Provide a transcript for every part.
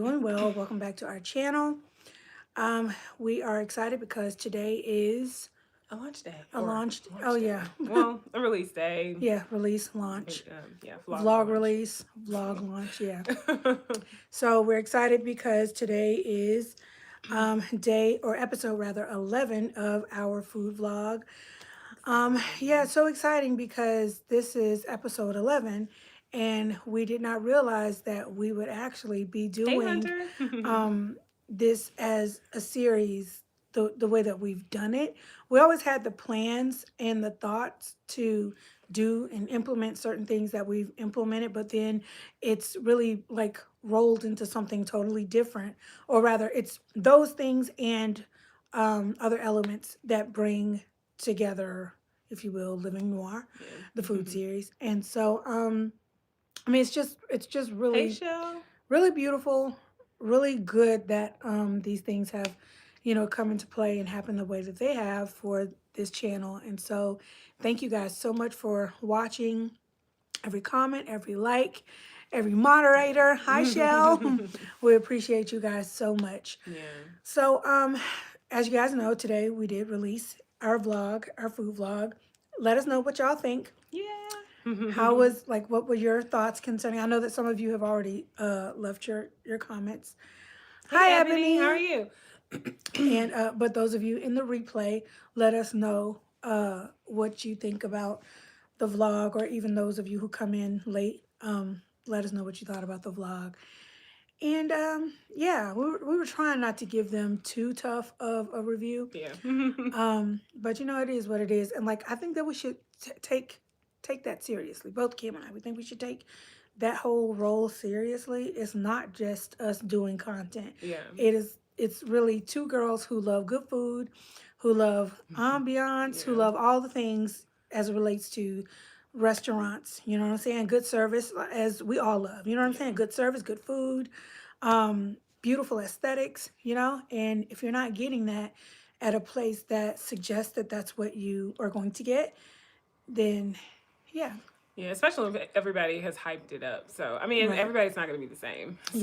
doing well. Welcome back to our channel. We are excited because today is A launch day a or launch. Oh launch yeah, day. Well, a release day. yeah, release launch, Yeah, vlog vlog launch. release, vlog launch. Yeah. So we're excited because today is day or episode rather 11 of our food vlog. Yeah, Exciting. it's so exciting because this is episode 11, and we did not realize that we would actually be Hey, doing Hunter. this as a series the way that we've done it. We always had the plans and the thoughts to do and implement certain things that we've implemented, but then it's really like rolled into something totally different, or rather, it's those things and other elements that bring together, if you will, Living Noir, the Yeah. food series. And so, I mean, it's just Hey, really Shell. really beautiful, really good that these things have, come into play and happen the way that they have for this channel. And so, thank you guys so much for watching. Every comment, every like, every moderator. Hi, Shell. Yeah. We appreciate you guys so much. Yeah. So, as you guys know, today we did release our vlog, our food vlog. Let us know what y'all think. Yeah. How was like what were your thoughts concerning? I know that some of you have already left your comments. Hey, Hi, Ebony. How are Ebony. you? And but those of you in the replay, let us know what you think about the vlog, or even those of you who come in late. Let us know what you thought about the vlog. And yeah, we were trying not to give them too tough of a review. Yeah. But it is what it is, and like I think that we should take that seriously. Both Kim and I, we think we should take that whole role seriously. It's not just us doing content. Yeah. It's really two girls who love good food, who love ambiance, who Yeah. love all the things as it relates to restaurants. You know what I'm saying? Good service, as we all love. You know what I'm saying? Yeah. Good service, good food, beautiful aesthetics. And if you're not getting that at a place that suggests that that's what you are going to get, then yeah, Yeah, especially if everybody has hyped it up. So, I mean, right, everybody's not going to be the same. yeah,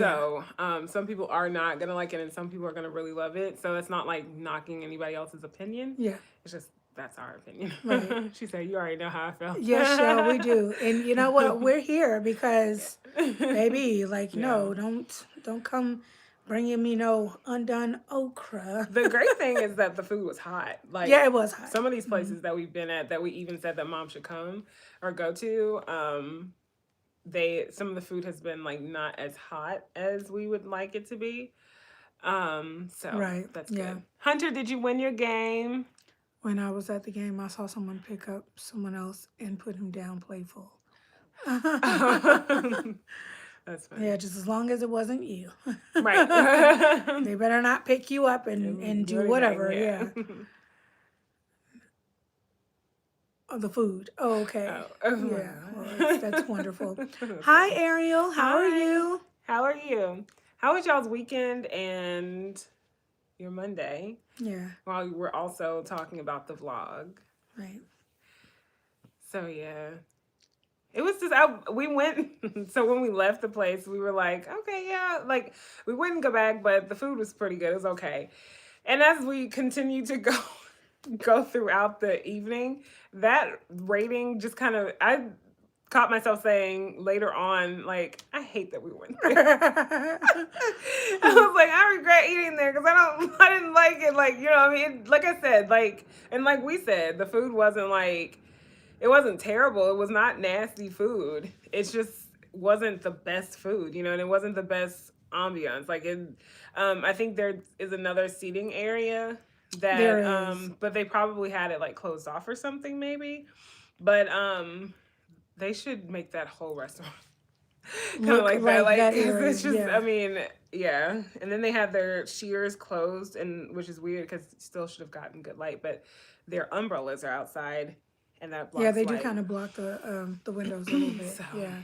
So, some people are not going to like it and some people are going to really love it. So, it's not like knocking anybody else's opinion. yeah, It's just that's our opinion. right. She said, "You already know how I feel." Yes, shall we do. And you know what? We're here because, Yeah. baby, like, Yeah. no, don't come bringing me no undone okra. The great thing is that the food was hot. Yeah, Like it was hot. some of these places that we've been at that we even said that mom should come or go to, they some of the food has been like not as hot as we would like it to be. So Right. that's Yeah. good. Hunter, did you win your game? When I was at the game, I saw someone pick up someone else and put him down playful. That's funny. Yeah, just as long as it wasn't you. Right. They better not pick you up and Do do anything, whatever. yeah. Yeah. Oh, the food. Oh, okay. Oh, oh my Yeah. Well, that's god. wonderful. That's Hi, funny. Ariel. How are Hi. you? How are you? How was y'all's weekend and your Monday? Yeah. While we're also talking about the vlog. Right. So yeah. It was just we went so when we left the place we were like, okay, yeah, like we wouldn't go back, but the food was pretty good. It was okay. And as we continued to go throughout the evening, that rating just kind of I caught myself saying later on, like, I hate that we went there. I was like, I regret eating there because I didn't like it. Like, I mean, like I said, like, and like we said, the food wasn't like, it wasn't terrible. It was not nasty food. It just wasn't the best food, and it wasn't the best ambiance. Like, I think there is another seating area There that, is. but they probably had it like closed off or something, maybe. But they should make that whole restaurant kind of Look like that, like like that 'cause area. it's just, I Yeah. mean, yeah. And then they had their shears closed, and which is weird because still should have gotten good light, but their umbrellas are outside, and that Yeah, blocks they do light. kind of block the windows a little bit. So Yeah.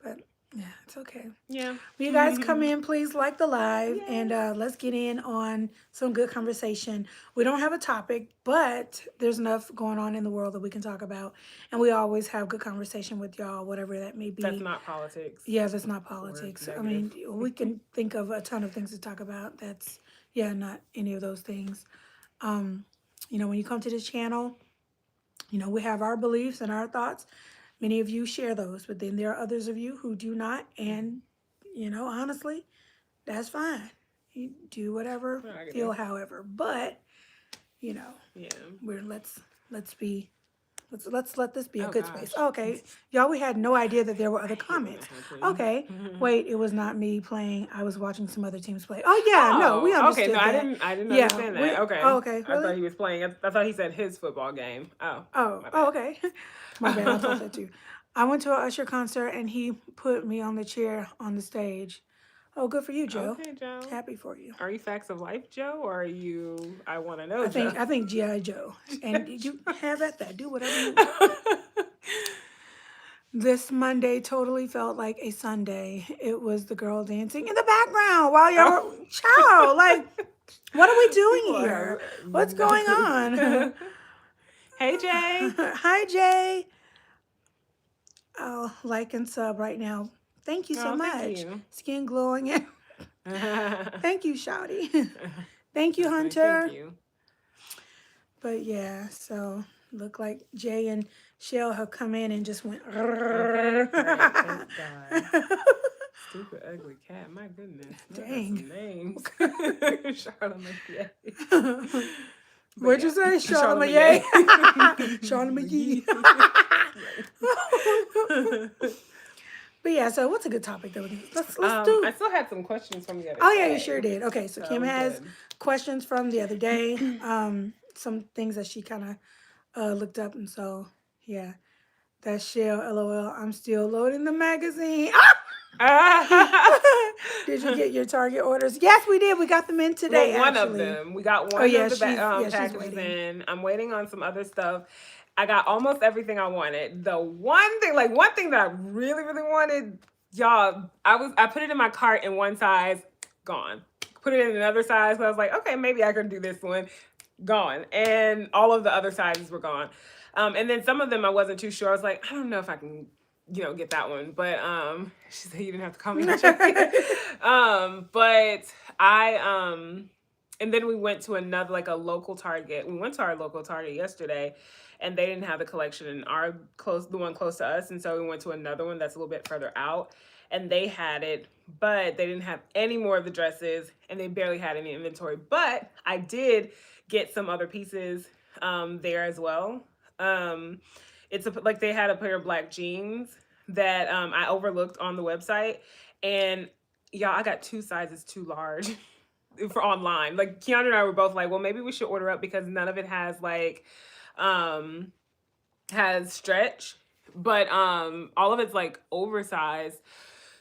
But Yeah, it's okay. Yeah. When you guys come in, please like the live and Yes. let's get in on some good conversation. We don't have a topic, but there's enough going on in the world that we can talk about. And we always have good conversation with y'all, whatever that may That's be. not politics Yeah, that's not or politics. I negative. mean, we can think of a ton of things to talk about. That's, yeah, not any of those things. Um, when you come to this channel, we have our beliefs and our thoughts. Many of you share those, but then there are others of you who do not. And, honestly, that's fine. You do whatever, feel Negative. however. But, you know, Yeah. we're let's be let's let this be a Oh good space. gosh. Okay. Y'all, we had no idea that there were I other hate when that comments. happens. Okay. Wait, it was not me playing. I was watching some other teams play. Oh yeah, no, we Oh, okay. No, understood that. I didn't Yeah, understand we that. Okay. oh, okay, I thought really? he was playing. I thought he said his football game. Oh, Oh, my oh, bad. okay. My bad, I thought that too. I went to an Usher concert and he put me on the chair on the stage. Oh, good for you, Joe. Okay, Joe. Happy for you. Are you Facts of Life, Joe, or are you I Want to Know, I Joe? think I think GI Joe, and you have at that. Do whatever you want. This Monday totally felt like a Sunday. It was the girl dancing in the background while y'all Oh. were child. Like, what are we doing People here? are What's not going on? Hey, Jay. Hi, Jay. Oh, like and sub right now. Thank you so Oh, thank much. you. Skin glowing. Thank you, Shouty. Thank you, That's nice. Thank Hunter. you. But yeah, so look like Jay and Shell have come in and just went. Okay, great. Thank God. Stupid, ugly cat. My goodness. Now I got Dang. some names. Charlamagne. But What'd you yeah. say? Charlamagne? Charlamagne. Charlamagne. But yeah, so what's a good topic that we can let's do? I still had some questions from the other Oh day. yeah, you sure did. Okay, so Kim we has good. questions from the other day. Some things that she kind of looked up, and so yeah, that's Shell. LOL. I'm still loading the magazine. Did you get your Target orders? Yes, we did. We got them in today. Well, one of actually. them. We got Oh one yeah, of the she's packages waiting. in. I'm waiting on some other stuff. I got almost everything I wanted. The one thing that I really, really wanted, y'all, I put it in my cart in one size, gone. Put it in another size, so I was like, okay, maybe I can do this one, gone. And all of the other sizes were gone. And then some of them I wasn't too sure. I was like, I don't know if I can, get that one. But she said you didn't have to call me to check it. But I and then we went to another, like a local Target. We went to our local Target yesterday and they didn't have the collection in the one close to us. And so we went to another one that's a little bit further out and they had it, but they didn't have any more of the dresses and they barely had any inventory. But I did get some other pieces there as well. Like they had a pair of black jeans that I overlooked on the website, and y'all, I got two sizes too large for online. Like Keanu and I were both like, well, maybe we should order up because none of it has has stretch, but all of it's like oversized.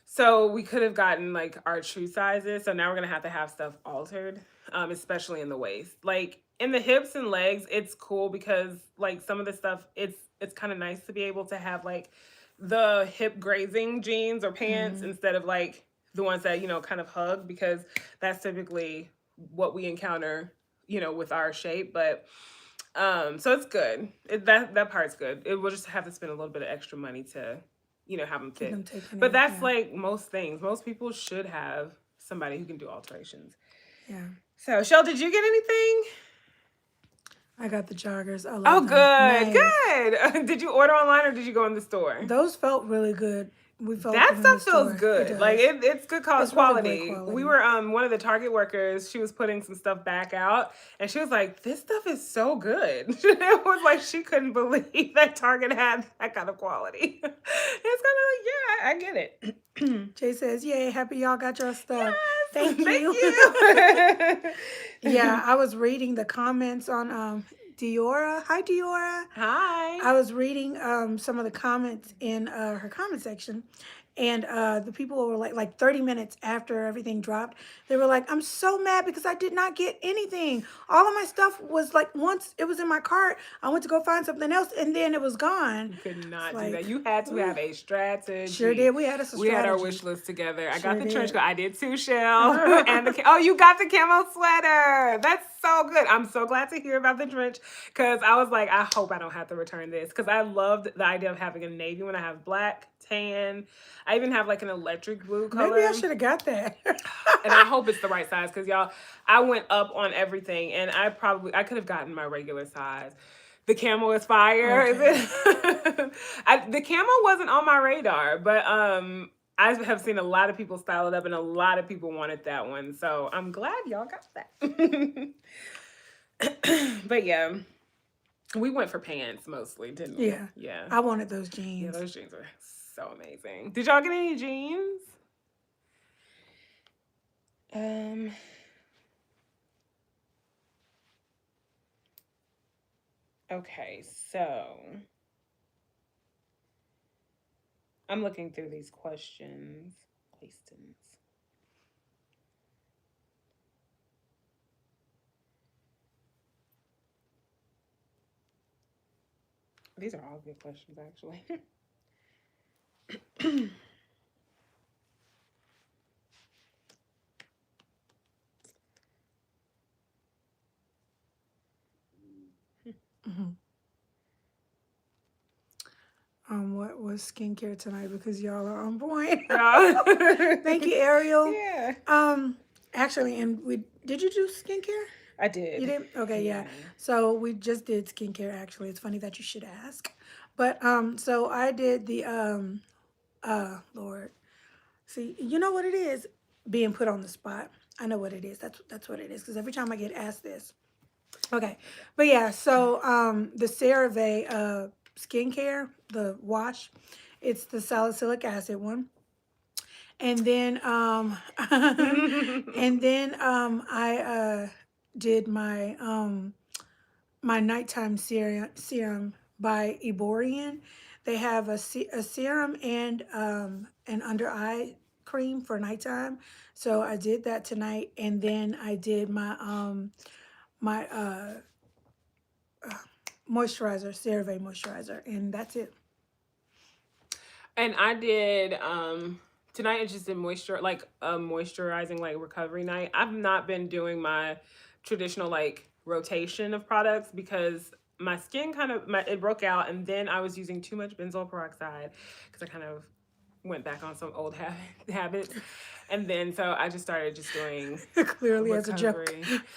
So we could have gotten like our true sizes. So now we're gonna have to have stuff altered, especially in the waist. Like in the hips and legs, it's cool because like some of the stuff, it's kind of nice to be able to have like the hip grazing jeans or pants instead of like the ones that kind of hug, because that's typically what we encounter with our shape. But so it's good. That part's good. We'll just have to spend a little bit of extra money to have them fit. But that's like most things. Most people should have somebody who can do alterations. Yeah. So, Shell, did you get anything? I got the joggers. I love Oh, them. good, Nice. good. Did you order online or did you go in the store? Those felt really good. We felt That them in stuff the feels store. good. Like it's good It's quality. really great quality. We were one of the Target workers. She was putting some stuff back out, and she was like, "This stuff is so good." It was like she couldn't believe that Target had that kind of quality. It's kind of like, yeah, I get it. Jay says, "Yay, happy y'all got your stuff." Yes, Thank you. Yeah, I was reading the comments on Diora. Hi, Diora. Hi. I was reading some of the comments in her comment section, And the people were like 30 minutes after everything dropped, they were like, I'm so mad because I did not get anything. All of my stuff was like, once it was in my cart, I went to go find something else and then it was gone. You could It's not do like, that. You had to have ugh. a Sure strategy. did. We had us a We had our strategy. wish list together. I got Sure the trench did. coat. I did too, Shell. And oh, you got the camo sweater. That's so good. I'm so glad to hear about the trench because I was like, I hope I don't have to return this because I loved the idea of having a navy when I have black, tan. I even have like an electric blue color. Maybe I should have got that. And I hope it's the right size because y'all, I went up on everything and I could have gotten my regular size. The camo is fire. Okay. The camo wasn't on my radar, but I have seen a lot of people style it up and a lot of people wanted that one. So I'm glad y'all got that. But yeah, we went for pants mostly, didn't we? Yeah. Yeah. I wanted those Yeah, jeans. those jeans are so amazing. Did y'all get any jeans? Okay, so I'm looking through these questions. Questions. These are all good questions, actually. Mhm. What was skincare tonight? Because y'all are on point. Thank you, Ariel. Yeah. Actually, and did you do skincare? I did. You did? Okay, yeah. So we just did skincare. Actually, it's funny that you should ask. But so I did the Lord. See, you know what it is? Being put on the spot. I know what it is. That's what it is. Because every time I get asked this. Okay. But yeah, so the CeraVe skincare, the wash, it's the salicylic acid one. And then I did my nighttime serum by Eborian. They have a serum and an under eye cream for nighttime. So I did that tonight, and then I did my moisturizer, CeraVe moisturizer, and that's it. And I did tonight is just a moisturizing like recovery night. I've not been doing my traditional like rotation of products because my skin it broke out and then I was using too much benzoyl peroxide because I kind of went back on some old habits. And then so I just started just doing clearly as a joke.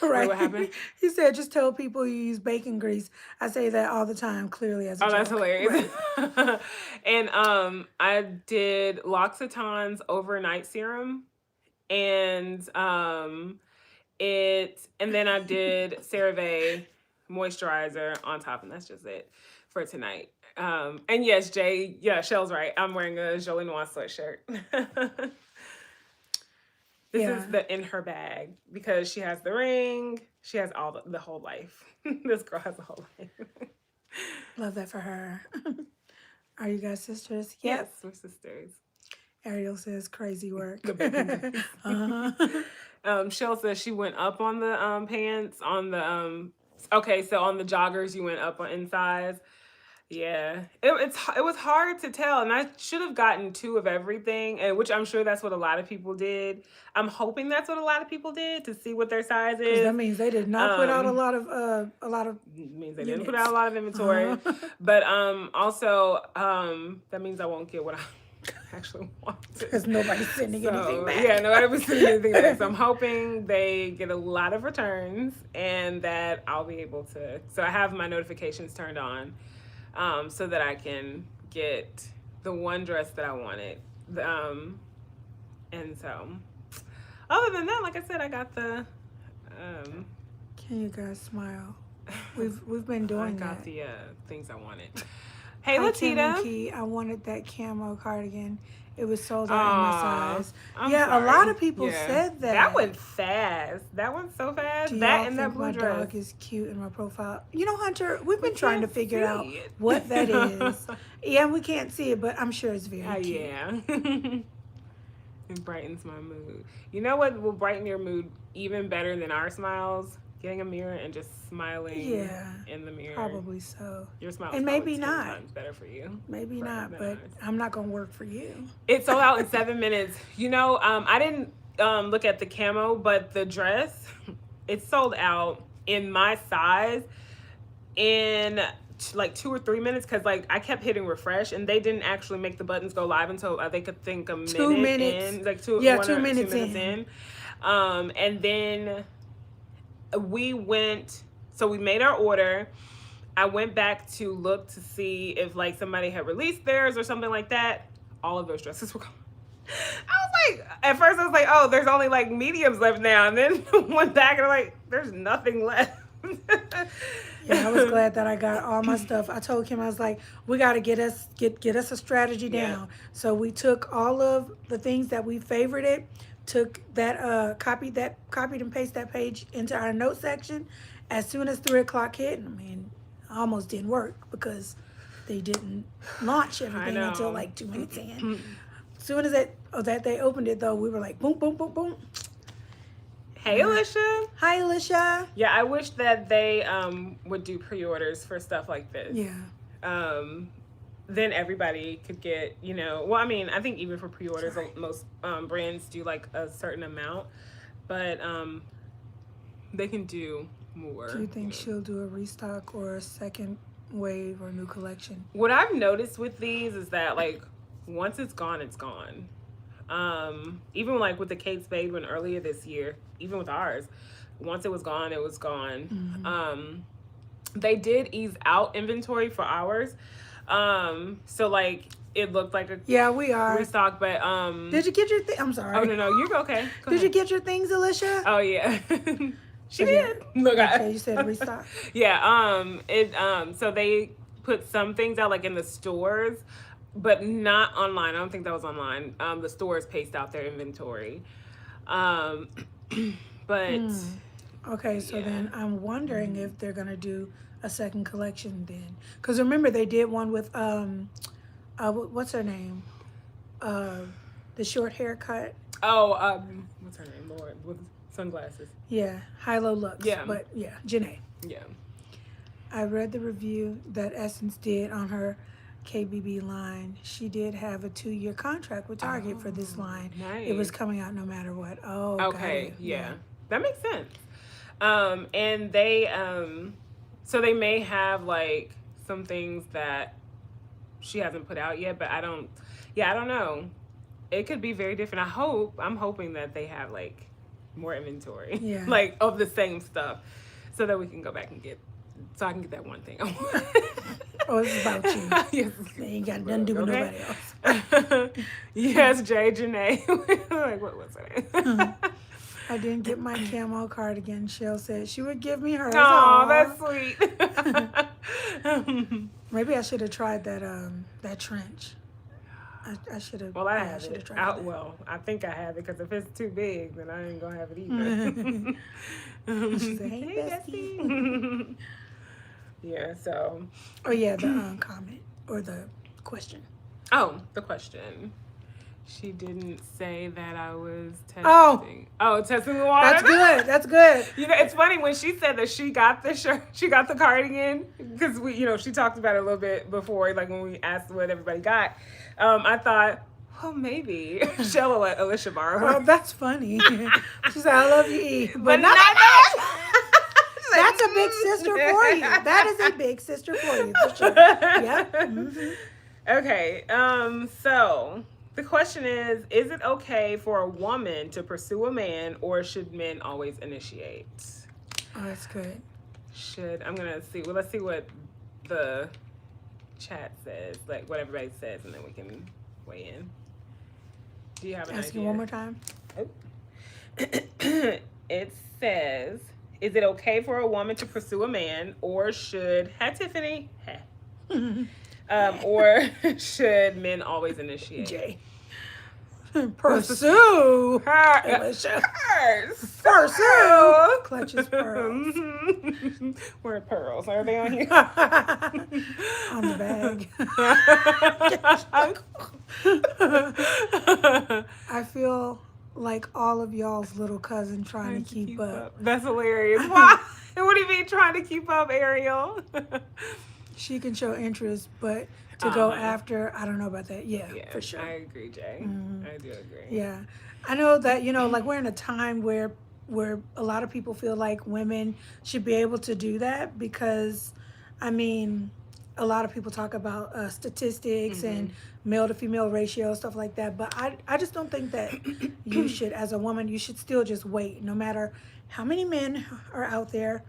Right. Wait, what happened? He said just tell people you use bacon grease. I say that all the time, clearly as a joke. Oh, that's hilarious. Right. And I did L'Occitane's overnight serum and and then I did CeraVe moisturizer on top, and that's just it for tonight. And yes, Jay, yeah, Shell's right. I'm wearing a Jolie Noire sweatshirt. This is the in her bag because she has the ring. She has all the whole life. This girl has a whole life. Love that for her. Are you guys sisters? Yep. Yes, we're sisters. Ariel says crazy work. Shell says she went up on the pants on the okay, so on the joggers you went up in size. Yeah, it was hard to tell, and I should have gotten 2 of everything, and which I'm sure that's what a lot of people did. I'm hoping that's what a lot of people did to see what their size is. That means they did not put out a lot of means they units. didn't put out a lot of inventory, but also that means I won't get what I actually want because nobody's sending anything back. Yeah, nobody was sending anything back. So I'm hoping they get a lot of returns and that I'll be able to. So I have my notifications turned on. So that I can get the one dress that I wanted. And so, other than that, like I said, I got the. Can you guys smile? We've been doing I got that. the things I wanted. Hey, Hi, Kim and Latita. Key. I wanted that camo cardigan. It was sold out in my Aw, size. I'm Yeah, a lot sorry. of people Yeah. said That that. went fast. That went so Do fast. That y'all and that think blue my dress. dog is cute in my profile? You know, Hunter, we've We been trying to can't figure out see what that it. is. Yeah, we can't see it, but I'm sure it's very cute. Yeah. It brightens my mood. You know what will brighten your mood even better than our smiles? Getting a mirror and just smiling Yeah, in the mirror. probably so. Your smile is And probably maybe 10 not. times better for you. Maybe not, Than but ours. I'm not going to work for you. It sold out in 7 minutes. You know, I didn't look at the camo, but the dress, it sold out in my size in like 2 or 3 minutes because like I kept hitting refresh and they didn't actually make the buttons go live until they could think a minute 2 minutes. in, like Yeah, one 2 or 2 minutes minutes in. in. And then we went, so we made our order. I went back to look to see if like somebody had released theirs or something like that. All of those dresses were gone. I was like, at first I was like, oh, there's only like mediums left now, and then went back and I'm like, there's nothing left. Yeah, I was glad that I got all my stuff. I told Kim, I was like, we got to get us a strategy down. Yeah. So we took all of the things that we favorited, took that copied and pasted that page into our note section. As soon as 3 o'clock hit, I mean, almost didn't work because they didn't launch everything until like 2 minutes in. As soon as that they opened it though, we were like boom, boom, boom, boom. Hey, Alicia. Hi, Alicia. Yeah, I wish that they would do pre-orders for stuff like this. Yeah. Then everybody could get, you know, well, I mean, I think even for pre-orders, Sorry. most brands do like a certain amount, but they can do more. Do you think she'll do a restock or a second wave or new collection? What I've noticed with these is that like once it's gone, it's gone. Even like with the Kate Spade one earlier this year, even with ours, once it was gone, it was gone. Mm-hmm. They did ease out inventory for ours. So like it looked like a we are restock, but Did you get your thing? I'm sorry. Oh no, you're okay. Did you get your things, Alicia? Oh yeah. She Oh, did. yeah. Look, okay, you said restock. Yeah. So they put some things out like in the stores, but not online. I don't think that was online. The stores paced out their inventory. But Okay, so then I'm wondering if they're gonna do a second collection then, because remember they did one with what's her name, the short haircut. what's her name? Lord, with sunglasses. Yeah, high-low looks. Yeah. But yeah, Janae. Yeah. I read the review that Essence did on her KBB line. She did have a 2-year contract with Target for this line. Nice. It was coming out no matter what. Oh, Okay. got it. Yeah. That makes sense. And they so they may have like some things that she hasn't put out yet, but I don't know. It could be very different. I'm hoping that they have like more inventory. Yeah. Like of the same stuff. So that we can go back and so I can get that one thing I want. Oh, it's about you. Yes. They ain't got nothing to do with nobody else. Yes, Janae. Like what was it? I didn't get my camo cardigan. Shell said she would give me hers. Oh, that's sweet. Maybe I should have tried that trench. I should have. Well, I have should have it. tried that. Well, I think I have it because if it's too big, then I ain't gonna have it either. She said, "Hey, bestie." Yeah. So. Oh yeah, the comment or the question. Oh, the question. She didn't say that I was testing. Oh, Testing the water. That's good. That's good. You know, it's funny when she said that she got the shirt, she got the cardigan because she talked about it a little bit before, like when we asked what everybody got. I thought, well, maybe Shell will let Alicia borrow her. Oh, that's funny. She said, "I love you, E, but not that." That's a big sister for you. That is a big sister for you, for sure. Yeah. Mm-hmm. Okay. So the question is it okay for a woman to pursue a man, or should men always initiate? Oh, that's good. I'm gonna see. Well, let's see what the chat says, like what everybody says, and then we can weigh in. Do you have an Ask idea? you one more time. Oh. It says, is it okay for a woman to pursue a man, or should... Hi, Tiffany. Or should men always initiate? Jay. What's the Pursue. Pursue. Alicia. Pursue. Clutches pearls. Where are pearls? Are they on here? On the bag. I feel like all of y'all's little cousin trying to keep up. That's hilarious. Why? What do you mean trying to keep up, Ariel? She can show interest, but to go after, I don't know about that. Yeah, for sure. I agree, Jay. I do agree. Yeah. I know that, like we're in a time where a lot of people feel like women should be able to do that because, I mean, a lot of people talk about statistics and male to female ratio, stuff like that. But I just don't think that you should, as a woman, you should still just wait, no matter how many men are out there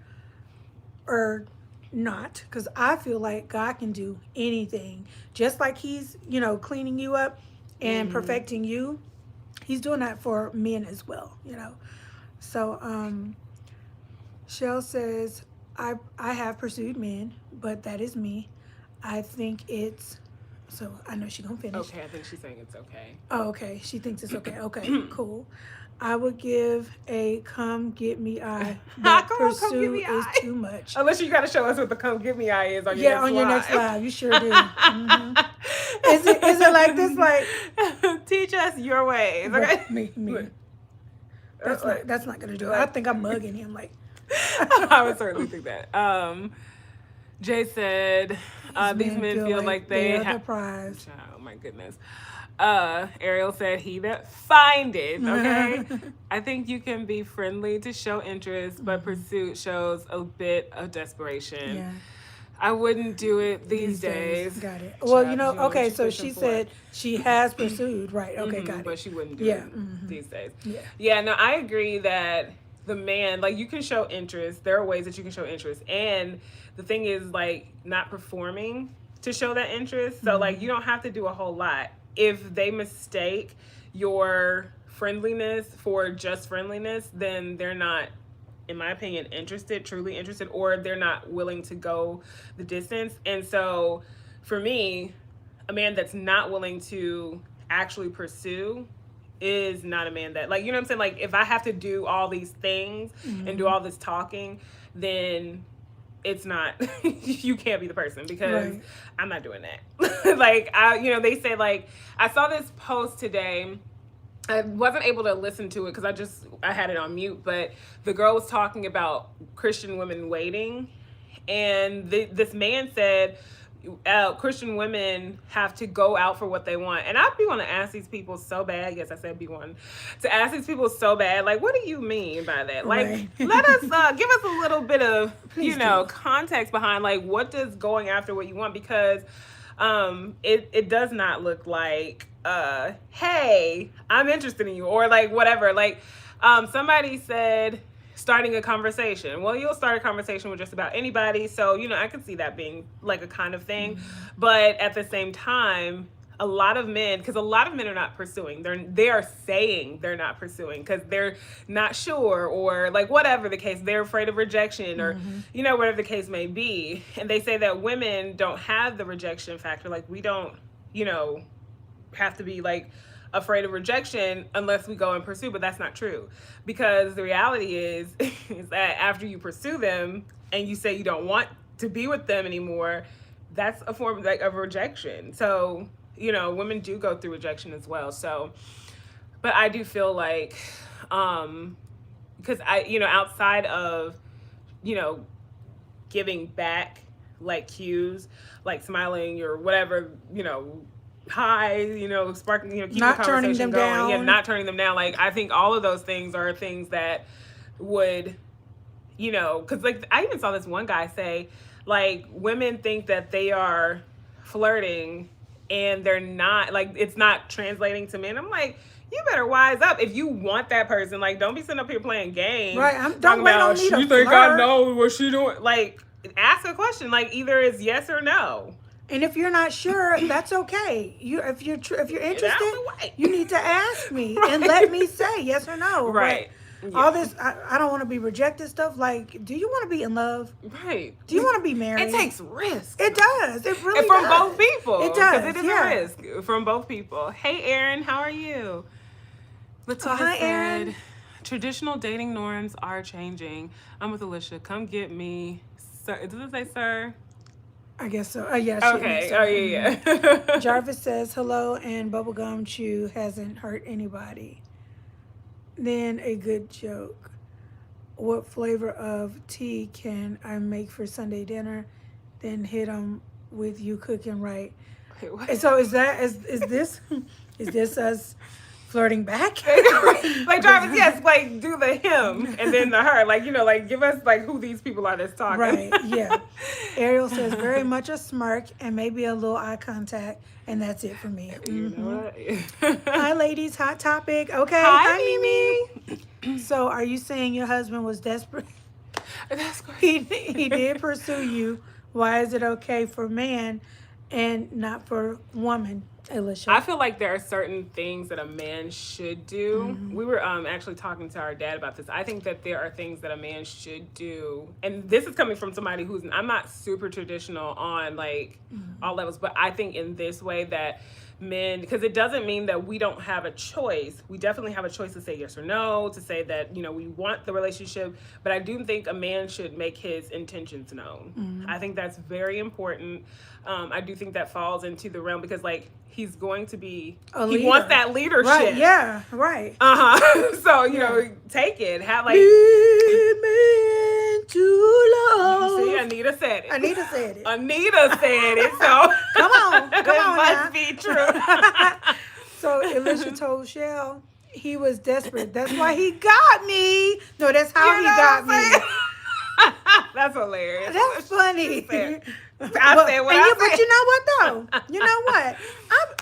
or not. Because I feel like God can do anything. Just like he's, cleaning you up and perfecting you, he's doing that for men as well, So, Shell says, I have pursued men, but that is me. I think it's, so I know she's going to finish. Okay, I think she's saying it's okay. Oh, okay. She thinks it's okay. Okay, cool. I would give a come get me eye, but pursue is too much. Unless you got to show us what the come get me eye is on your next live. Your next live. You sure do. Is it like this? Like, teach us your ways, okay? Me. That's not gonna do it. I think I'm mugging him. Like, I would certainly think that. Jay said, these men feel like they are the prize. Oh my goodness. Ariel said, he that findeth, okay? I think you can be friendly to show interest, but pursuit shows a bit of desperation. Yeah. I wouldn't do it these days. Got it. Well, okay, so she said she has pursued, right? Okay, got it. But she wouldn't do it these days. Yeah. Yeah, no, I agree that the man, like, you can show interest. There are ways that you can show interest. And the thing is, like, not performing to show that interest. So, like, you don't have to do a whole lot. If they mistake your friendliness for just friendliness, then they're not, in my opinion, truly interested, or they're not willing to go the distance. And so for me, a man that's not willing to actually pursue is not a man that, like, you know what I'm saying? Like, if I have to do all these things and do all this talking, then it's not, you can't be the person, because I'm not doing that. Like, they say, like, I saw this post today. I wasn't able to listen to it because I had it on mute, but the girl was talking about Christian women waiting, and this man said Christian women have to go out for what they want. And I'd be want to ask these people so bad. Yes, I said be one to ask these people so bad. Like, what do you mean by that? Like, let us give us a little bit of context behind, like, what does going after what you want? Because it does not look like hey, I'm interested in you, or like whatever. Like, somebody said starting a conversation. Well, you'll start a conversation with just about anybody. So, I could see that being like a kind of thing. But at the same time, a lot of men are not pursuing. They are saying they're not pursuing because they're not sure, or like whatever the case, they're afraid of rejection, or whatever the case may be. And they say that women don't have the rejection factor. Like, we don't, have to be like afraid of rejection unless we go and pursue, but that's not true, because the reality is that after you pursue them and you say you don't want to be with them anymore, that's a form of rejection. So women do go through rejection as well. So, but I do feel like because I outside of giving back, like, cues, like smiling or whatever, hi, sparking, keep not the turning conversation them going. down. Yeah, not turning them down. Like, I think all of those things are things that would, because, like, I even saw this one guy say, like, women think that they are flirting and they're not, like, it's not translating to men. I'm like, you better wise up. If you want that person, like, don't be sitting up here playing games. Right, don't wait on me to you think I know what she doing? Like, ask a question. Like, either it's yes or no. And if you're not sure, that's okay. If you're interested, you need to ask me and let me say yes or no. Right. All Yeah. this, I don't want to be rejected stuff. Like, do you want to be in love? Right. Do you want to be married? It takes risks. It does. It really And from does. both people. It Because it does. is a Yeah. risk from both people. Hey, Aaron, how are you? Oh, Latoya hi, said, Aaron. traditional dating norms are changing. I'm with Alicia. Come get me. Sir. Does it say sir? I guess so. Yeah, she Okay. mixed Oh, up. yeah, yeah. Jarvis says hello, and bubblegum chew hasn't hurt anybody. Then a good joke. What flavor of tea can I make for Sunday dinner? Then hit them with you cooking right. Wait, what? And so is this is this us flirting back? Like Jarvis, yes, like do the him and then the her. Like, like give us like who these people are that's talking. Right, yeah. Ariel says very much a smirk and maybe a little eye contact, and that's it for me. You know what? Hi, ladies. Hot topic. Okay. Hi, Mimi. So, are you saying your husband was desperate? That's great. He did pursue you. Why is it okay for man and not for woman, Alicia? I feel like there are certain things that a man should do. We were actually talking to our dad about this. I think that there are things that a man should do, and this is coming from somebody who's I'm not super traditional on like all levels, but I think in this way that men, because it doesn't mean that we don't have a choice. We definitely have a choice to say yes or no, to say that we want the relationship, but I do think a man should make his intentions known. I think that's very important. I do think that falls into the realm because like he's going to be he wants that leadership. Right, yeah, right. So, take it. Have like Lead me into love. see, Anita said it. Anita said it. Anita said it, so Come on, come it on must now. be true. So Alicia told Shell he was desperate. That's why he got me. No, that's how he got me. That's hilarious. That's funny. I said what I But said. you know what though? You know what?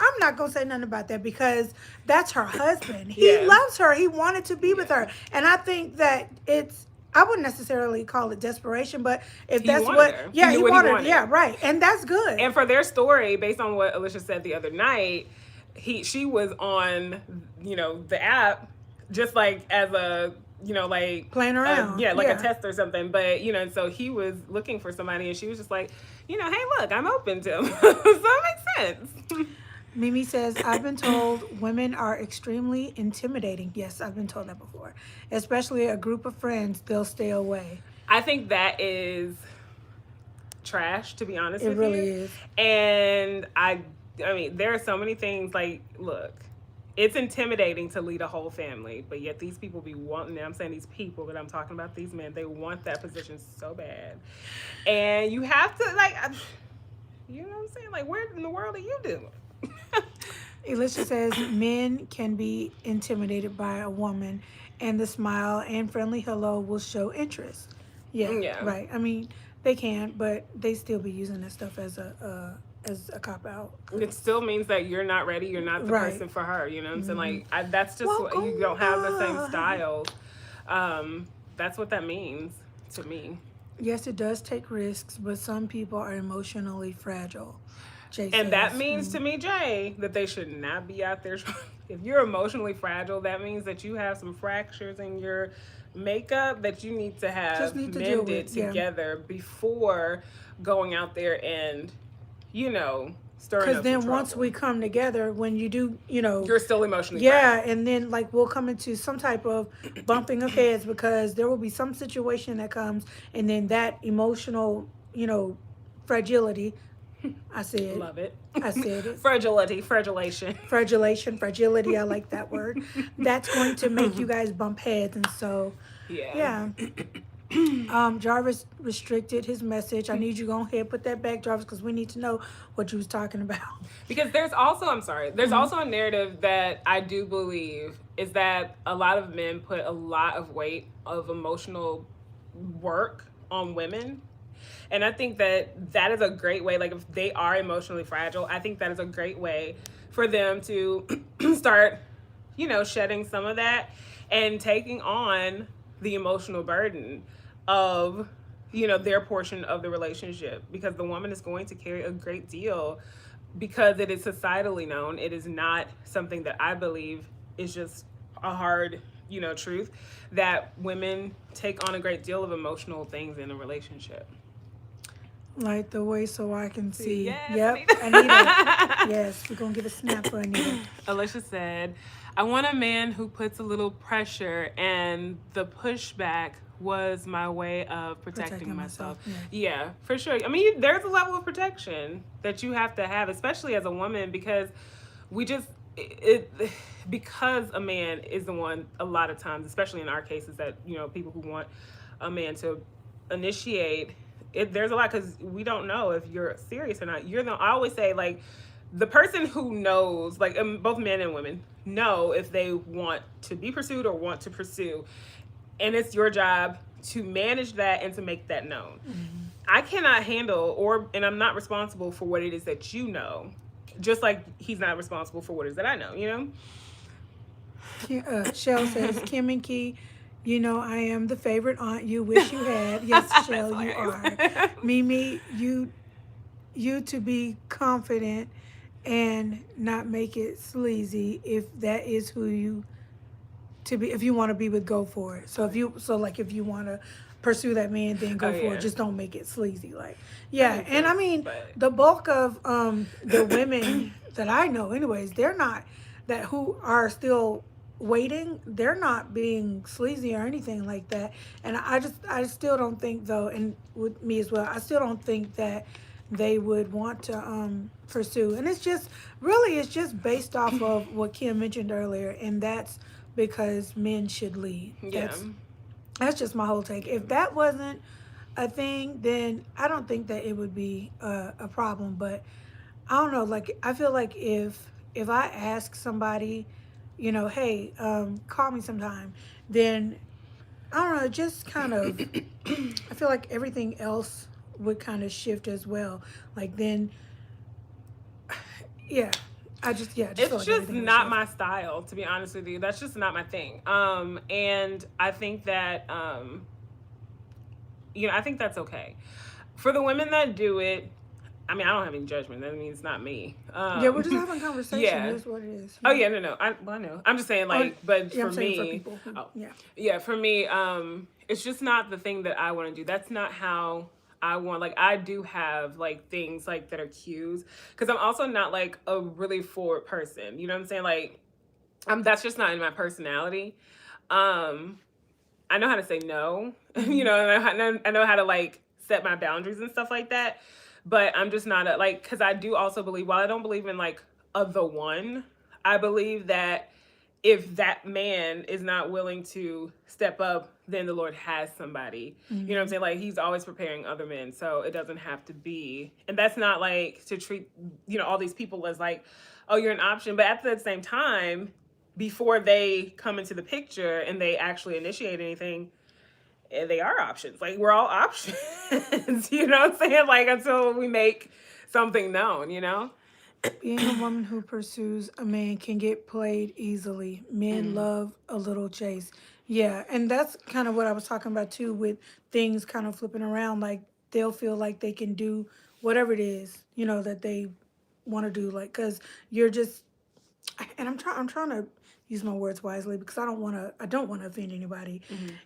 I'm not gonna say nothing about that because that's her husband. He Yeah. loves her. He wanted to be with her, and I think that I wouldn't necessarily call it desperation, but if He that's wanted what, her. yeah, He he knew what he wanted, wanted. yeah, right, and that's good. And for their story, based on what Alicia said the other night, she was on the app just like as a like Playing around. like a test or something, but and so he was looking for somebody and she was just like hey, look, I'm open to him. So it makes sense. Mimi says, I've been told women are extremely intimidating. Yes, I've been told that before. Especially a group of friends, they'll stay away. I think that is trash, to be honest with you. It really is. And I mean, there are so many things like, look, it's intimidating to lead a whole family, but yet these people be wanting it. I'm saying these people, but I'm talking about these men. They want that position so bad. And you have to, like, you know what I'm saying? Like, where in the world are you doing? Alicia says, men can be intimidated by a woman, and the smile and friendly hello will show interest. Yeah. Right. I mean, they can, but they still be using that stuff as a cop out. It still means that you're not ready. You're not the person for her. You know what I'm saying? Like, that's just what you don't have the same styles. That's what that means to me. Yes, it does take risks, but some people are emotionally fragile. Jay And says. that means to me, Jay, that they should not be out there. If you're emotionally fragile, that means that you have some fractures in your makeup that you need to have mended together before going out there and, stirring Because up then some once trouble. we come together, when you do, You're still emotionally yeah, fragile. and then like we'll come into some type of bumping of heads because there will be some situation that comes, and then that emotional, fragility. I said, Love it. I said it. Fragilation. Fragility. I like that word. That's going to make you guys bump heads, and so yeah. Jarvis restricted his message. I need you to go ahead put that back, Jarvis, because we need to know what you was talking about. Because there's also also a narrative that I do believe is that a lot of men put a lot of weight of emotional work on women. And I think that is a great way, like if they are emotionally fragile, I think that is a great way for them to start, shedding some of that and taking on the emotional burden of, their portion of the relationship, because the woman is going to carry a great deal because it is societally known. It is not something that I believe is just a hard truth, that women take on a great deal of emotional things in a relationship. Light the way so I can see. Yes, Yep, Anita. Anita. Yes, we're gonna give a snap for Anita. Alicia said, I want a man who puts a little pressure, and the pushback was my way of protecting Protecting myself. myself. Yeah. Yeah, for sure. I mean, there's a level of protection that you have to have, especially as a woman, because we just, because a man is the one, a lot of times, especially in our cases, that, people who want a man to initiate there's a lot, because we don't know if you're serious or not. I always say, like, the person who knows, like, both men and women know if they want to be pursued or want to pursue, and it's your job to manage that and to make that known. I cannot handle, and I'm not responsible for what it is that you know, just like he's not responsible for what it is that I know. Shell says, Kim and Key, I am the favorite aunt you wish you had. Yes, Shell, you are. Mimi, you to be confident and not make it sleazy. If that is who you to be, if you want to be with, go for it. So if you want to pursue that man, then go for it. Just don't make it sleazy. Like, yeah. And I mean, the bulk of the women that I know, anyways, they're not that who are still waiting. They're not being sleazy or anything like that. And I still don't think though, and with me as well, I still don't think that they would want to pursue. And it's just based off of what Kim mentioned earlier, and that's because men should lead. Yeah. That's just my whole take. If that wasn't a thing, then I don't think that it would be a problem. But I don't know. Like, I feel like if I ask somebody, hey, call me sometime, then I don't know. Just kind of, I feel like everything else would kind of shift as well. Like then, yeah. It's just not my style, to be honest with you. That's just not my thing. And I think that, I think that's okay. For the women that do it, I mean, I don't have any judgment. That means it's not me. Yeah, we're just having a conversation. Yeah. That's what it is. Oh, yeah, no. I know. I'm just saying, like, but for me, for people who, yeah, for me, it's just not the thing that I want to do. That's not how I want. Like, I do have, like, things, like, that are cues, because I'm also not, like, a really forward person. You know what I'm saying? Like, that's just not in my personality. I know how to say no, and I know how to, like, set my boundaries and stuff like that. But I'm just not because I do also believe, while I don't believe in, like, the one, I believe that if that man is not willing to step up, then the Lord has somebody. You know what I'm saying? Like, he's always preparing other men. So it doesn't have to be. And that's not, like, to treat, all these people as, like, oh, you're an option. But at the same time, before they come into the picture and they actually initiate anything, they are options. Like, we're all options. You know what I'm saying? Like, until we make something known, Being a woman who pursues a man can get played easily. Men love a little chase. Yeah, and that's kind of what I was talking about too, with things kind of flipping around. Like, they'll feel like they can do whatever it is, that they want to do. Like, because you're just, and I'm trying to use my words wisely, because I don't want to offend anybody,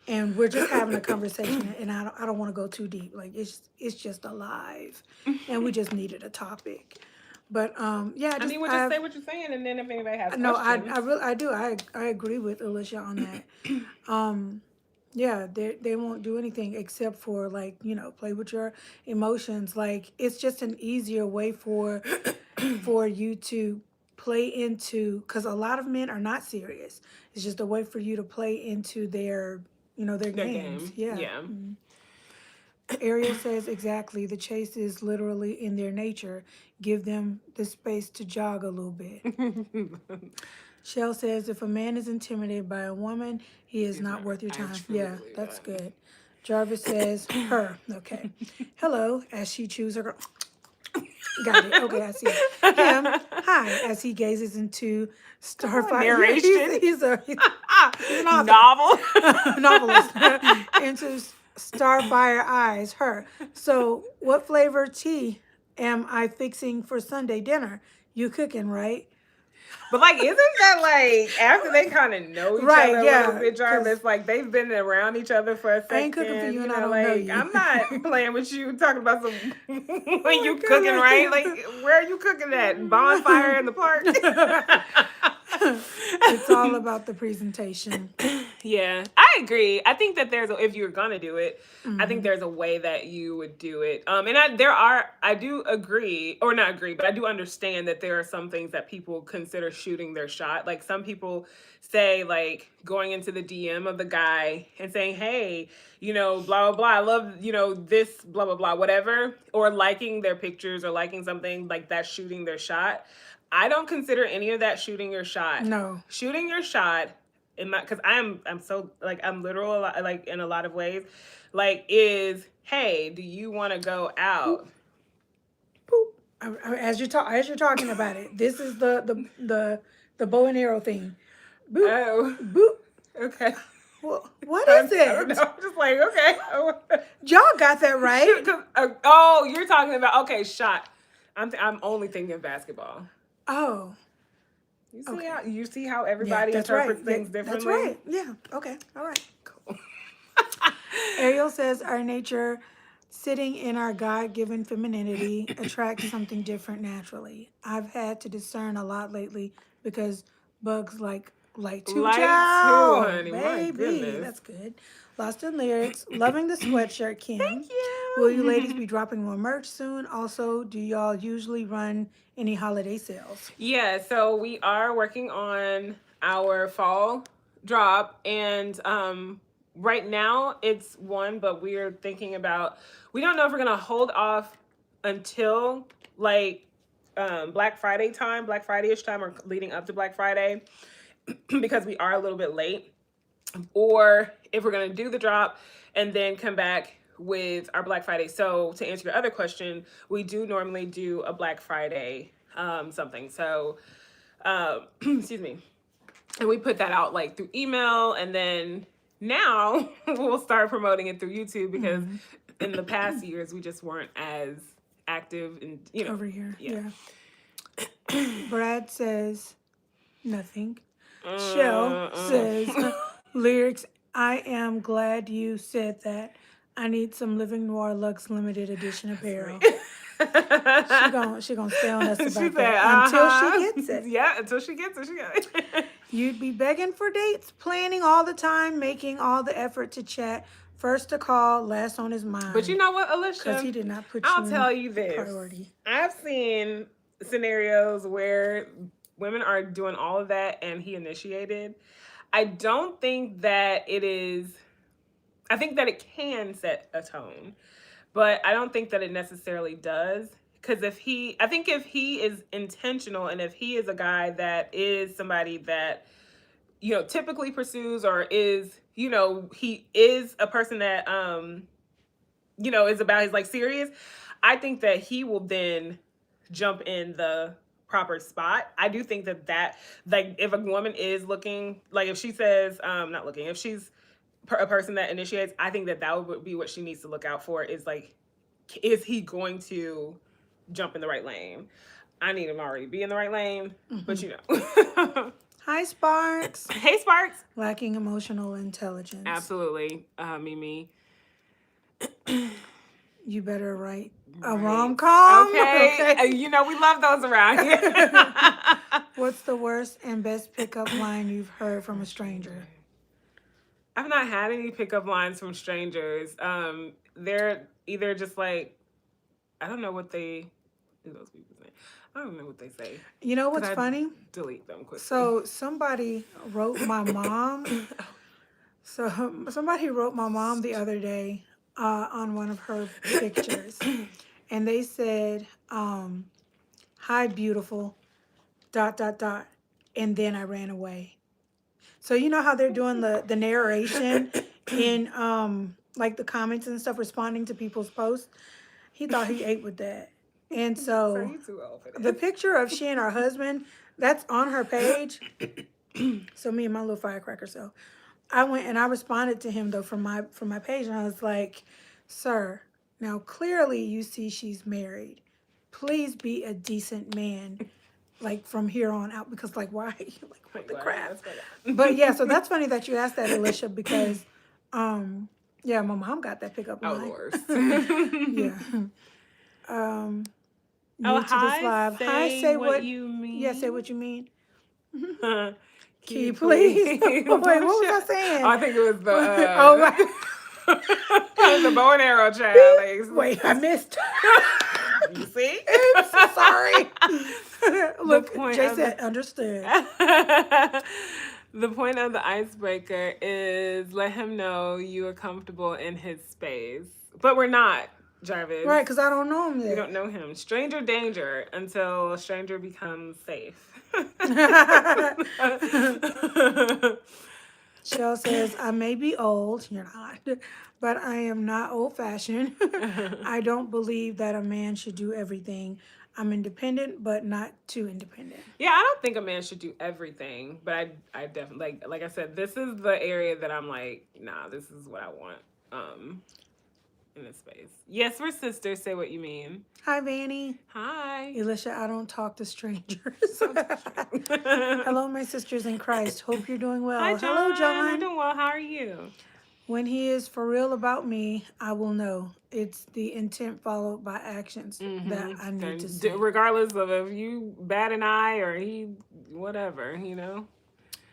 and we're just having a conversation, and I don't want to go too deep. Like, it's just alive, and we just needed a topic. But yeah, I mean, we'll just say what you're saying, and then if anybody has no, questions. I really do. I agree with Alicia on that. Yeah, they won't do anything except for, like, play with your emotions. Like, it's just an easier way for you to play into, because a lot of men are not serious. It's just a way for you to play into their their games. Yeah. Mm-hmm. Ariel says, exactly. The chase is literally in their nature. Give them the space to jog a little bit. Shell says, if a man is intimidated by a woman, he is not worth your time. Yeah, that's good. Jarvis says, her. Okay. Hello, as she chews her girl. Got it. Okay, I see him. Hi, as he gazes into Starfire. Narration. He's an novel. Novelist. Into Starfire eyes, her. So, what flavor tea am I fixing for Sunday dinner? You cooking, right? But like, isn't that like after they kind of know each Right, other a yeah, little bit, 'cause Jarvis? Like they've been around each other for a I ain't cooking for second. you You and I know, don't know like you. I'm not playing with you. Talking about some when Oh you cooking, right? my Like where are you cooking at? Bonfire in the park. goodness. It's all about the presentation. Yeah, I agree. I think that if you're gonna do it, I think Hmm. there's a way that you would do it. And I do agree, or not agree, but I do understand that there are some things that people consider shooting their shot. Like some people say, like going into the DM of the guy and saying, "Hey, blah blah blah, I love this blah blah blah, whatever," or liking their pictures or liking something like that, shooting their shot. I don't consider any of that shooting your shot. No. Shooting your shot in my because I'm so like I'm literal a lot, like in a lot of ways, like is hey, do you want to go Boop, out? boop. As you're talking about it, this is the bow and arrow thing. Boop, Oh, boop. okay. Well, what is I don't know. it? I'm just like okay. Y'all got that right. Shoot, 'cause you're talking about okay shot. I'm only thinking basketball. Oh, You okay. see how Yeah, everybody that's right. interprets Yeah, things that's differently. right. Yeah. Okay. All right. Cool. Ariel says our nature, sitting in our God given femininity, attracts something different naturally. I've had to discern a lot lately because bugs like to Light too, chow. honey. My Baby, goodness. that's good. Lost in lyrics. Loving the sweatshirt, Thank Kim. Will you ladies you. be dropping more merch soon? Also, do y'all usually run any holiday sales? Yeah, so we are working on our fall drop, and right now it's one, but we're thinking about, we don't know if we're gonna hold off until like Black Friday time, Black Friday-ish time, or leading up to Black Friday, because we are a little bit late, or if we're gonna do the drop and then come back with our Black Friday. So to answer your other question, we do normally do a Black Friday something. So excuse me, and we put that out like through email, and then now we'll start promoting it through YouTube because Mm-hmm. in the past years we just weren't as active and Over here, yeah. yeah. Brad says nothing. Shell Uh, says, lyrics, I am glad you said that. I need some Living Noir Lux limited edition apparel. She gonna stay on us She about said, that uh until she huh. gets it. Yeah, until she gets it, she got it. You'd be begging for dates, planning all the time, making all the effort to chat. First to call, last on his But you mind. know what, Cause Alicia? he did not put I'll you in tell you this. priority. I've seen scenarios where women are doing all of that and he initiated. I don't think that it is, I think that it can set a tone, but I don't think that it necessarily does. Because I think if he is intentional and if he is a guy that is somebody that, typically pursues, or is, he is a person that, is about his like serious, I think that he will then jump in the proper spot. I do think that like if a woman is looking, like if she says not looking, if she's a person that initiates, I think that would be what she needs to look out for, is like, is he going to jump in the right lane? I need him already be in the right lane, but Hi, Sparks. Hey Sparks. Lacking emotional intelligence. Absolutely. Mimi. You better write a Right. rom-com. Okay. Okay. We love those around here. What's the worst and best pickup line you've heard from a stranger? I've not had any pickup lines from strangers. They're either just like, I don't know what those people say. I don't know what they say. You know what's 'Cause I funny? delete them quickly. So somebody wrote my mom. So somebody wrote my mom the other day on one of her pictures, and they said, "Hi, beautiful." ... And then I ran away. So you know how they're doing the narration in like the comments and stuff, responding to people's posts. He thought he ate with that, and So so you too old for the this. picture of she and her husband that's on her page. So me and my little firecracker. So I went and I responded to him though from my page, and I was like, "Sir, now clearly you see she's married. Please be a decent man like from here on out, because like why like what Like, the why did you crap. ask for that? But yeah, so that's funny that you asked that, Alicia, because yeah, my mom got that pickup Oh, line. Lord. Yeah. Oh, New to this hi. live. Hi, Say say what what, you yeah, say mean. what you mean. Can Can you you please? please? Wait, what was I saying? Oh, I think it was Oh, right. the bow and arrow child. Wait, I missed. You see? Oops, sorry. The Look, point Jay of said understood. the point of the icebreaker is let him know you are comfortable in his space. But we're not, Jarvis. Right, because I don't know him We yet. don't know him. Stranger danger until a stranger becomes safe. Shell says, I may be old, you're not, but I am not old fashioned. I don't believe that a man should do everything. I'm independent, but not too independent. Yeah, I don't think a man should do everything, but I definitely like I said, this is the area that I'm like, nah, this is what I want. In this space. Yes, we're sisters. Say what you mean. Hi, Vanny. Hi. Alicia, I don't talk to strangers. Hello, my sisters in Christ. Hope you're doing well. Hi, John. Hello, I'm John. doing well. How are you? When he is for real about me, I will know. It's the intent followed by actions that I need to see. Regardless of if you bat an eye or he, whatever, you know.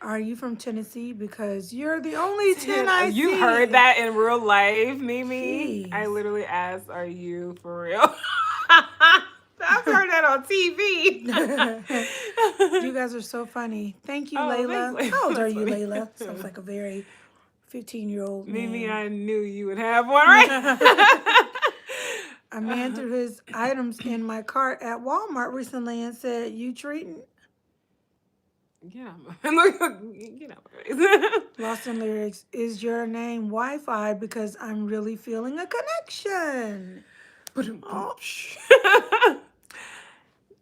Are you from Tennessee? Because you're the only 10 I see. You heard that in real life, Mimi? Jeez. I literally asked, "Are you for real?" I've heard that on TV. You guys are so funny. Thank you, Oh, Layla. thanks, How old are That's you, funny. Layla? Sounds like a very 15-year-old Mimi, man. I knew you would have one, right? A man threw his items in my cart at Walmart recently and said, "You treating?" Get out my face. Lost in lyrics. Is your name Wi-Fi? Because I'm really feeling a connection. Oh.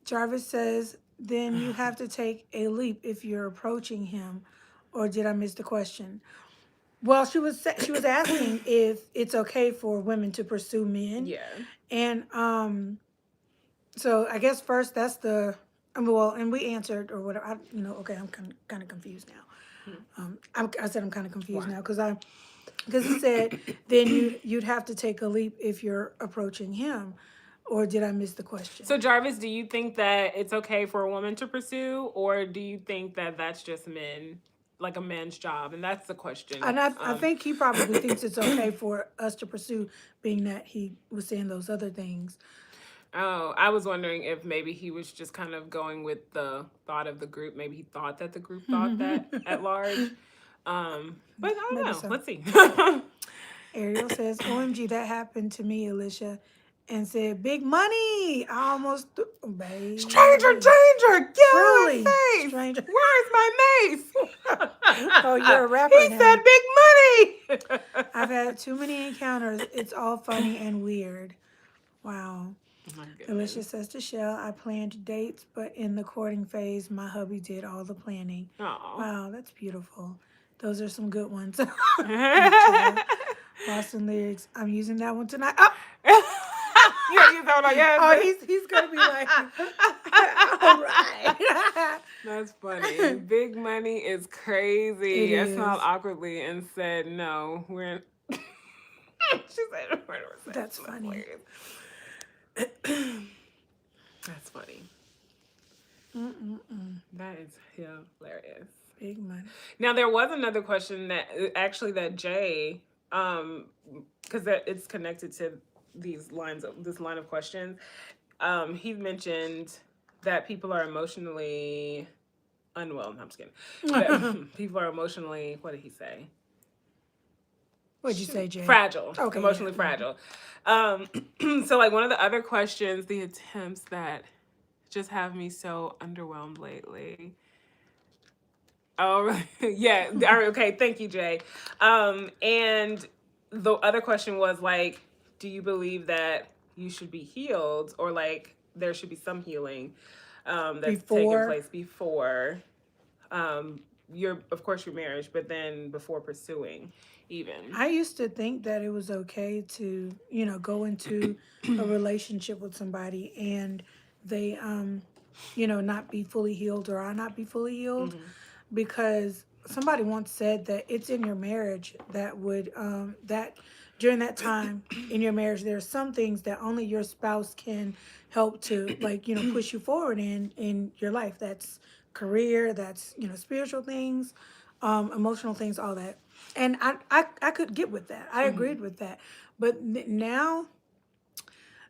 Jarvis says, then you have to take a leap if you're approaching him. Or did I miss the question? Well, she was asking if it's okay for women to pursue men. Yeah. And so I guess first that's the well, and we answered or whatever. Okay, I'm kind of confused now. I said I'm kind of confused now because it said then you'd have to take a leap if you're approaching him. Or did I miss the question? So Jarvis, do you think that it's okay for a woman to pursue, or do you think that that's just men, like a man's job? And that's the question. And I think he probably thinks it's okay for us to pursue, being that he was saying those other things. Oh, I was wondering if maybe he was just kind of going with the thought of the group. Maybe he thought that the group thought that at large. But I don't Maybe know. so. Let's see. Ariel says, OMG, that happened to me, Alicia. And said, big money. I almost, babe. Stranger danger. Get Truly, out of my face. stranger. Where's my mace? Oh, you're a rapper He now. said big money. I've had too many encounters. It's all funny and weird. Wow. Oh my goodness. Alicia says to Shell, I planned dates, but in the courting phase, my hubby did all the planning. Aw. Wow, that's beautiful. Those are some good ones. Boston lyrics. I'm using that one tonight. Oh, he's gonna be like, all right. That's funny. Big money is crazy. I smiled awkwardly and said, "No, we're." She said, That's funny. That's funny. That is hilarious. Big money. Now there was another question that Jay, because it's connected to this line of questions. He mentioned that people are emotionally unwell. No, I'm just kidding. That people are emotionally. What did he say? What'd you say, Jay? Fragile. Okay, Emotionally fragile. So like one of the other questions, the attempts that just have me so underwhelmed lately. Oh, yeah. All right, okay. Thank you, Jay. And the other question was like, do you believe that you should be healed, or like there should be some healing that's taking place before your marriage, but then before pursuing even? I used to think that it was okay to, go into a relationship with somebody and they not be fully healed or I not be fully healed, Mm-hmm. because somebody once said that it's in your marriage that would that during that time in your marriage there are some things that only your spouse can help to, like, push you forward in your life. That's career, that's spiritual things, emotional things, all that. And I could get with that. I Mm-hmm. agreed with that. But now,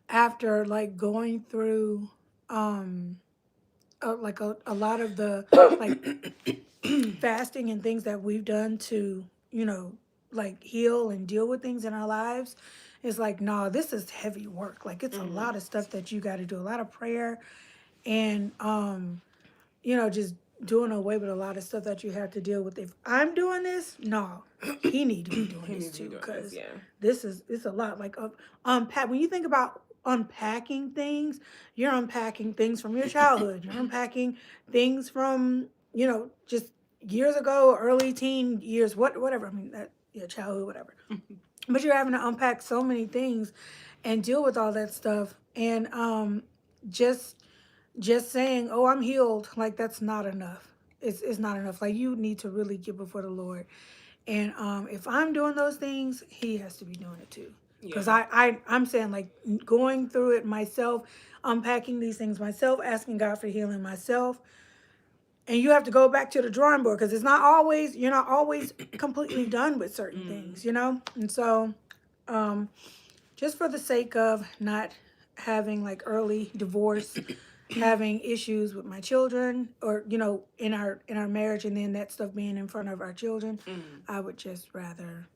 after like going through like a lot of the like fasting and things that we've done to, like heal and deal with things in our lives, it's like, no, this is heavy work. Like, it's a Mm-hmm. lot of stuff that you got to do, a lot of prayer, and just doing away with a lot of stuff that you have to deal with. If I'm doing this, no, he need to be doing He this needs to be too, doing this, because yeah. it's a lot. Like, unpack. When you think about unpacking things, you're unpacking things from your childhood. You're unpacking things from just years ago, early teen years, whatever. I mean, that, yeah, childhood, whatever. But you're having to unpack so many things and deal with all that stuff, and just just saying, "Oh, I'm healed," like, that's not enough. It's not enough. Like, you need to really get before the Lord. And if I'm doing those things, he has to be doing it too. Yeah. Because I'm saying, like, going through it myself, unpacking these things myself, asking God for healing myself. And you have to go back to the drawing board, because you're not always completely done with certain Mm. things. And so, um, just for the sake of not having like early divorce, having issues with my children, or in our marriage, and then that stuff being in front of our children, Mm. I would just rather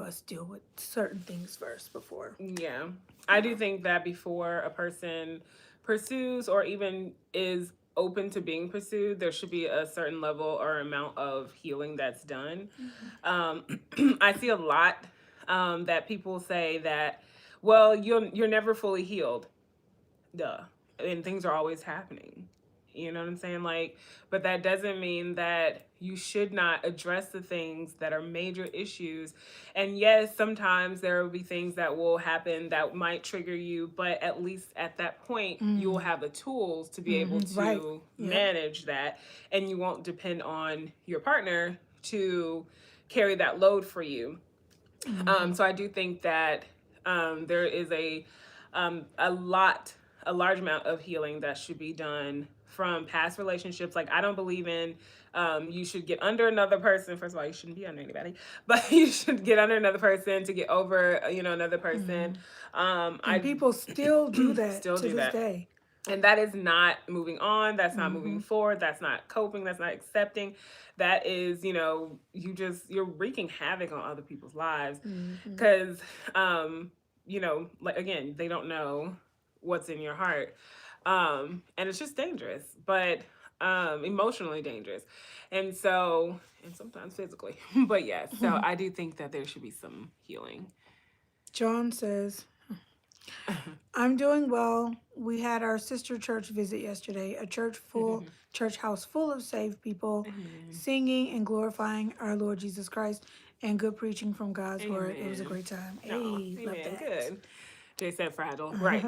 us deal with certain things first before. Yeah. I do think that before a person pursues or even is open to being pursued, there should be a certain level or amount of healing that's done. Um, I see a lot that people say that, well, you're never fully healed. Duh. And things are always happening. You know what I'm saying? Like, but that doesn't mean that you should not address the things that are major issues. And yes, sometimes there will be things that will happen that might trigger you, but at least at that point, you will have the tools to be able Right. to Yep. manage that, and you won't depend on your partner to carry that load for you. So I do think that there is a large amount of healing that should be done from past relationships. Like, I don't believe in you should get under another person. First of all, you shouldn't be under anybody, but you should get under another person to get over another person. And I people still do that still to do this that. day. And that is not moving on. That's not moving forward. That's not coping. That's not accepting. That is, you're wreaking havoc on other people's lives. Because, like, again, they don't know what's in your heart. And it's just dangerous, but emotionally dangerous. And so, and sometimes physically. But yes, so I do think that there should be some healing. John says, I'm doing well. We had our sister church visit yesterday, a church house full of saved people, singing and glorifying our Lord Jesus Christ, and good preaching from God's word. It was a Amen. great time. No, Hey, love amen. that. Good. Jay said fragile. Right.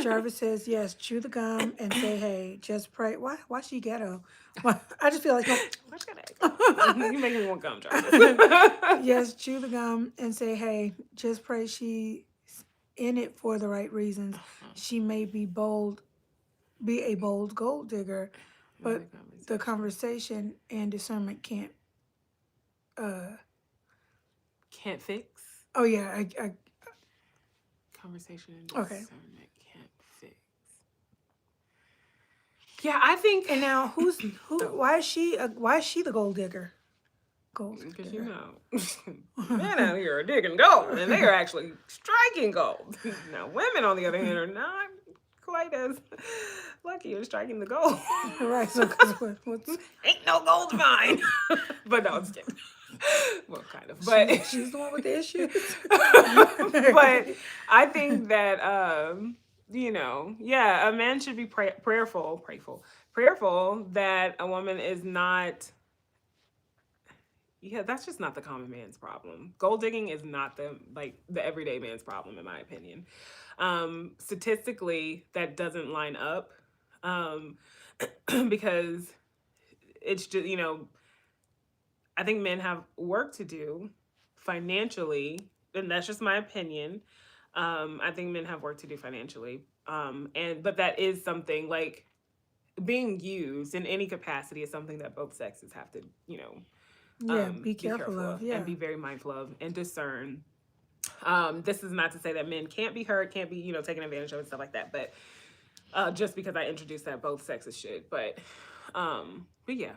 Jarvis says, yes, chew the gum and say, hey, just pray. Why she ghetto? Well, I just feel like, no. What's gonna echo? You making me want gum, Jarvis. Yes, chew the gum and say, hey, just pray she's in it for the right reasons. She may be a bold gold digger, but the conversation and discernment can't. Can't fix. Oh yeah, Conversation and okay. discernment can't fix. Yeah, I think. And now, who? Why is she? Why is she the gold digger? Gold Because digger. men out here are digging gold, and they are actually striking gold. Now, women, on the other hand, are not quite as lucky in striking the gold. Right. So, cause what's Ain't no gold mine. But no, it's kidding. Well, kind of. But she's the one with the issues. but I think that a man should be prayerful that a woman is not. Yeah, that's just not the common man's problem. Gold digging is not the everyday man's problem, in my opinion. Statistically, that doesn't line up. um, because it's just, I think men have work to do financially, and that's just my opinion. I think men have work to do financially, and but that is something like being used in any capacity is something that both sexes have to, Yeah, be be careful careful of. of and Yeah. be very mindful of and discern. This is not to say that men can't be hurt, can't be, taken advantage of and stuff like that, but just because I introduced that both sexes should, but yeah.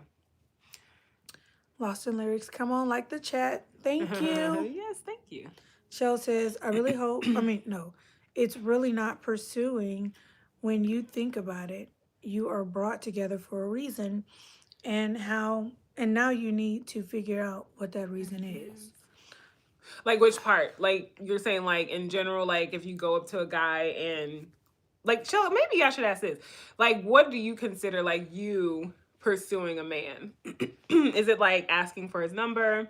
Lost in lyrics. Come on, like the chat. Thank you. Yes, thank you. Shell says, I really hope, I mean, no, it's really not pursuing when you think about it. You are brought together for a reason, and and now you need to figure out what that reason is. Like which part? Like you're saying, like in general, like if you go up to a guy and like, chill. Maybe I should ask this. Like, what do you consider like you pursuing a man? Is it like asking for his number?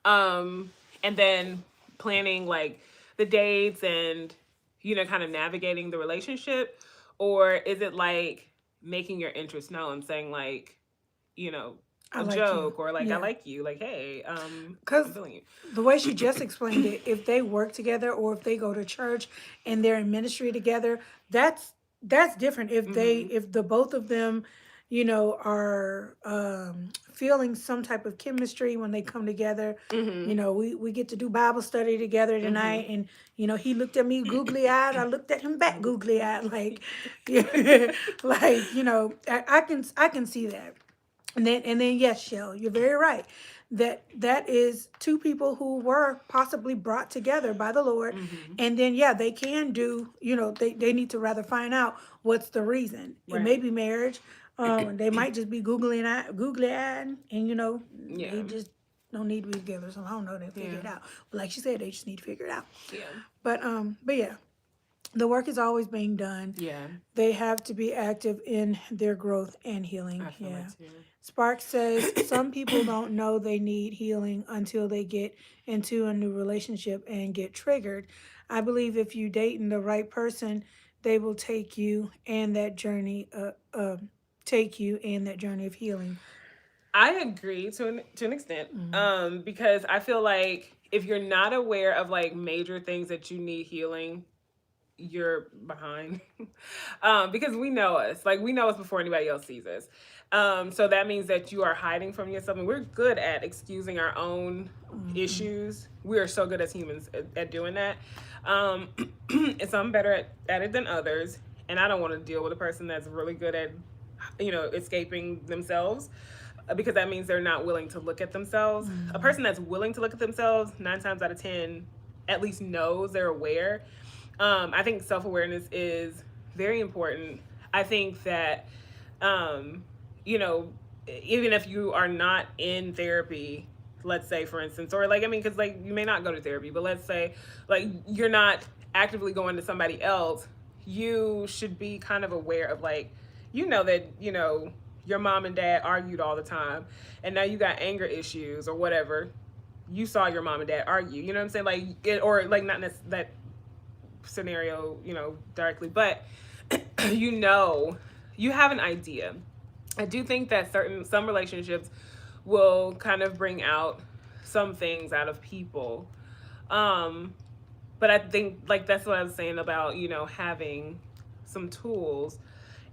Um, and then planning like the dates and kind of navigating the relationship, or is it like making your interest known, saying like, you know, I a like you. joke or like I Yeah. like you, like hey, I'm Because feeling you. the way she just explained it, if they work together or if they go to church and they're in ministry together, that's different. Mm-hmm. If the both of them, are feeling some type of chemistry when they come together, Mm-hmm. we get to do Bible study together Mm-hmm. tonight, and he looked at me googly eyed, I looked at him back googly eyed, like, like I can see that. And then yes, Shell, you're very right. That is two people who were possibly brought together by the Lord. Mm-hmm. And then yeah, they can do, they need to rather find out what's the reason. It may Right. be marriage. They might just be googly eyed, and Yeah. they just don't need to be together. So I don't know, they figure it Yeah. out. But like she said, they just need to figure it out. Yeah. But yeah, the work is always being done. Yeah. They have to be active in their growth and I healing. feel Yeah. that Spark says some people too. don't know they need healing until they get into a new relationship and get triggered. I believe if you dating the right person, they will take you and that journey of healing. I agree to an extent, because I feel like if you're not aware of like major things that you need healing, you're behind. Because we know us before anybody else sees us. So that means that you are hiding from yourself, and we're good at excusing our own issues. We are so good as humans at doing that. Um, and some better at it than others. And I don't want to deal with a person that's really good at, escaping themselves, because that means they're not willing to look at themselves. A person that's willing to look at themselves, 9 times out of 10, at least knows, they're aware. I think self awareness is very important. I think that, um, you know, even if you are not in therapy, let's say, for instance, or like, I mean, because like you may not go to therapy, but let's say like you're not actively going to somebody else, you should be kind of aware of like, that, your mom and dad argued all the time, and now you got anger issues or whatever. You saw your mom and dad argue, you know what I'm saying? Like, or like not that scenario, directly, but you know, you have an idea. I do think that some relationships will kind of bring out some things out of people. Um, but I think like that's what I was saying about, having some tools.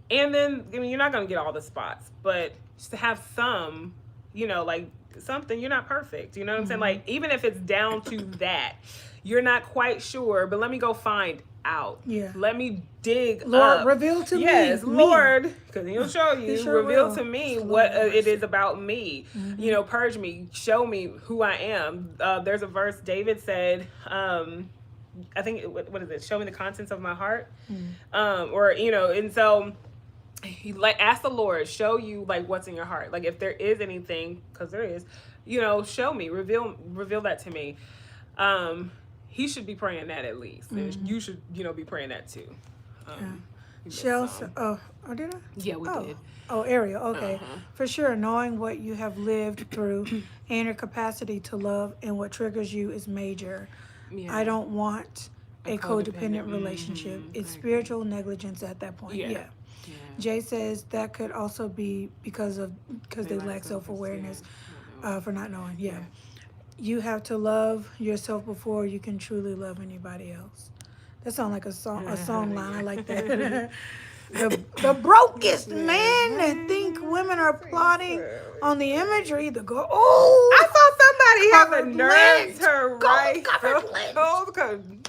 And then I mean you're not gonna get all the spots, but just to have some, like something, you're not perfect. You know what I'm saying? Like even if it's down to that, you're not quite sure, but let me go find out. Yeah. Let me dig Lord, up. reveal to Yes, me. Lord, because He'll show He you. sure Reveal will. to me Lord what have it mercy. is about me. Purge me. Show me who I am. There's a verse David said. I think what is it? Show me the contents of my heart. Or and so he like ask the Lord, show you like what's in your heart. Like if there is anything, because there is, show me, reveal that to me. He should be praying that at least. And you should, be praying that too. Shell, Some. did I? Yeah, we did. Oh, Ariel, okay. Uh-huh. For sure, knowing what you have lived through and your capacity to love and what triggers you is major. Yeah. I don't want a codependent. codependent relationship. I It's agree. spiritual negligence at that point. Yeah. Yeah. Jay says that could also be because They they lack lack self self-esteem. awareness I know. for not knowing. Yeah. You have to love yourself before you can truly love anybody else. That sounds like a song line. I like that. Yeah. The brokest Yeah. men that think women are plotting on the I imagery. The go, oh, saw somebody have the covered nerve lens, to gold write covered lens.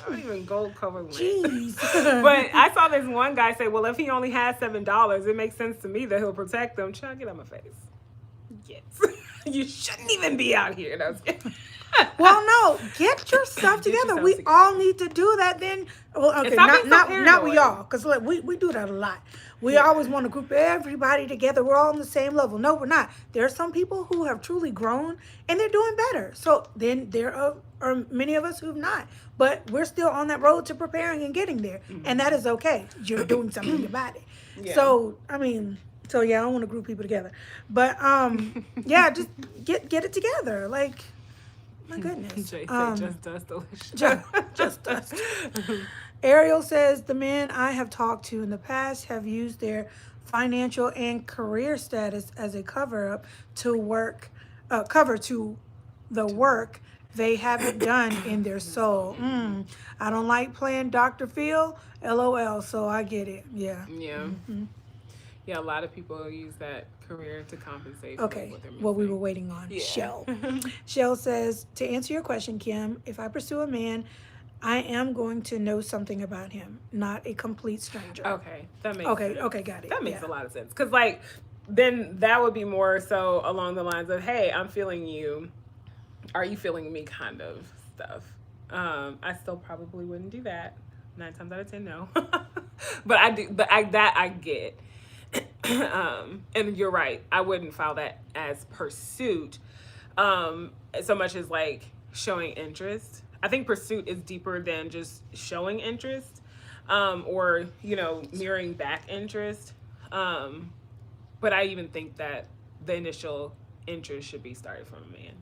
not even gold covered lens. Jeez. But I saw this one guy say, "Well, if he only has $7, it makes sense to me that he'll protect them." Try to get on my face. Yes, you shouldn't even be out here. No, I was kidding. Well, no, get your stuff Get together. yourself We together. all need to do that. Then, well, And okay, stop not being so not we paranoid. all, because like, we do that a lot. We Yeah. always want to group everybody together. We're all on the same level. No, we're not. There are some people who have truly grown and they're doing better. So then there are many of us who've not, but we're still on that road to preparing and getting there, and that is okay. You're doing something about it. Yeah. So I mean. So yeah, I don't want to group people together, but yeah, just get it together. Like, my goodness. Jay said, "Just does delicious." Just dust. Ariel says the men I have talked to in the past have used their financial and career status as a cover to the work they haven't done in their soul. I don't like playing Dr. Phil, LOL. So I get it. Yeah. Yeah. Yeah, a lot of people use that career to compensate for Okay, what they're missing. what we were waiting on. Yeah. Shell. Shell says, to answer your question, Kim, if I pursue a man, I am going to know something about him, not a complete stranger. Okay, that makes Okay, sense. okay, got it. That makes Yeah. a lot of sense. Because, like, then that would be more so along the lines of, hey, I'm feeling you. Are you feeling me kind of stuff. I still probably wouldn't do that. 9 times out of 10, no. But I do, but I get. And you're right. I wouldn't file that as pursuit, so much as like showing interest. I think pursuit is deeper than just showing interest, or mirroring back interest. But I even think that the initial interest should be started from a man.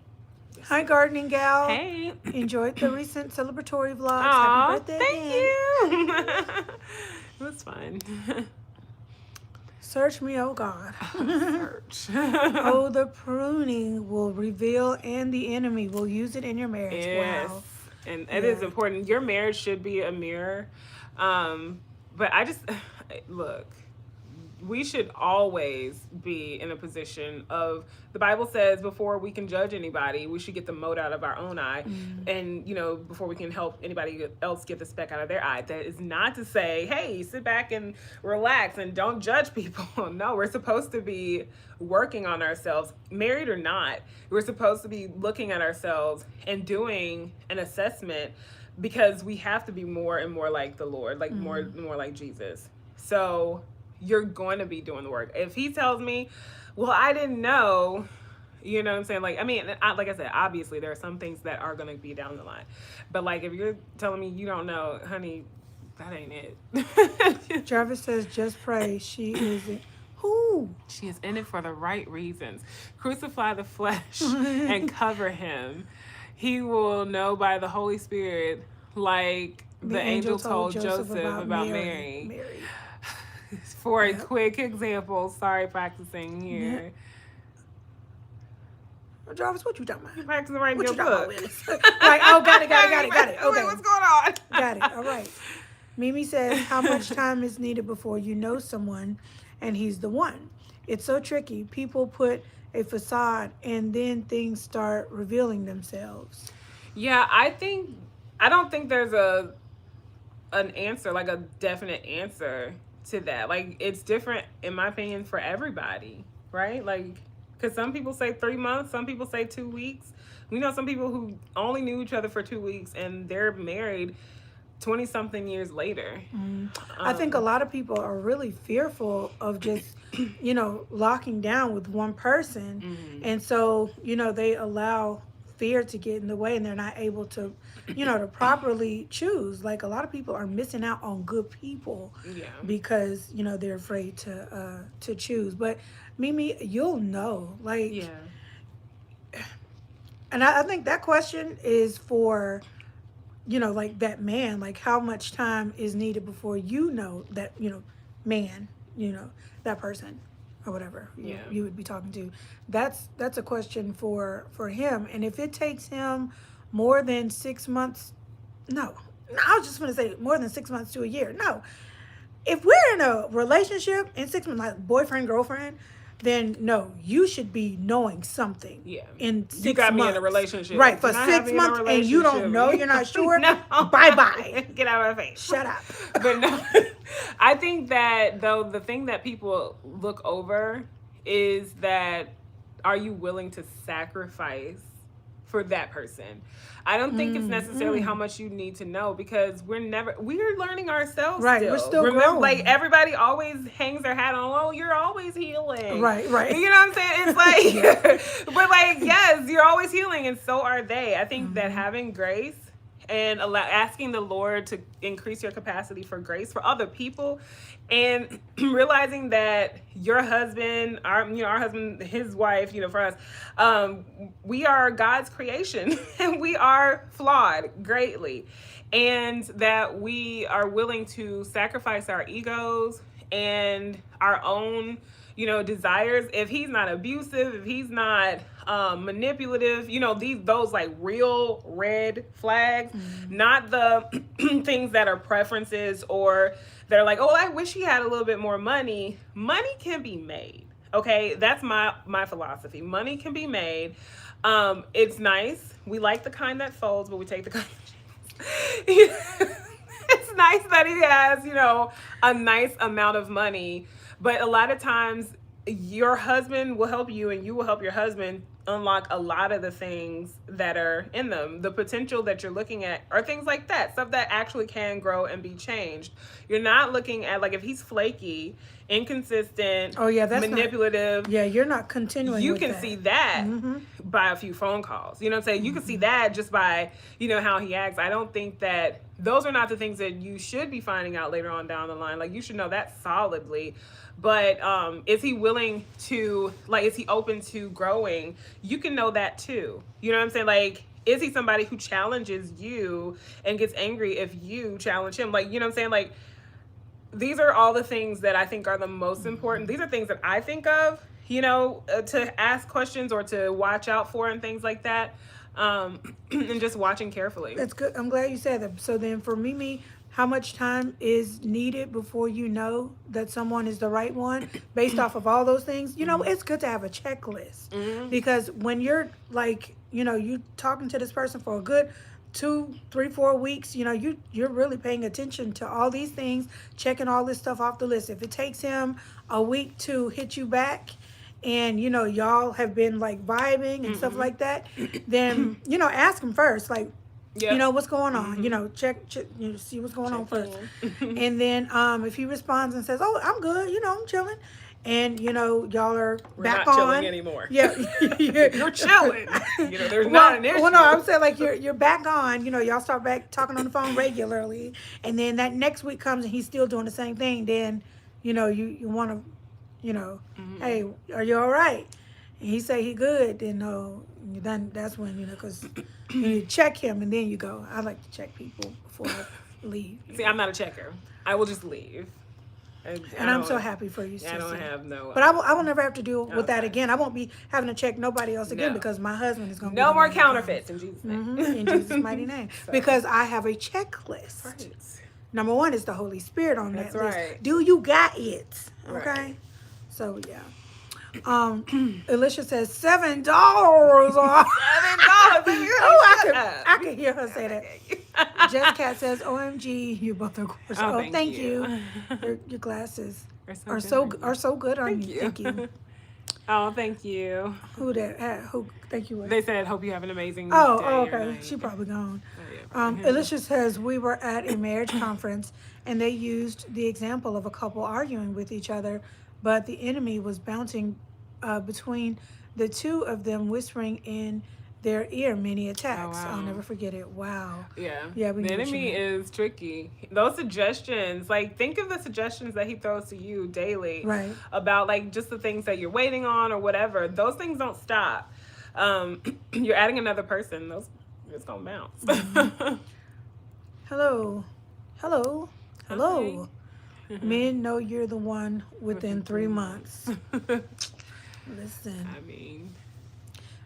Hi, gardening gal. Hey. Enjoyed the recent celebratory vlogs. Aw, Happy birthday thank again. you. It was fun. Search me, oh God. Search. Oh, the pruning will reveal, and the enemy will use it in your marriage. Yes. Wow. And it is important. Your marriage should be a mirror. But I just look, we should always be in a position of, the Bible says, before we can judge anybody, we should get the mote out of our own eye. And before we can help anybody else get the speck out of their eye. That is not to say, hey, sit back and relax and don't judge people. No, we're supposed to be working on ourselves, married or not. We're supposed to be looking at ourselves and doing an assessment, because we have to be more and more like the Lord, like more like Jesus. So you're going to be doing the work. If he tells me, well, I didn't know, you know what I'm saying? Like, I mean, like I said, obviously there are some things that are going to be down the line. But like, if you're telling me you don't know, honey, that ain't it. Jarvis says, just pray. She isn't. Who? She is in it for the right reasons. Crucify the flesh and cover him. He will know by the Holy Spirit, like the angel told Joseph about Mary. For a quick example, sorry, practicing here. Jarvis, what you talking about? You're practicing writing What your you talking book. about, Willis? Like, oh, got it. Okay. What's going on? Got it. All right. Mimi says, how much time is needed before you know someone and he's the one? It's so tricky. People put a facade and then things start revealing themselves. Yeah, I don't think there's an answer, like a definite answer to that. Like, it's different, in my opinion, for everybody, right? Like, because some people say 3 months, some people say 2 weeks. We know some people who only knew each other for 2 weeks and they're married 20-something years later. I think a lot of people are really fearful of just, locking down with one person. And so, they allow fear to get in the way and they're not able to, to properly choose. Like, a lot of people are missing out on good people because, they're afraid to choose. But Mimi, you'll know. Like, and I think that question is for, like that man, like how much time is needed before that, man, that person or whatever Yeah. you would be talking to. That's a question for him. And if it takes him more than 6 months, no. I was just gonna say more than 6 months to a year. No. If we're in a relationship in 6 months, like boyfriend, girlfriend, then no, you should be knowing something. Yeah. In You 6 got me months. in a relationship. Right, for You're not 6 having me in a months and you don't relationship. know, you're not sure. No. Bye bye. Get out of my face. Shut up. But no, I think that though the thing that people look over is that, are you willing to sacrifice for that person? I don't think it's necessarily how much you need to know, because we're learning ourselves. Right, still. we're still Remember, growing. like everybody always hangs their hat on, oh, you're always healing. Right. You know what I'm saying? It's like, but like, yes, you're always healing, and so are they. I think that having grace and asking the Lord to increase your capacity for grace for other people, and realizing that your husband, our husband, his wife, for us, we are God's creation and we are flawed greatly, and that we are willing to sacrifice our egos and our own desires. If he's not abusive, if he's not manipulative, those like real red flags, not the things that are preferences, or they're like, oh, I wish he had a little bit more money. Money can be made. Okay, that's my philosophy. Money can be made. It's nice. We like the kind that folds, but we take the kind that it's nice that he has, a nice amount of money. But a lot of times your husband will help you and you will help your husband unlock a lot of the things that are in them. The potential that you're looking at are things like that, stuff that actually can grow and be changed. You're not looking at, like, if he's flaky, inconsistent, that's manipulative. You're not continuing. You with can that. see that by a few phone calls. You know what I'm saying? You can see that just by, how he acts. I don't think that those are not the things that you should be finding out later on down the line. Like, you should know that solidly. But is he willing to, like, is he open to growing? You can know that too. You know what I'm saying? Like, is he somebody who challenges you and gets angry if you challenge him? Like, you know what I'm saying? Like, these are all the things that I think are the most important. These are things that I think of, to ask questions or to watch out for and things like that. And just watching carefully. That's good. I'm glad you said that. So then for Mimi, how much time is needed before you know that someone is the right one based off of all those things? It's good to have a checklist, because when you're like, you talking to this person for a good 2, 3, 4 weeks, you're really paying attention to all these things, checking all this stuff off the list. If it takes him a week to hit you back, and y'all have been like vibing and stuff like that, then ask him first, like, what's going on, check see what's going on first. And then if he responds and says, oh, I'm good, I'm chilling, and y'all are We're back not on chilling anymore. you're chilling. There's not an issue. Well, no, I'm saying, like, you're back on, y'all start back talking on the phone regularly, and then that next week comes and he's still doing the same thing, then you want to, hey, are you all right? And he say he good, then then that's when, because you check him and then you go. I like to check people before I leave. See, I'm not a checker. I will just leave. And I'm so happy for you, I don't have no. But I will never have to deal with that again. I won't be having to check nobody else again, because my husband is going to no more counterfeits in Jesus' name. In Jesus' mighty name. So. Because I have a checklist. Right. Number 1 is the Holy Spirit on that list. Right. Do you got it? Okay. Right. So yeah. Alicia says $7 off. $7. I can hear her say that. Jess Cat says, "OMG, you both are gorgeous." Oh, thank you. Your glasses are so good on you. Thank you. Oh, thank you. Who that? Who? Thank you. They said, "Hope you have an amazing day." Oh, okay. She probably gone. Alicia says, we were at a marriage conference and they used the example of a couple arguing with each other, but the enemy was bouncing between the two of them, whispering in their ear many attacks. Oh, wow. I'll never forget it. Wow. Yeah. The enemy is tricky. Those suggestions, like, think of the suggestions that he throws to you daily, right? About, like, just the things that you're waiting on or whatever. Those things don't stop. You're adding another person. It's gonna bounce. Hello. Men know you're the one within 3 months. Listen, I mean,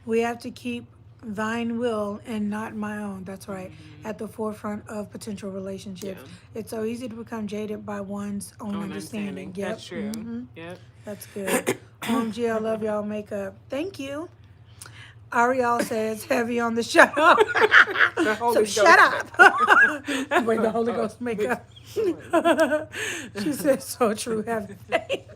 we have to keep thine will and not my own. That's right. mm-hmm. At the forefront of potential relationships. Yeah. It's so easy to become jaded by one's own Own understanding. understanding. Yep. That's true. Mm-hmm. Yep. That's good. OMG, I love y'all makeup. Thank you. Ariel says heavy on the shut up. The So Holy shut Ghost up. makeup. Wait, the Holy Ghost makeup. She says so true. Have faith.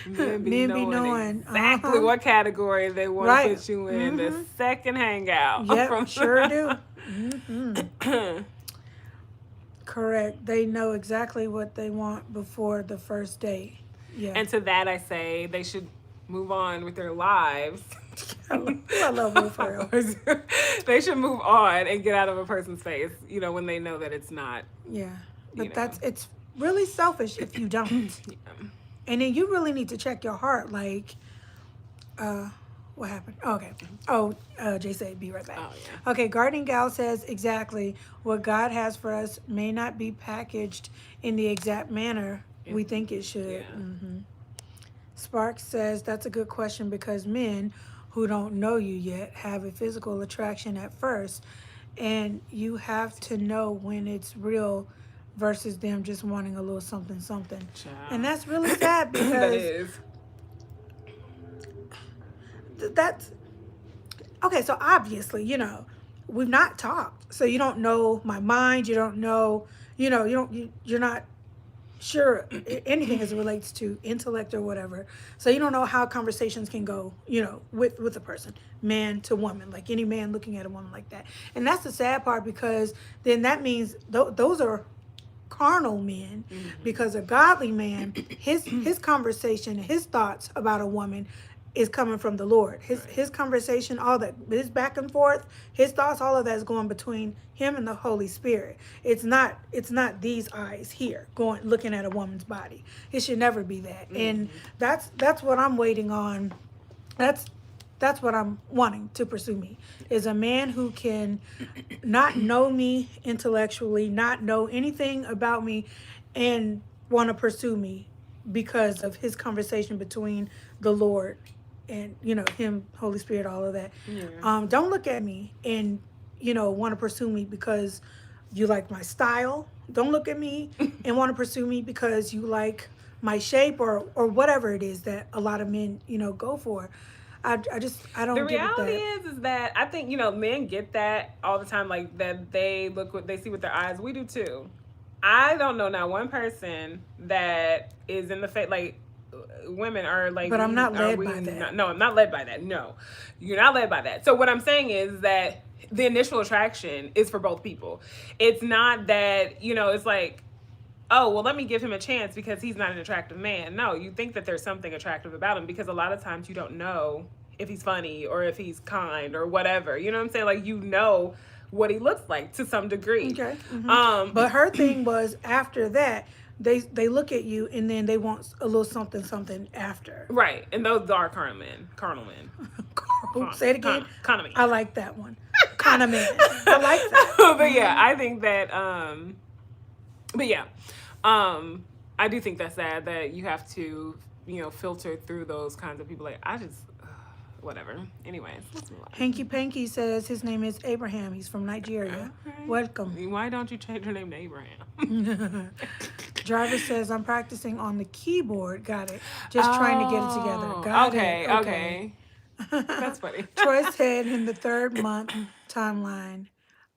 Men be Men be knowing knowing. exactly what category they want to Right. put you in the Mm-hmm. second hangout. Yep, From sure do. Mm-hmm. Correct. They know exactly what they want before the first date. Yeah. And to that, I say they should move on with their lives. I love Will Ferrell. They should move on and get out of a person's face, when they know that it's not, Yeah. you But know. it's really selfish if you don't. Yeah. And then you really need to check your heart. Like, what happened? Oh, okay. Oh, Jay said, be right back. Oh, yeah. Okay, Gardening Gal says exactly what God has for us may not be packaged in the exact manner we think it should. Yeah. Mm-hmm. Sparks says that's a good question because men who don't know you yet have a physical attraction at first, and you have to know when it's real versus them just wanting a little something something. Child. And that's really sad because That is. That's okay. So obviously, we've not talked, so you don't know my mind. You don't know, you're not sure anything as it relates to intellect or whatever. So you don't know how conversations can go, with a person, man to woman, like any man looking at a woman like that. And that's the sad part because then that means those are carnal men, because a godly man, his conversation, his thoughts about a woman is coming from the Lord. His conversation, all that, his back and forth, his thoughts, all of that is going between him and the Holy Spirit. It's not these eyes here going looking at a woman's body. It should never be that. And that's what I'm waiting on. That's what I'm wanting to pursue me, is a man who can not know me intellectually, not know anything about me, and want to pursue me because of his conversation between the Lord and him, Holy Spirit, all of that. Yeah. Don't look at me and want to pursue me because you like my style. Don't look at me and want to pursue me because you like my shape or whatever it is that a lot of men go for. I don't The get with reality that. is that I think men get that all the time, like that they see with their eyes. We do too. I don't know not one person that is in the face like women are like. But I'm not are led we by that. Not, no, I'm not led by that. No, you're not led by that. So what I'm saying is that the initial attraction is for both people. It's not that it's like, oh, well, let me give him a chance because he's not an attractive man. No, you think that there's something attractive about him because a lot of times you don't know if he's funny or if he's kind or whatever. You know what I'm saying? Like, what he looks like to some degree. Okay. Mm-hmm. But her thing was after that, they look at you and then they want a little something something after. Right. And those are carnal men. Say it again. Kind of men. I like that one. Kind of man. I like that. But yeah, I think that but yeah. I do think that's sad that you have to, filter through those kinds of people. Like, I just, whatever. Anyways, let's move on. Hanky Panky says his name is Abraham. He's from Nigeria. Okay. Welcome. Why don't you change your name to Abraham? Driver says I'm practicing on the keyboard. Got it. Just trying to get it together. Got it. Okay. That's funny. Troy said in the 3rd month timeline,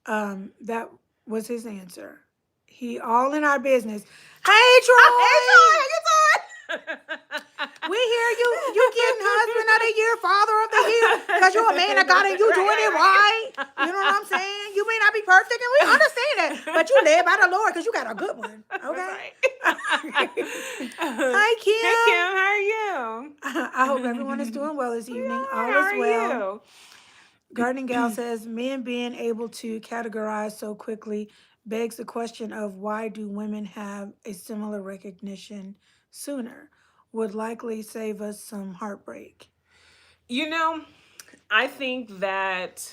that was his answer. He all in our business. Hey Troy! Hey, Troy, how you doing? We hear you getting husband of the year, father of the year, because you're a man of God and you doing it right. You know what I'm saying? You may not be perfect, and we understand that, but you led by the Lord because you got a good one. Okay. Hi Kim. Hey Kim, how are you? I hope everyone is doing well this evening. All How is are well. you? Gardening Gal says men being able to categorize so quickly begs the question of why do women have a similar recognition sooner? Would likely save us some heartbreak. I think that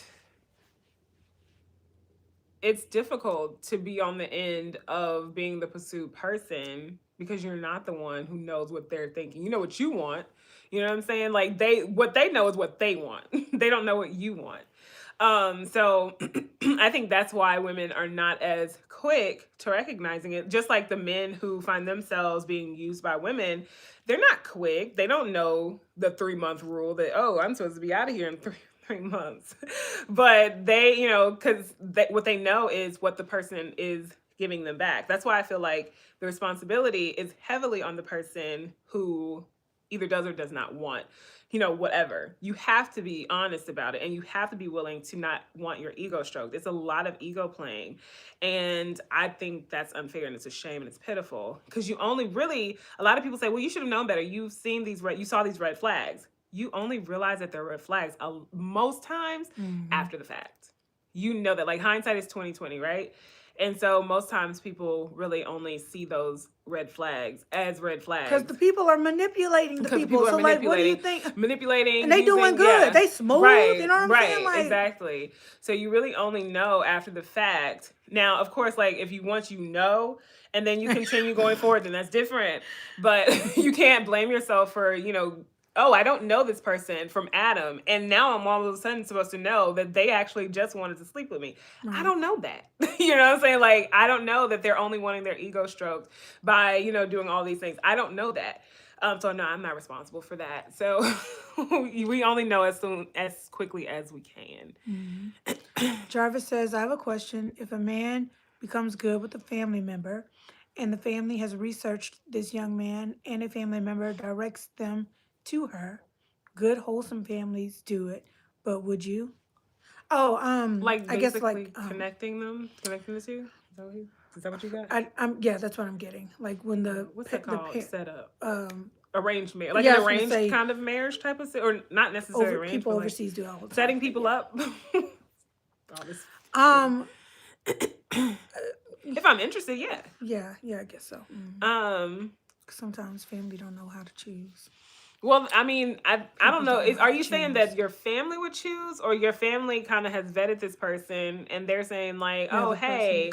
it's difficult to be on the end of being the pursued person because you're not the one who knows what they're thinking. You know what you want. You know what I'm saying? Like what they know is what they want. They don't know what you want. So I think that's why women are not as quick to recognizing it. Just like the men who find themselves being used by women, they're not quick. They don't know the 3 month rule that, oh, I'm supposed to be out of here in 3 months. But they, because what they know is what the person is giving them back. That's why I feel like the responsibility is heavily on the person who either does or does not want, whatever. You have to be honest about it, and you have to be willing to not want your ego stroked. It's a lot of ego playing. And I think that's unfair, and it's a shame, and it's pitiful, because you only really, a lot of people say, well, you should have known better. You saw these red flags. You only realize that they're red flags most times after the fact. You know that, like, hindsight is 20/20, right? And so most times people really only see those red flags as red flags. Because the people are manipulating the people. So, like, what do you think? Manipulating. And they doing good. Yeah. They smooth. Right, you know what I'm saying? Like, exactly. So you really only know after the fact. Now, of course, like, if once you know, and then you continue going forward, then that's different. But you can't blame yourself for, oh, I don't know this person from Adam, and now I'm all of a sudden supposed to know that they actually just wanted to sleep with me. Right. I don't know that. You know what I'm saying? Like, I don't know that they're only wanting their ego stroked by, doing all these things. I don't know that. So no, I'm not responsible for that. So we only know as quickly as we can. Mm-hmm. Jarvis says, I have a question. If a man becomes good with a family member and the family has researched this young man and a family member directs them to her, good wholesome families do it, but would you? Oh, like, I guess, like, connecting the two. Is that what you got? Yeah, that's what I'm getting. Like, when what's that called? Setup. Arranged marriage, like, an arranged kind of marriage type of, or not necessarily arranged. People overseas do all the time. Setting people up. If I'm interested, yeah. Yeah, I guess so. Mm-hmm. Sometimes family don't know how to choose. Well, I mean, I don't know. Are you saying that your family would choose, or your family kind of has vetted this person and they're saying, like, oh, hey,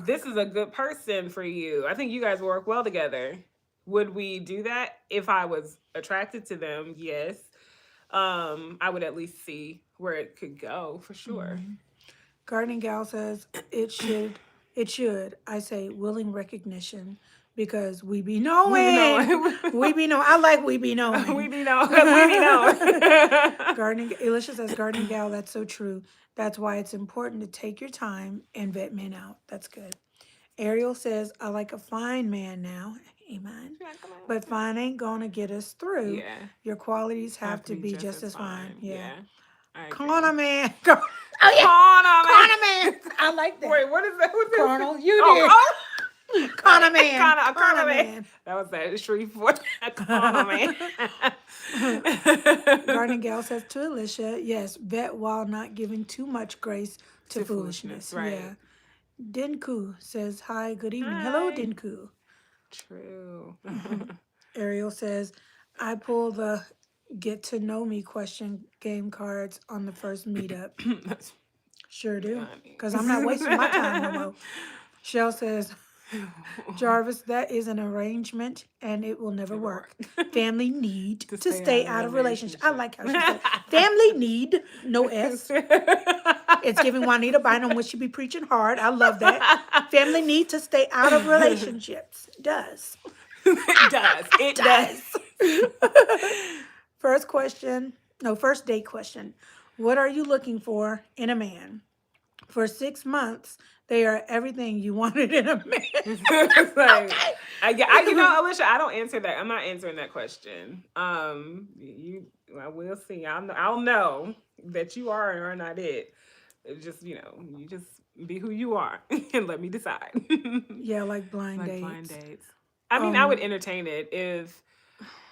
this is a good person for you. I think you guys work well together. Would we do that? If I was attracted to them, yes. I would at least see where it could go, for sure. Mm-hmm. Gardening Gal says it should. I say willing recognition. Because we be knowing. We be knowing. I like we be knowing. We be knowing. We be knowing. Alicia says, Gardening Gal, that's so true. That's why it's important to take your time and vet men out. That's good. Ariel says, I like a fine man now. Amen. But fine ain't going to get us through. Yeah. Your qualities have to be just as fine. Yeah. Corner man. Oh, yeah. Corner man. I like that. Wait, what is that? Colonel, you did. Corner man. Corner man. That was that Shreveport. Corner man. Garden Gal says to Alicia, yes, vet while not giving too much grace to foolishness. Right. Yeah. Dinku says, hi, good evening. Hi. Hello, Dinku. True. Ariel says, I pull the get to know me question game cards on the first meetup. Sure do. Because I'm not wasting my time no more. Shell says, Jarvis, that is an arrangement and it will never work. Family need to stay out of relationship. I like how she said family need, no S. It's giving Juanita Bynum when she be preaching hard. I love that. Family need to stay out of relationships. It does. It does. First date question. What are you looking for in a man? For 6 months, they are everything you wanted in a man. Like, Alicia, I don't answer that. I'm not answering that question. We'll see. I'll know that you are or are not it. It's just, you just be who you are and let me decide. Yeah, like blind dates. Blind dates. I mean, I would entertain it if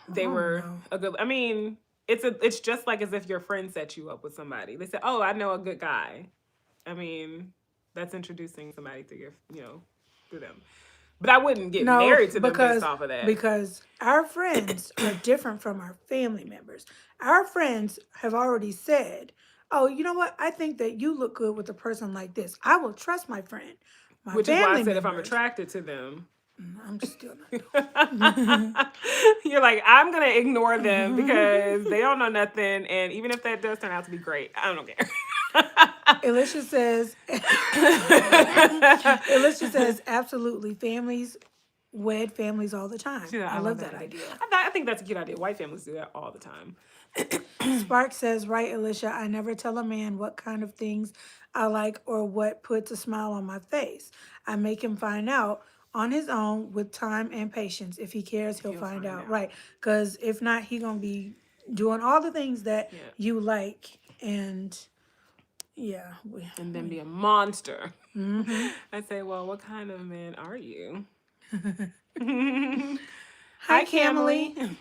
they were a good. I mean, it's just like as if your friend set you up with somebody. They say, "Oh, I know a good guy." I mean, that's introducing somebody to through them. But I wouldn't get married to them based off of that. Because our friends are different from our family members. Our friends have already said, oh, you know what? I think that you look good with a person like this. I will trust my friend. Which is why I said if I'm attracted to them. I'm still not doing You're like, I'm gonna ignore them because they don't know nothing, and even if that does turn out to be great, I don't care. Alicia says, absolutely. Families wed families all the time. Yeah, I love that idea. idea. I think that's a good idea. White families do that all the time. Spark says, right, Alicia, I never tell a man what kind of things I like or what puts a smile on my face. I make him find out on his own with time and patience. If he cares, he'll find out. Right. Because if not, he going to be doing all the things that you like. And yeah. And then be a monster. I say, well, what kind of man are you? Hi, Camely.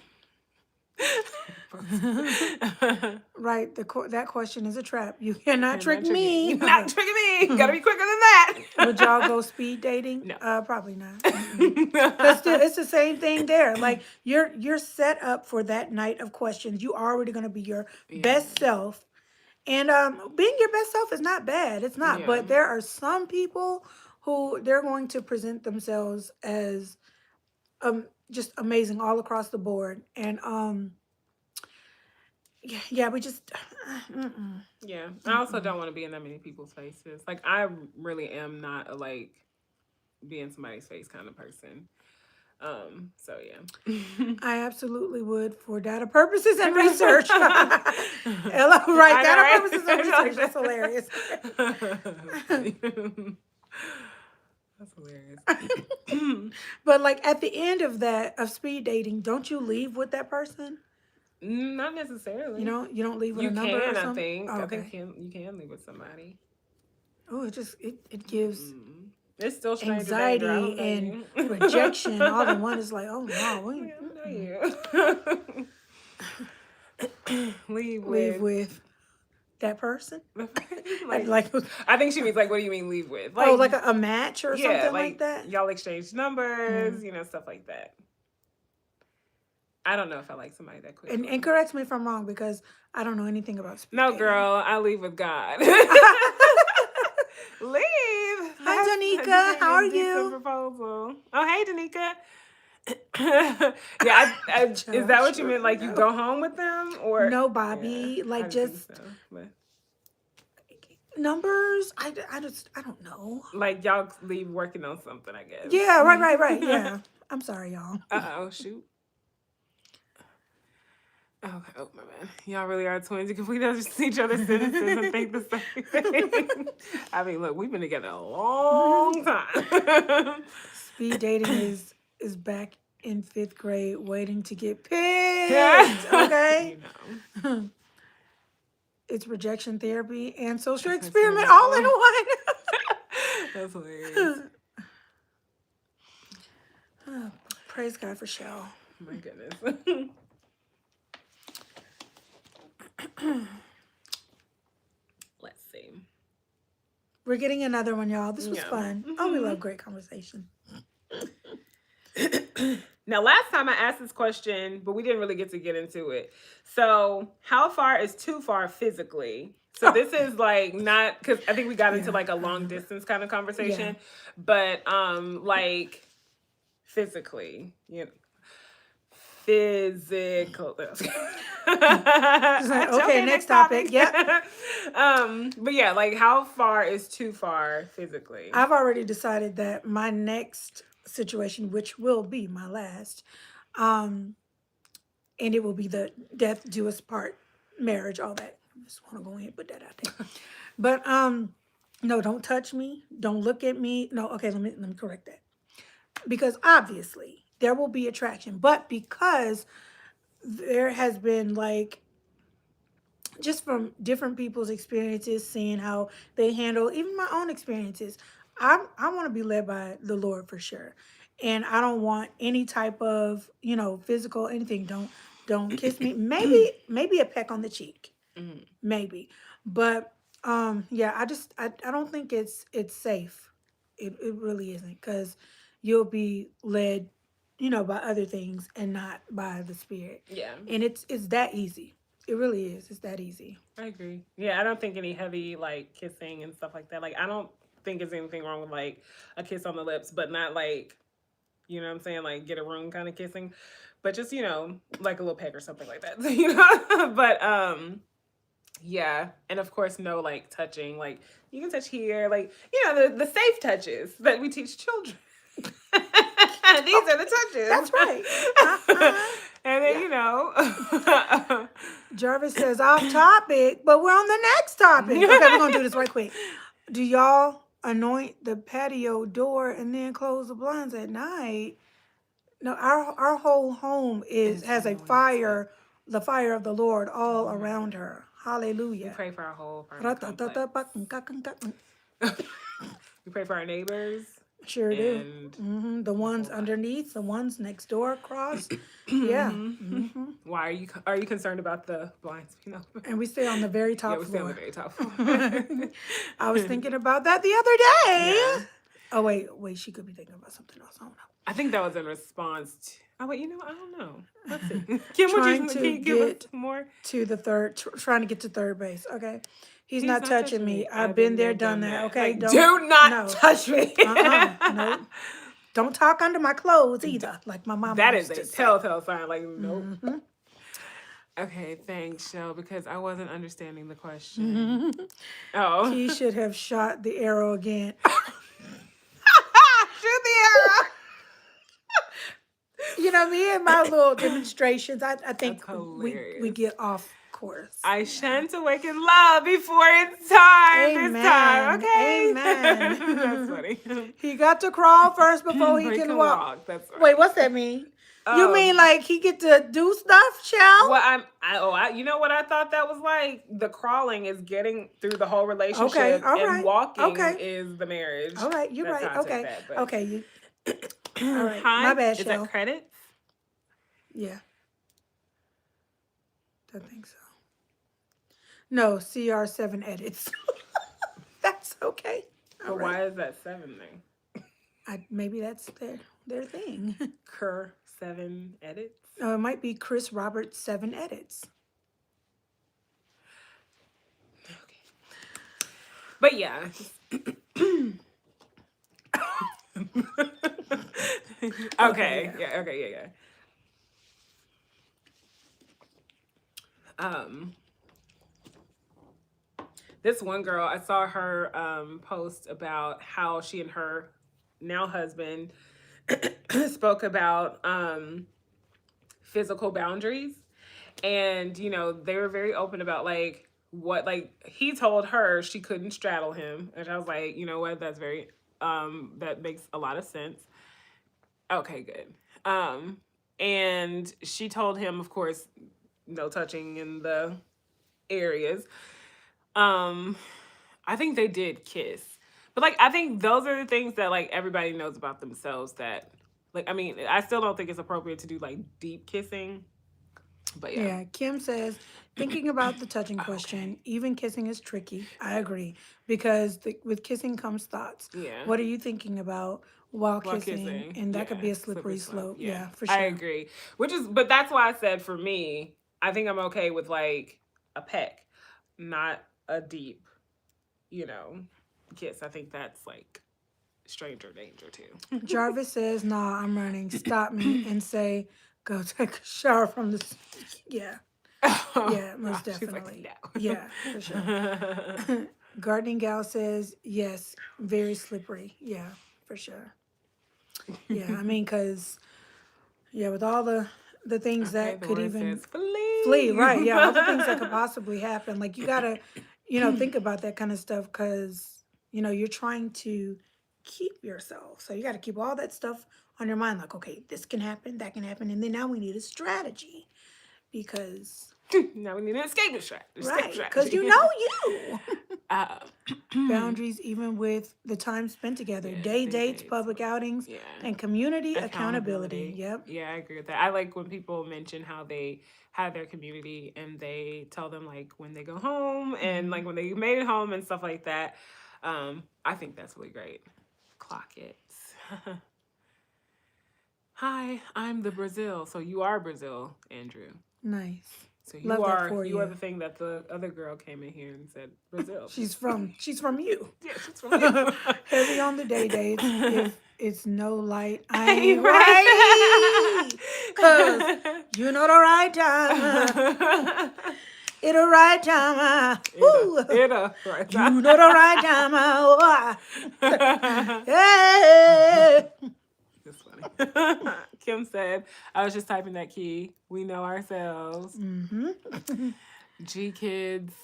Right, that question is a trap. You cannot trick me. You're not tricking me. Gotta be quicker than that. Would y'all go speed dating? No. Probably not. But still, it's the same thing there. Like you're set up for that night of questions. You already gonna be your best self. And being your best self is not bad. It's not. But there are some people who they're going to present themselves as just amazing all across the board. And yeah, we just yeah. I also don't want to be in that many people's faces. Like I really am not a like be in somebody's face kind of person. So yeah. I absolutely would for data purposes and research. Ella, right, data purposes and research. That's hilarious. That's hilarious. But like at the end of speed dating, don't you leave with that person? Not necessarily. You don't leave with a number or something? I think. Oh, okay. I think you can leave with somebody. Oh, it gives it's still anxiety and rejection all in one. Is like, oh no, leave with that person. like, I think she means like, what do you mean leave with? Like, like a match or something like that. Y'all exchange numbers, stuff like that. I don't know if I like somebody that quick. And correct me if I'm wrong because I don't know anything about speed No, dating. girl, I leave with God. Leave. Hi, Danica. How are you? Proposal. Oh, hey, Danica. Yeah, is that what you meant? Like you go home with them, or no, Bobby? Like just numbers. I don't know. Like y'all leave working on something, I guess. Yeah, right. Yeah. I'm sorry, y'all. Oh, shoot. Okay, oh my man. Y'all really are twins. You completely understand each other's sentences and think the same thing. I mean, look, we've been together a long time. Speed dating is back in 5th grade waiting to get picked. Okay? It's rejection therapy and social experiment all in one. That's hilarious. Oh, praise God for Shell. My goodness. Let's see. We're getting another one, y'all. This was fun. Oh, we love great conversation. Now, last time I asked this question, but we didn't really get into it. So, how far is too far physically? So this is like not because I think we got into like a long distance kind of conversation, but like physically, physical. Like, okay, next topic. Yep. But yeah, like how far is too far physically? I've already decided that my next situation, which will be my last, and it will be the death do us part marriage, all that. I just want to go ahead and put that out there. But no, don't touch me. Don't look at me. No, okay, let me correct that. Because obviously there will be attraction, but because there has been like just from different people's experiences, seeing how they handle even my own experiences, I want to be led by the Lord for sure. And I don't want any type of, physical anything. Don't kiss me. Maybe a peck on the cheek. Maybe. But yeah, I don't think it's safe. It really isn't, because you'll be led, by other things and not by the Spirit. Yeah. And it's that easy. It really is. It's that easy. I agree. Yeah, I don't think any heavy like kissing and stuff like that. Like I don't think there's anything wrong with like a kiss on the lips, but not like You know what I'm saying? Like get a room kind of kissing. But just, like a little peck or something like that. You know? But yeah. And of course no like touching. Like you can touch here, like, the safe touches that we teach children. These are the touches. That's right. And then, Yeah. Jarvis says off topic, but we're on the next topic. Okay, we're gonna do this right quick. Do y'all anoint the patio door and then close the blinds at night? No, our whole home has a anointed. fire, the fire of the Lord all around her. We Hallelujah. pray for our whole apartment complex. We pray for our neighbors. Sure do. And The ones underneath, the ones next door across. Yeah. Why are you concerned about the blinds being open? And we stay on the very top Yeah, we floor. stay on the very top floor. I was thinking about that the other day. Yeah. Oh wait, she could be thinking about something else. I don't know. I think that was in response to. Oh wait, I don't know. Let's see. Kim, can you give us more? To the third, trying to get to third base. Okay. He's not touching me. I've been there, done that. Okay. Like, do not touch me. Nope. Don't talk under my clothes either. Like my mom. That is a telltale sign. Like, nope. Okay, thanks, Shell, because I wasn't understanding the question. Oh. He should have shot the arrow again. Shoot the arrow. Me and my little demonstrations, I think we get off course. I shan't awaken love before it's time. Amen. This time, okay? Amen. That's funny. He got to crawl first before he can walk. That's right. Wait, what's that mean? You mean like he get to do stuff, Shell? Well, you know what I thought that was like? The crawling is getting through the whole relationship. Okay, all right. And walking is the marriage. All right, you're That's right. Okay, that, okay. All right, Hi, my bad, Is Shell. that credits? Yeah. Don't think so. No, CR7 edits. That's okay. But why is that 7 thing? Maybe that's their thing. Kerr 7 edits? No, it might be Chris Roberts 7 edits. Okay. But yeah. Okay. Yeah. Okay. Yeah. This one girl, I saw her post about how she and her now husband spoke about physical boundaries, and they were very open about like what, like, he told her she couldn't straddle him, and I was like, you know what, that's very that makes a lot of sense. Okay, good. And she told him, of course, no touching in the areas. I think they did kiss, but like, I think those are the things that like everybody knows about themselves, that like, I mean, I still don't think it's appropriate to do like deep kissing, but yeah. Yeah, Kim says, thinking about the touching question, even kissing is tricky. I agree, because with kissing comes thoughts. Yeah. What are you thinking about while kissing? And that could be a slippery slope. Yeah, for sure. I agree. But that's why I said, for me, I think I'm okay with like a peck, not a deep, kiss. I think that's like stranger danger too. Jarvis says, nah, I'm running. Stop me and say, go take a shower from the... Yeah. Yeah, most definitely. Like, no. Yeah, for sure. Gardening Gal says, yes, very slippery. Yeah, for sure. Yeah, I mean, because, with all the things that could even... Flee, right. Yeah, all the things that could possibly happen. Like, you got to, think about that kind of stuff, because, you're trying to keep yourself. So you got to keep all that stuff on your mind. Like, okay, this can happen, that can happen. And then now we need a strategy, because... Now we need an escape strategy. Right, because you. Boundaries, even with the time spent together. Day dates, public outings, and community accountability. Yep. Yeah, I agree with that. I like when people mention how they have their community and they tell them like when they go home and like when they made it home and stuff like that. I think that's really great. Clock it. Hi, I'm the Brazil. So you are Brazil, Andrew. Nice. So you are the thing that the other girl came in here and said Brazil. she's from you. Yeah, she's from you. Heavy on the day dates. It's no light. I Ain't ain't right. right. Cause you know the right time. It a right time. Right. You know the right time. Yeah. That's funny. Kim said, I was just typing that key. We know ourselves. Mm-hmm. G Kids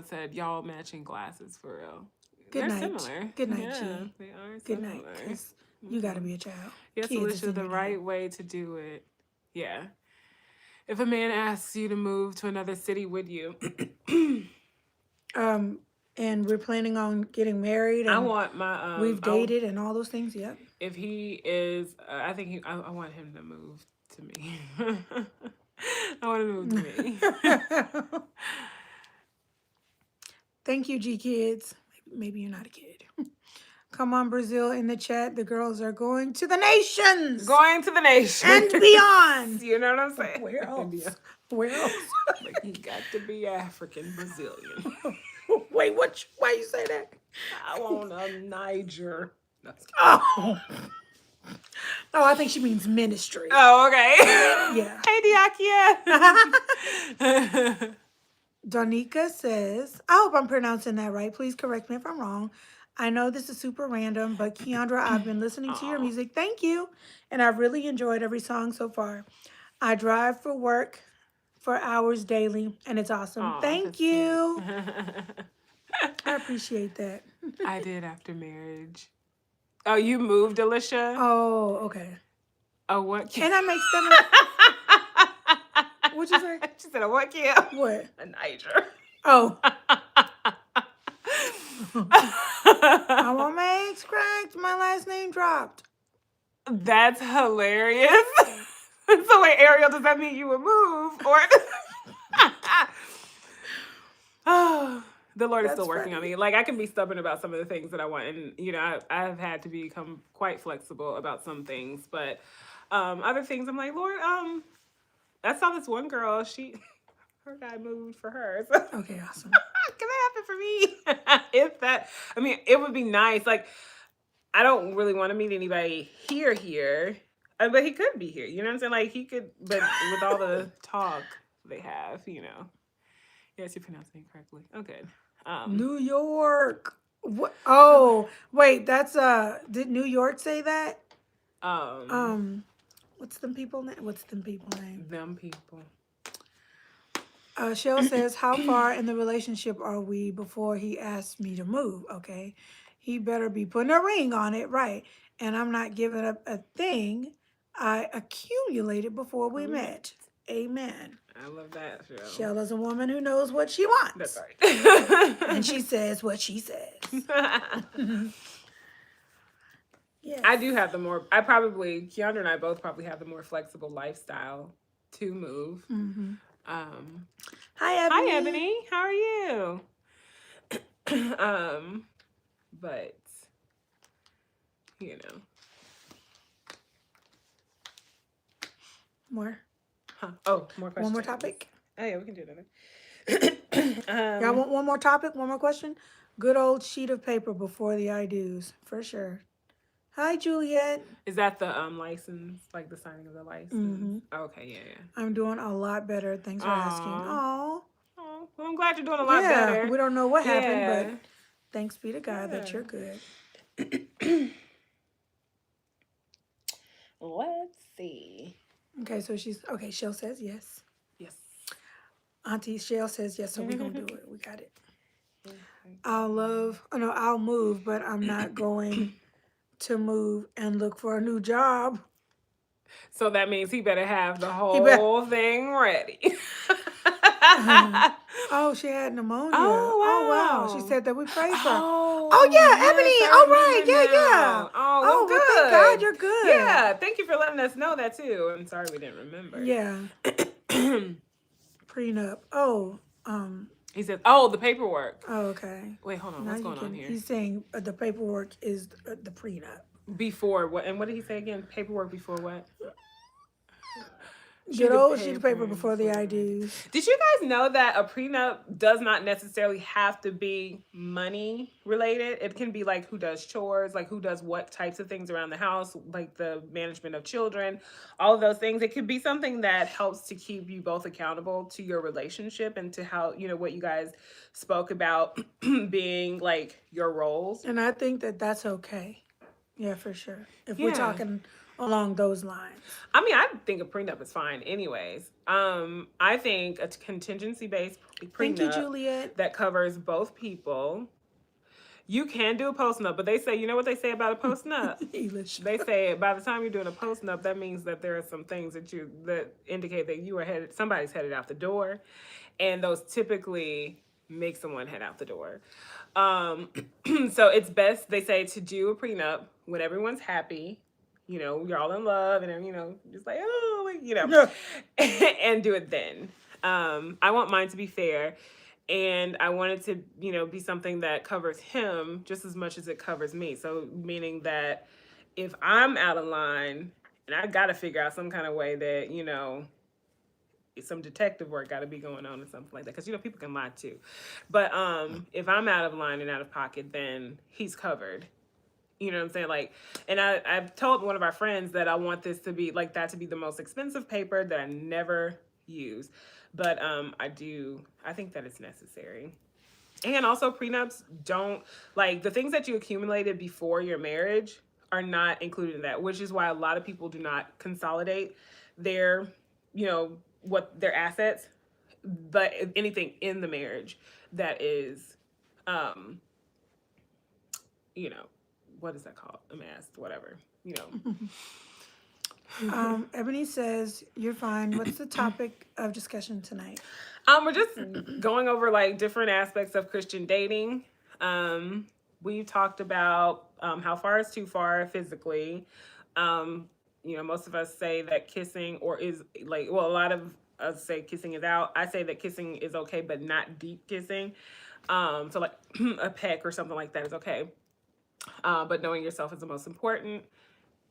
said, y'all matching glasses for real. Good They're night. similar. Good night, Yeah, G. they are Good night, similar. because you got to be a child. Yes, Kids is Alicia, in the your right name. way to do it. Yeah. If a man asks you to move to another city, would you? And we're planning on getting married, I and want my we've dated and all those things. Yep. if he is, I think I want him to move to me. I want him to move to me. Thank you, G Kids. Maybe you're not a kid. Come on, Brazil, in the chat. The girls are going to the nations. Going to the nation and beyond. You know what I'm saying? Where else? Where else? Like he got to be African Brazilian. Wait, what? Why you say that? I want a Niger. No, oh. Oh, I think she means ministry. Oh, okay. Yeah. Hey, Diakia. Donika says, I hope I'm pronouncing that right. Please correct me if I'm wrong. I know this is super random, but Keandra, I've been listening to your music. Thank you. And I've really enjoyed every song so far. I drive for work for hours daily, and it's awesome. Thank you. I appreciate that. I did after marriage. Oh, you moved, Alicia? Oh, okay. Oh, what? And that makes them. What'd you say? She said, a what, Kim? What? A Niger. Oh. I want my eggs cracked. My last name dropped. That's hilarious. So wait, Ariel, does that mean you would move? Or oh, the Lord is still working on me. Like I can be stubborn about some of the things that I want. And you know, I've had to become quite flexible about some things. But other things I'm like, Lord, I saw this one girl, her guy moved for her. So okay, awesome. Can that happen for me? If that, I mean, it would be nice. Like, I don't really want to meet anybody here, but he could be here. You know what I'm saying? Like, he could, but with all the talk they have, you know. Yes, you're pronouncing it correctly. Okay. New York. What? Oh, wait, that's did New York say that? What's them people name? Them people. Shell says, how far in the relationship are we before he asks me to move? Okay. He better be putting a ring on it, right? And I'm not giving up a thing I accumulated before we met. Amen. I love that, Shell. Shell is a woman who knows what she wants. That's right. And she says what she says. Yes. I do have Keandra and I both probably have the more flexible lifestyle to move. Mm-hmm. Hi, Ebony. Hi, Ebony. How are you? But you know, more. Huh? Oh, more questions. One more topic. Oh yeah, we can do another. Y'all want one more topic? One more question? Good old sheet of paper before the I do's for sure. Hi, Juliet. Is that the license, like the signing of the license? Mm-hmm. Okay, yeah. I'm doing a lot better. Thanks for asking. Oh, well, I'm glad you're doing a lot better. We don't know what happened, but thanks be to God that you're good. Let's see. Okay, so Shell says yes. Yes. Auntie Shell says yes, so we're going to do it. We got it. I'll move, but I'm not going to move and look for a new job. So that means he better have the whole thing ready. Oh, she had pneumonia. Oh, wow. She said that we prayed for her. Oh, yeah, Ebony. All right. Yeah. Oh, well, thank God you're good. Yeah, thank you for letting us know that, too. I'm sorry we didn't remember. Yeah. Prenup. Oh, he said, the paperwork. Oh, okay. Wait, hold on. What's going on here? He's saying the paperwork is the prenup. Before what? And what did he say again? Paperwork before what? Good old sheet of paper before the I do's. Did you guys know that a prenup does not necessarily have to be money related? It can be like who does chores, like who does what types of things around the house, like the management of children, all of those things. It could be something that helps to keep you both accountable to your relationship and to how, what you guys spoke about being like your roles. And I think that that's okay. Yeah, for sure. If we're Yeah. talking along those lines. I mean, I think a prenup is fine anyways. I think a contingency-based prenup Thank you, Juliet. that covers both people. You can do a post-nup, but they say, you know what they say about a post-nup? English. They say by the time you're doing a post-nup, that means that there are some things that indicate that you are somebody's headed out the door, and those typically make someone head out the door. So it's best, they say, to do a prenup when everyone's happy. You're all in love and, just like, oh, and do it then. I want mine to be fair. And I want it to, be something that covers him just as much as it covers me. So meaning that if I'm out of line and I got to figure out some kind of way that, some detective work got to be going on or something like that. Because, people can lie too. But if I'm out of line and out of pocket, then he's covered. You know what I'm saying? Like, and I've told one of our friends that I want this to be like that to be the most expensive paper that I never use. But I think that it's necessary. And also prenups don't, like, the things that you accumulated before your marriage are not included in that, which is why a lot of people do not consolidate their, what their assets, but anything in the marriage that is, what is that called? Amassed, whatever, Ebony says, you're fine. What's the topic of discussion tonight? We're just going over like different aspects of Christian dating. We've talked about how far is too far physically. Most of us say that kissing a lot of us say kissing is out. I say that kissing is okay, but not deep kissing. So like a peck or something like that is okay. But knowing yourself is the most important,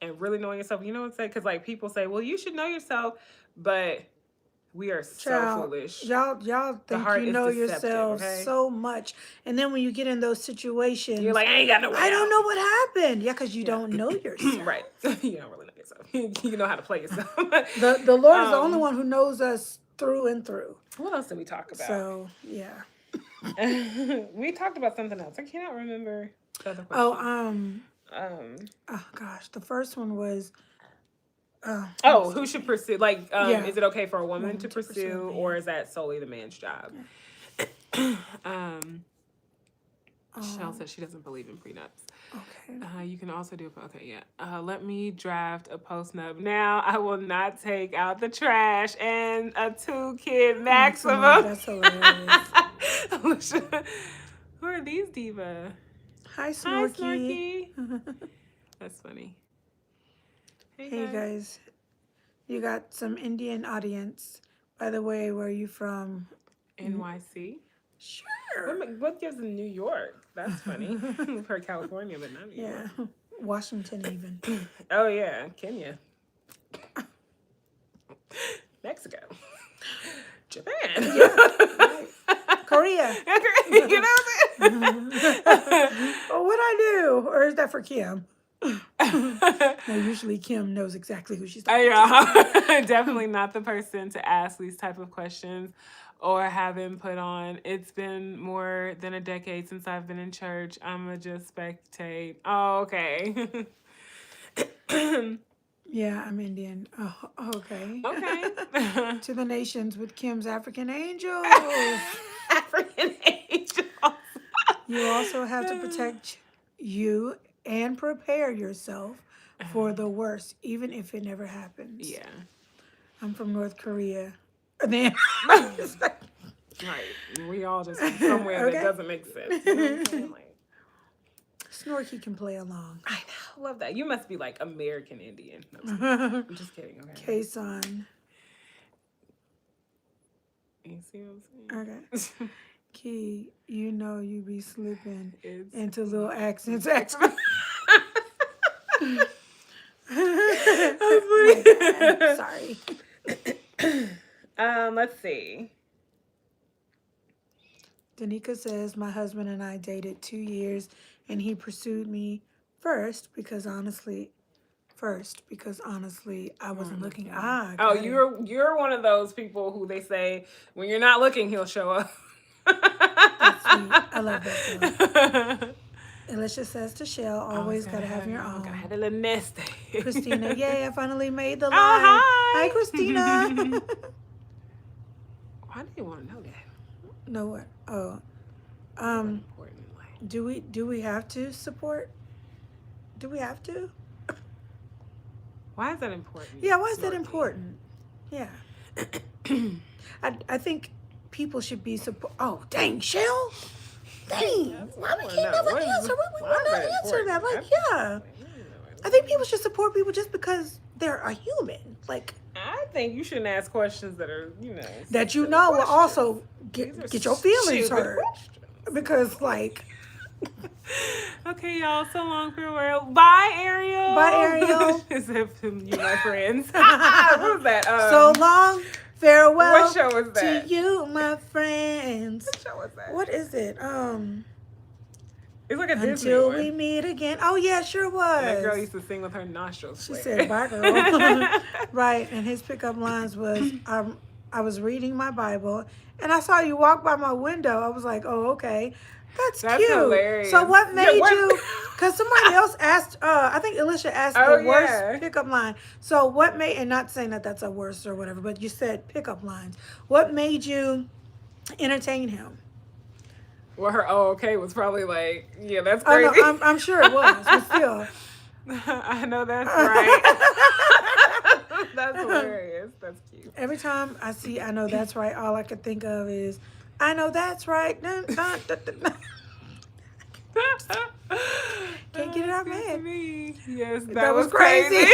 and really knowing yourself, what I'm saying? Because like people say, well, you should know yourself, but we are so foolish. Y'all think you know yourself so much, and then when you get in those situations, you're like, I ain't got no way I don't know what happened. Yeah, because you don't know yourself. Right. You don't really know yourself. You know how to play yourself. The Lord is the only one who knows us through and through. What else did we talk about? So yeah, we talked about something else. I cannot remember. Oh gosh, the first one was who should pursue, like is it okay for a woman to pursue or is that solely the man's job? Shell says she doesn't believe in prenups. Okay. You can also do let me draft a post-nup now. I will not take out the trash and a 2-kid maximum. That's hilarious. Who are these diva? Hi, Snorky. That's funny. Hey guys. You got some Indian audience. By the way, where are you from? NYC? Sure. What gives in New York? That's funny. We've heard California, but not New York. Yeah. Washington even. Oh, yeah. Kenya. Mexico. Japan. Yeah. Right. Korea. You know what I'm saying? Oh, what'd I do? Or is that for Kim? No, usually Kim knows exactly who she's talking to. Definitely not the person to ask these type of questions or have input on. It's been more than a decade since I've been in church. I'ma just spectate. Oh, okay. Yeah, I'm Indian. Oh, okay. Okay. To the nations with Kim's African Angels. African Angels. You also have to protect you and prepare yourself for the worst, even if it never happens. Yeah. I'm from North Korea. And then right. We all just somewhere that doesn't make sense. You know what I'm saying? Like, Snorky can play along. I know. Love that. You must be like American Indian. No, I'm just kidding. Okay. K-son. You see what I'm saying? Okay. Key, you know you be slipping It's into little accents. That's funny. Sorry. Let's see. Danica says, my husband and I dated 2 years and he pursued me first because honestly, I wasn't looking. Ah, Oh, got it. you're one of those people who they say when you're not looking, he'll show up. That's sweet. I love that though. Alicia says to Shell, always gotta have your own. Gotta have a little nest. Christina, yay, I finally made the line. Oh, Hi, Christina. Why do you want to know that? Know what? Oh. Important in life. Do we have to support? Do we have to? Why is that important? Yeah, why is that important? Yeah. I think people should be support. Oh, dang, Shell. Dang. Why we can't never answer? We want to answer that. Like, yeah. I think people should support people just because they're a human. Like, I think you shouldn't ask questions that are, that will also get your feelings hurt. Because, like. Okay, y'all. So long, farewell. Bye, Ariel. Bye, Ariel. Except you, my friends. Who's that? So long, farewell. What show is that? To you, my friends. What show is that? What is it? It's like a Disney Until one. we meet again. Oh yeah, sure was. That girl used to sing with her nostrils. She said, "Bye, girl." Right, and his pickup lines was, "I was reading my Bible, and I saw you walk by my window. I was like, oh, okay." That's cute. Hilarious. So what made you? Because somebody else asked. I think Alicia asked the worst pickup line. So what made? And not saying that that's a worst or whatever, but you said pickup lines. What made you entertain him? Well, her okay was probably like, yeah, that's crazy. Oh, no, I'm sure it was, but still. I know that's right. That's hilarious. That's cute. Every time I see I know that's right, all I could think of is I know that's right. Can't get it out of my head. Yes, that was crazy.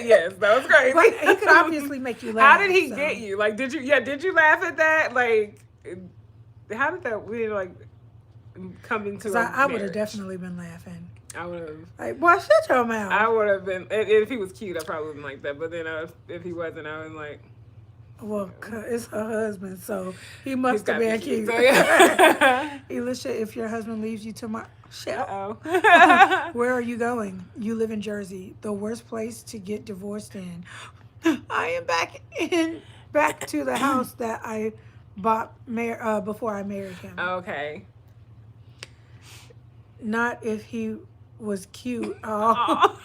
Yes, that was crazy. Right, he could obviously make you laugh. How did he get you? Like, did you laugh at that? Like, how did that really like come into? Because I would have definitely been laughing. I would have. Like, boy, shut your mouth. I would have been if he was cute. I probably wouldn't like that. But then if he wasn't, I was like. Well, it's her husband, so he must have been cute. So, yeah. Alicia, if your husband leaves you tomorrow, where are you going? You live in Jersey, the worst place to get divorced in. I am back to the house that I bought before I married him. Okay. Not if he was cute. Oh.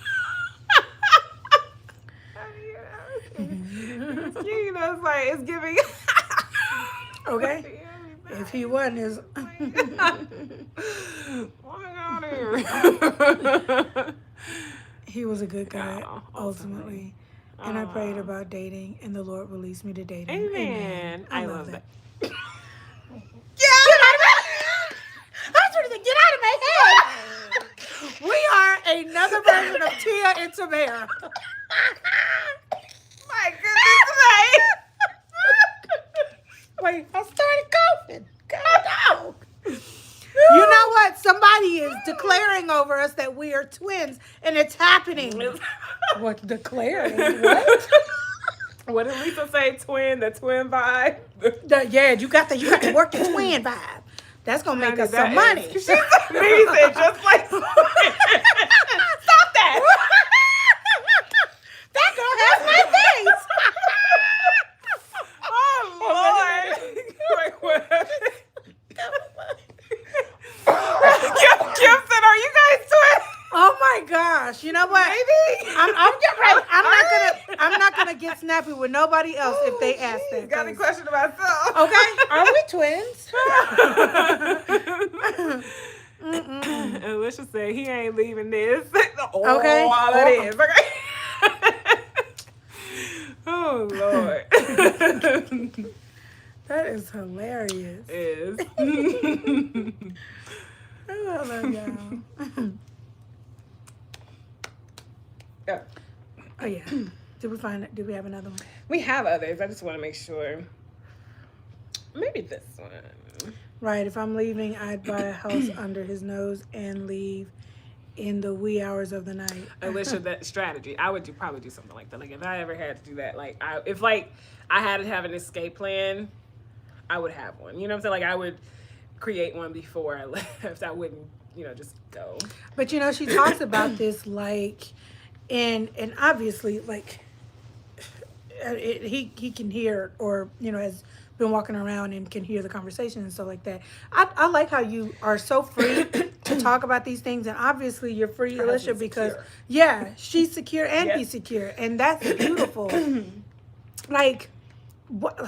It's like it's giving. Okay. If he wasn't, is. He was a good guy, ultimately. And I prayed about dating, and the Lord released me to dating. Amen. I love that. Get out of my head! I was trying to get out of my head! We are another version of Tia and Tamara. My goodness, Wait, I started coughing. God, no. You know what? Somebody is declaring over us that we are twins, and it's happening. What, declaring? What? What did Lisa say? The twin vibe. Yeah, you got to work the twin vibe. That's gonna make us some money. She said just like. Stop that. That girl has my face. Oh Lord! Wait, what? Kim said, "Are you guys twins?" Oh my gosh! You know what? Maybe. I'm not gonna get snappy with nobody else if they ask that. Got me questioning myself. Okay, are we twins? Alicia said he ain't leaving this. Okay. All that is. Okay. Oh Lord. That is hilarious. Is. I love y'all. Yeah. Oh yeah. Did we have another one? We have others. I just want to make sure. Maybe this one. Right. If I'm leaving, I'd buy a house under his nose and leave in the wee hours of the night. Alicia, that strategy. I would probably do something like that. Like if I ever had to do that, if like I had to have an escape plan, I would have one. You know what I'm saying? Like I would create one before I left. I wouldn't, just go. But she talks about this like, and obviously like, he can hear, or has been walking around and can hear the conversation and stuff like that. I like how you are so free to talk about these things, and obviously you're free, Her Alicia, husband's because secure. yeah, she's secure and Yep. he's secure, and that's beautiful. Like, what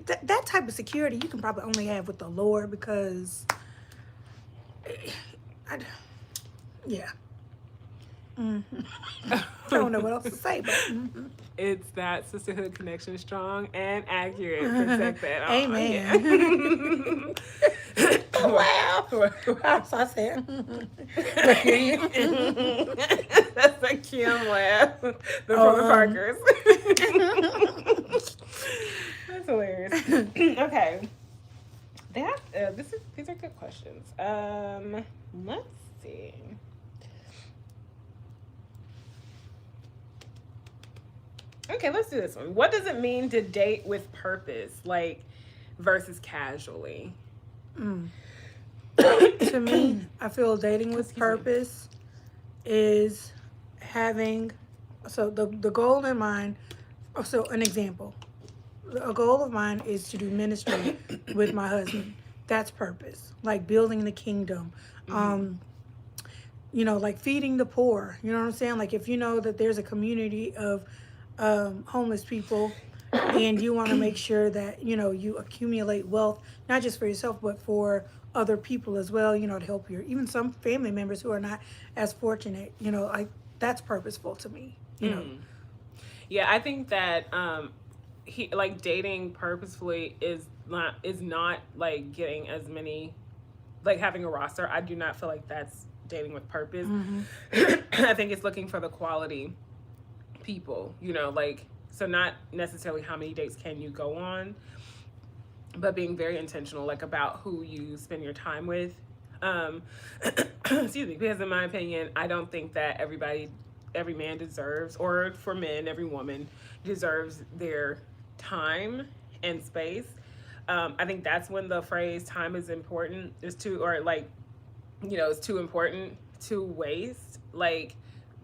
that type of security you can probably only have with the Lord, because yeah. I don't know what else to say, but It's that sisterhood connection, strong and accurate. Protect that. Amen. Yeah. Wow. So I said, look here. That's a Kim laugh. The Oh, from the Parkers. That's hilarious. Okay. These are good questions. Let's see. Okay, let's do this one. What does it mean to date with purpose, like versus casually? To me, I feel dating with purpose is having, so the goal in mind. So an example, a goal of mine is to do ministry with my husband. That's purpose, like building the kingdom. Like feeding the poor. You know what I'm saying? Like if you know that there's a community of homeless people, and you want to make sure that you accumulate wealth, not just for yourself but for other people as well, to help your even some family members who are not as fortunate, like that's purposeful to me. Yeah, I think that he like dating purposefully is not like getting as many, like having a roster. I do not feel like that's dating with purpose. I think it's looking for the quality people, like, so not necessarily how many dates can you go on, but being very intentional, like about who you spend your time with. Excuse me, because in my opinion, I don't think that every man deserves, or for men, every woman deserves their time and space. I think that's when the phrase time is important is too, or like, it's too important to waste. Like,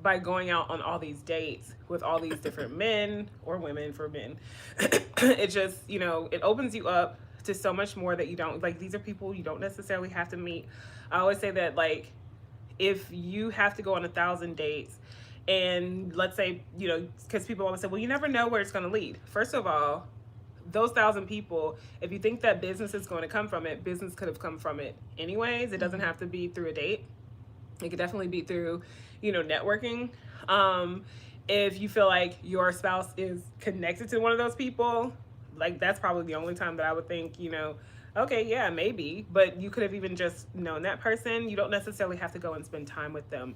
by going out on all these dates with all these different men or women for men, it just, it opens you up to so much more that you don't, like, these are people you don't necessarily have to meet. I always say that, like, if you have to go on 1,000 dates, and let's say, because people always say, well, you never know where it's going to lead. First of all, those 1,000 people, if you think that business is going to come from it, business could have come from it anyways. It doesn't have to be through a date. It could definitely be through, networking. If you feel like your spouse is connected to one of those people, like that's probably the only time that I would think, okay, yeah, maybe. But you could have even just known that person. You don't necessarily have to go and spend time with them.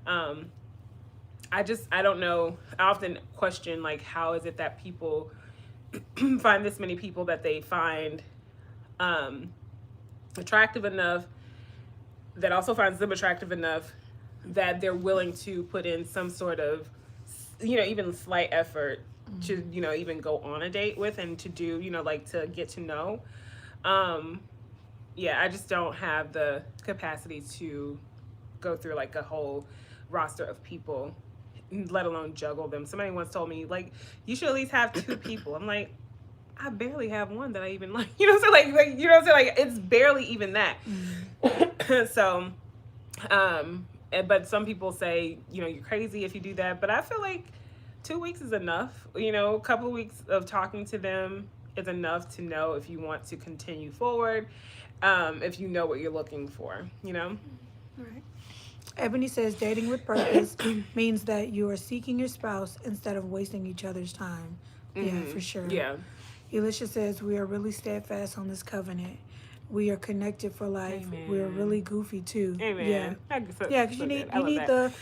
I don't know. I often question, like, how is it that people find this many people that they find attractive enough, that also finds them attractive enough that they're willing to put in some sort of, even slight effort to, even go on a date with, and to do, like, to get to know. Yeah, I just don't have the capacity to go through like a whole roster of people, let alone juggle them. Somebody once told me, like, you should at least have 2 people. I'm like, I barely have one that I even like. You know what I'm saying? Like you know what I'm saying? Like, it's barely even that. So, but some people say, you're crazy if you do that. But I feel like 2 weeks is enough. A couple of weeks of talking to them is enough to know if you want to continue forward, if you know what you're looking for, Right. Ebony says dating with purpose means that you are seeking your spouse instead of wasting each other's time. Yeah, for sure. Yeah. Elisha says we are really steadfast on this covenant. We are connected for life. Amen. We are really goofy too. Amen. Yeah, because so you need good. I love that.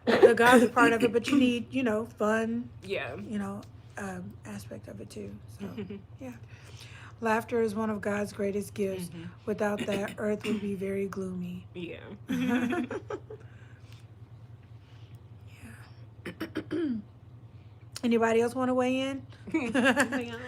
the godly part of it, but you need fun. Yeah. Aspect of it too. So yeah. Laughter is one of God's greatest gifts. Without that, earth would be very gloomy. Yeah. Anybody else want to weigh in? Anything else?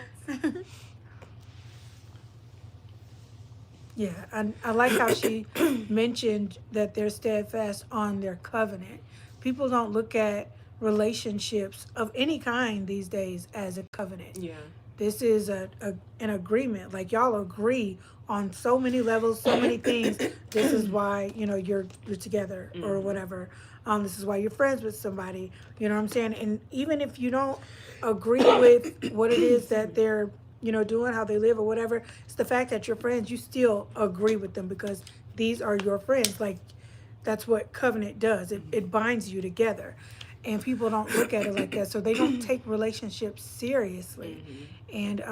Yeah, I like how she mentioned that they're steadfast on their covenant. People don't look at relationships of any kind these days as a covenant. Yeah. This is an agreement. Like y'all agree on so many levels, so many things. This is why you're together or whatever. This is why you're friends with somebody. You know what I'm saying? And even if you don't agree with what it is that they're doing, how they live or whatever, it's the fact that you're friends. You still agree with them because these are your friends. Like that's what covenant does. It binds you together. And people don't look at it like that, so they don't take relationships seriously. And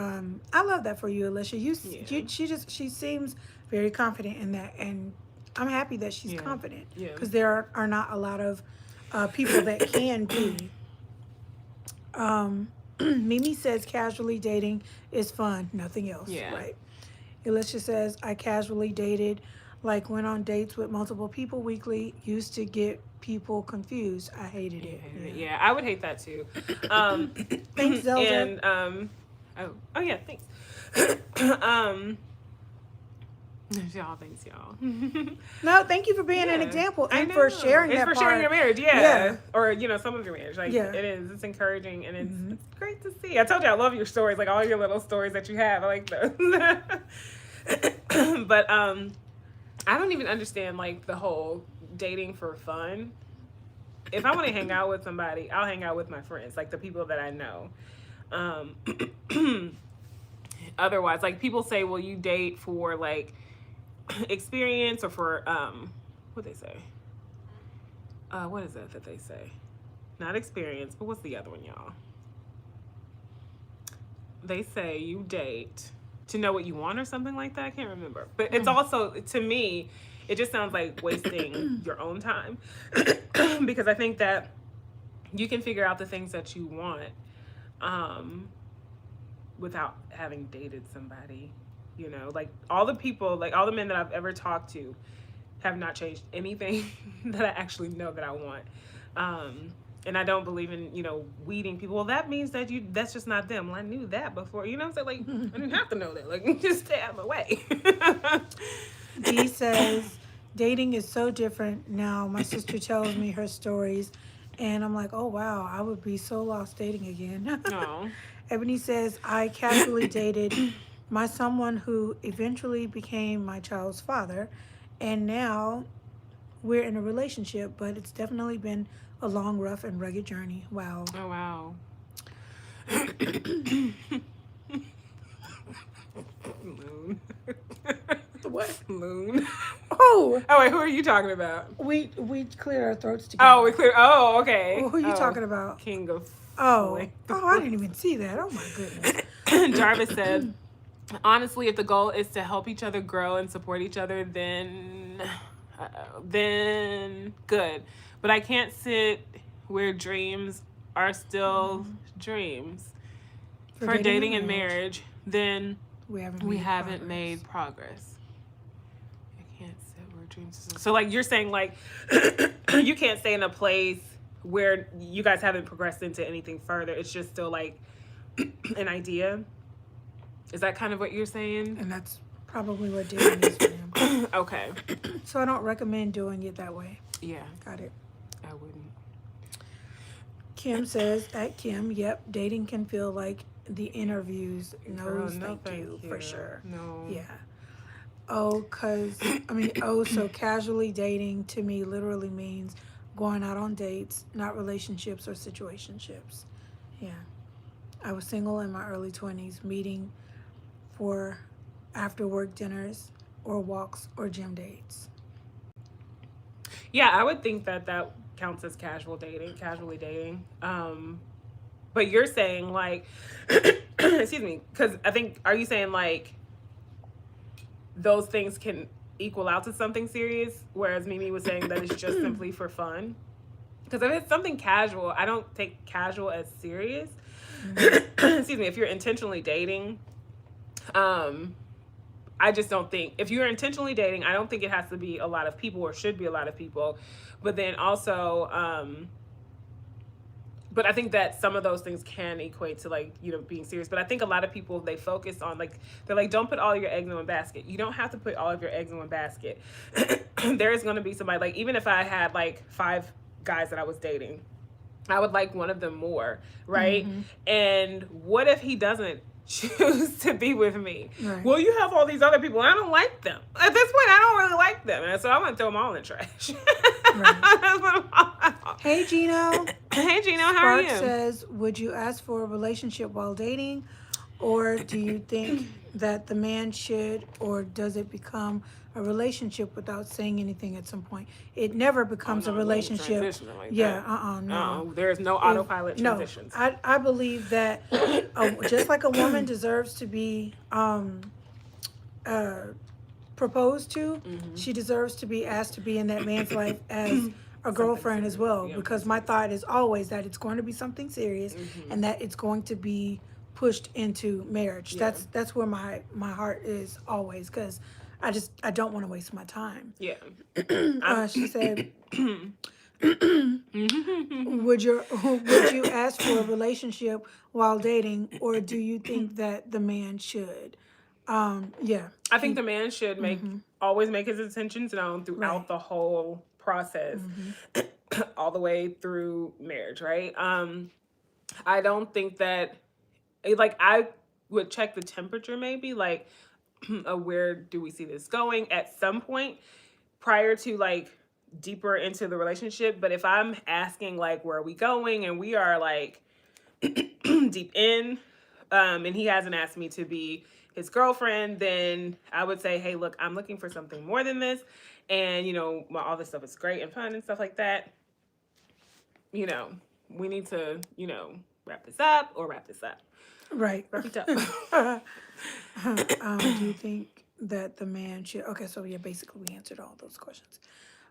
I love that for you, Alicia. She seems very confident in that, and I'm happy that she's confident because there are not a lot of people that can be. Mimi says casually dating is fun, nothing else. Yeah. Right. Alicia says I casually dated, like went on dates with multiple people weekly. Used to get people confused. I hated it. Yeah, I would hate that too. Thanks, Zelda. And oh yeah, thanks. Y'all, thanks y'all. No, thank you for being an example and for sharing it's that for part. sharing your marriage, or some of your marriage. Like it is. It's encouraging and it's great to see. I told you I love your stories, like all your little stories that you have. I like those. But I don't even understand like the whole dating for fun. If I want to hang out with somebody, I'll hang out with my friends, like the people that I know. Otherwise, like people say, well, you date for like experience or for what they say. What is that they say? Not experience, but what's the other one, y'all? They say you date to know what you want or something like that. I can't remember. But it's also, to me, it just sounds like wasting your own time. Because I think that you can figure out the things that you want without having dated somebody. Like all the people, like all the men that I've ever talked to have not changed anything that I actually know that I want. And I don't believe in, weeding people. Well, that means that's just not them. Well, I knew that before. You know what I'm saying? Like, I didn't have to know that. Like, just stay out of my way. Dee says, dating is so different now. My sister tells me her stories, and I'm like, oh, wow, I would be so lost dating again. No. Ebony says, I casually dated my someone who eventually became my child's father, and now we're in a relationship, but it's definitely been a long, rough, and rugged journey. Wow. Oh, wow. Moon. What? Moon. Oh, wait, who are you talking about? we cleared our throats together. Oh, we clear. Oh, okay. Who are you talking about? King of. Oh, I didn't even see that. Oh my goodness. Jarvis said, honestly, if the goal is to help each other grow and support each other, then good. But I can't sit where dreams are still dreams. For dating and marriage, then we haven't made progress. I can't sit where dreams are. So like you're saying, like you can't stay in a place where you guys haven't progressed into anything further. It's just still like an idea. Is that kind of what you're saying? And that's probably what dating is for him. Okay. So I don't recommend doing it that way. Yeah. Got it. I wouldn't. Kim says, at Kim, yep, dating can feel like the interviews. Girl, Thank you, for sure. No. Yeah. So casually dating to me literally means going out on dates, not relationships or situationships. Yeah. I was single in my early 20s, meeting for after work dinners or walks or gym dates. Yeah, I would think that counts as casually dating. But you're saying like, excuse me, because I think, are you saying like those things can equal out to something serious, whereas Mimi was saying that it's just simply for fun? Because if it's something casual, I don't take casual as serious. Excuse me, if you're intentionally dating, I just don't think, if you're intentionally dating, I don't think it has to be a lot of people or should be a lot of people. But then also, but I think that some of those things can equate to like, you know, being serious. But I think a lot of people, they focus on like, they're like, don't put all your eggs in one basket. You don't have to put all of your eggs in one basket. There is going to be somebody, like, even if I had like 5 guys that I was dating, I would like one of them more, right? Mm-hmm. And what if he doesn't choose to be with me? Right. Well, you have all these other people, and I don't like them. At this point, I don't really like them, and so I'm gonna throw them all in the trash. Right. Hey, Gino. Hey, Gino, how are Spark you? says, would you ask for a relationship while dating? Or do you think that the man should, or does it become a relationship without saying anything at some point? It never becomes a relationship. Like Yeah, that. no. There's no autopilot transitions. No, I believe that just like a woman deserves to be proposed to, she deserves to be asked to be in that man's life as a girlfriend as well. Yeah. Because my thought is always that it's going to be something serious, and that it's going to be pushed into marriage. Yeah. That's where my heart is always, because I don't want to waste my time. Yeah. She said, would you ask for a relationship while dating, or do you think that the man should? Yeah. I think the man should always make his intentions known throughout Right. the whole process, all the way through marriage, right? I don't think that, like, I would check the temperature maybe, like, where do we see this going at some point prior to like deeper into the relationship. But if I'm asking like, where are we going, and we are like deep in, and he hasn't asked me to be his girlfriend, then I would say, hey, look, I'm looking for something more than this, and you know, all this stuff is great and fun and stuff like that. You know, we need to, you know, wrap this up. Right. Wrap it up. Do you think that the man should? Okay, so yeah, basically we answered all those questions.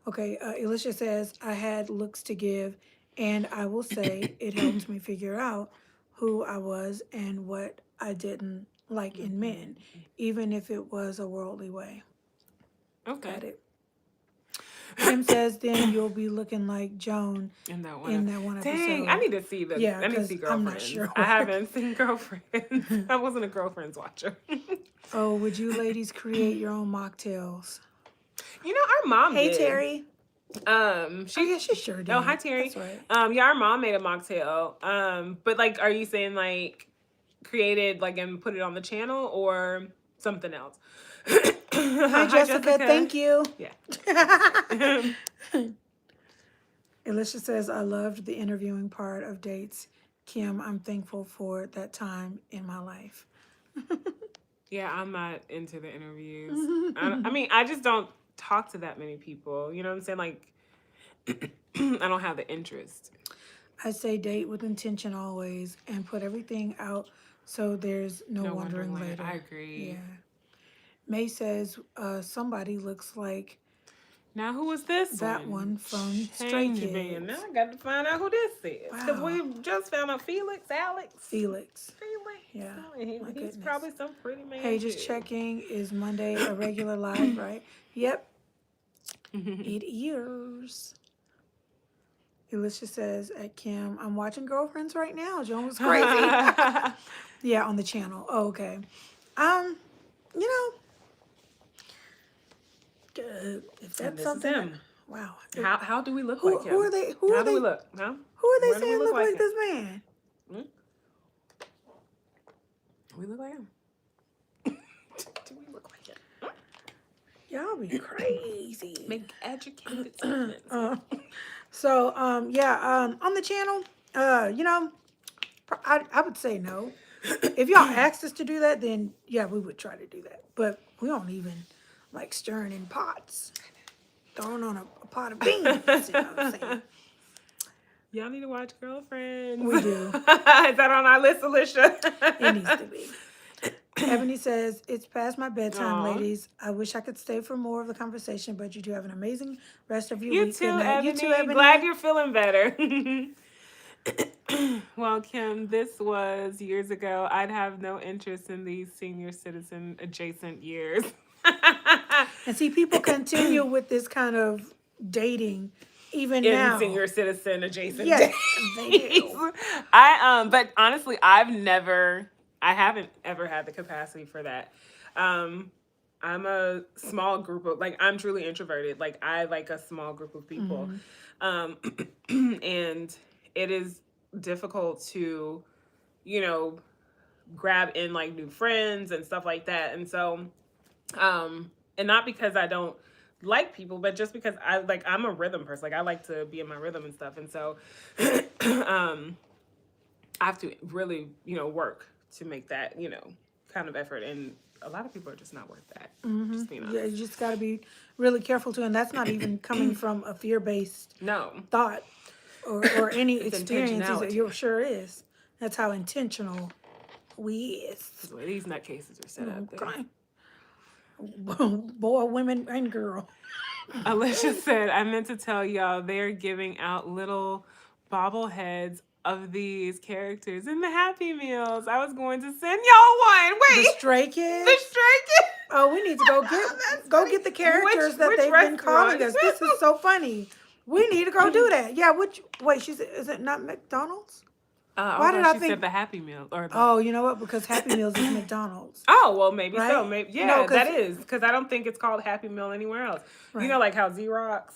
Okay, Alicia says, I had looks to give, and I will say it helped me figure out who I was and what I didn't like in men, even if it was a worldly way. Okay. Got it. Kim says, then you'll be looking like Joan in that one episode. Dang, I need to see the. Yeah, I need to see 'cause Girlfriends. I'm not sure I where. haven't seen Girlfriends. I wasn't a Girlfriends watcher. Oh, would you ladies create your own mocktails? You know, our mom Hey, did. Terry. She She sure did. Oh, hi, Terry. That's right. Yeah, our mom made a mocktail. But like, are you saying like created like and put it on the channel or something else? Hi, Jessica. Thank you. Yeah. Alicia says, I loved the interviewing part of dates. Kim, I'm thankful for that time in my life. Yeah, I'm not into the interviews. I mean, I just don't talk to that many people. You know what I'm saying? Like, I don't have the interest. I say date with intention always, and put everything out so there's no wondering later. I agree. Yeah. May says, somebody looks like Now, who was this that one from Stray Change Kids. me. Now I got to find out who this is. Because Wow. we just found out Felix. Felix. Yeah. My He's goodness. probably some pretty man. Hey, just checking. Is Monday a regular live, right? Yep. It is. Alicia says at Kim, I'm watching Girlfriends right now. Joan was crazy. Yeah, on the channel. Oh, okay. You know, if that's something. Him. Wow. How do we look like him? Who are they? How do we look? Huh? Who are they Where do we saying look look like like this man? We look like him. Do we look like him? Y'all be crazy. Make educated statements. On the channel, you know, I would say no. If y'all asked us to do that, then yeah, we would try to do that. But we don't even like stirring in pots, throwing on a pot of beans. You know what I'm saying? Y'all need to watch Girlfriends. We do. Is that on our list, Alicia? It needs to be. Ebony says, it's past my bedtime, Aw. ladies. I wish I could stay for more of the conversation, but you do have an amazing rest of your You week. too, Good night. Ebony. You too, Ebony. Glad you're feeling better. Well, Kim, this was years ago. I'd have no interest in these senior citizen adjacent years. And see, people continue with this kind of dating even in now. senior citizen adjacent Yes, days. they do. But honestly, I haven't ever had the capacity for that. Um, I'm a small group of, like, I'm truly introverted. Like, I like a small group of people. Mhm. Um, and it is difficult to, you know, grab in like new friends and stuff like that. And so, and not because I don't like people, but just because I'm a rhythm person. Like, I like to be in my rhythm and stuff. And so, um, I have to really, work to make that, kind of effort. And a lot of people are just not worth that. Mhm. Just being Yeah, honest. you just got to be really careful too, and that's not even coming from a fear-based No, thought or any it's experience. intentionality. You sure is. That's how intentional we is. That's the way these nutcases are set up. Okay. Boy, women, and girl. Alicia said, I meant to tell y'all they're giving out little bobbleheads of these characters in the Happy Meals. I was going to send y'all one. The Wait, Stray the Kids. Stray Kids. Oh, we need to go That's go funny. get the characters that Which they've been calling restaurant? us. This is so funny. We need to go do that. Yeah, wait, is it not McDonald's? Why did I She think? said the Happy Meal or the. Oh, you know what? Because Happy Meals is McDonald's, Oh, well, maybe so. right? Maybe No, yeah, because that is because I don't think it's called Happy Meal anywhere else. You know, right. like how Xerox,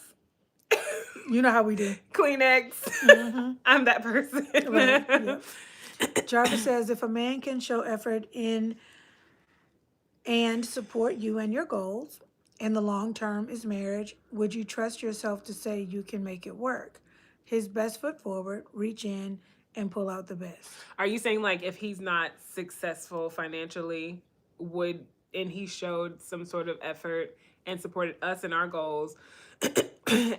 You know how we do. Kleenex. Hmm. I'm that person. Right. Yep. Jarvis says if a man can show effort in and support you and your goals, and the long term is marriage, would you trust yourself to say you can make it work? His best foot forward, reach in and pull out the best. Are you saying like if he's not successful financially, would and he showed some sort of effort and supported us in our goals,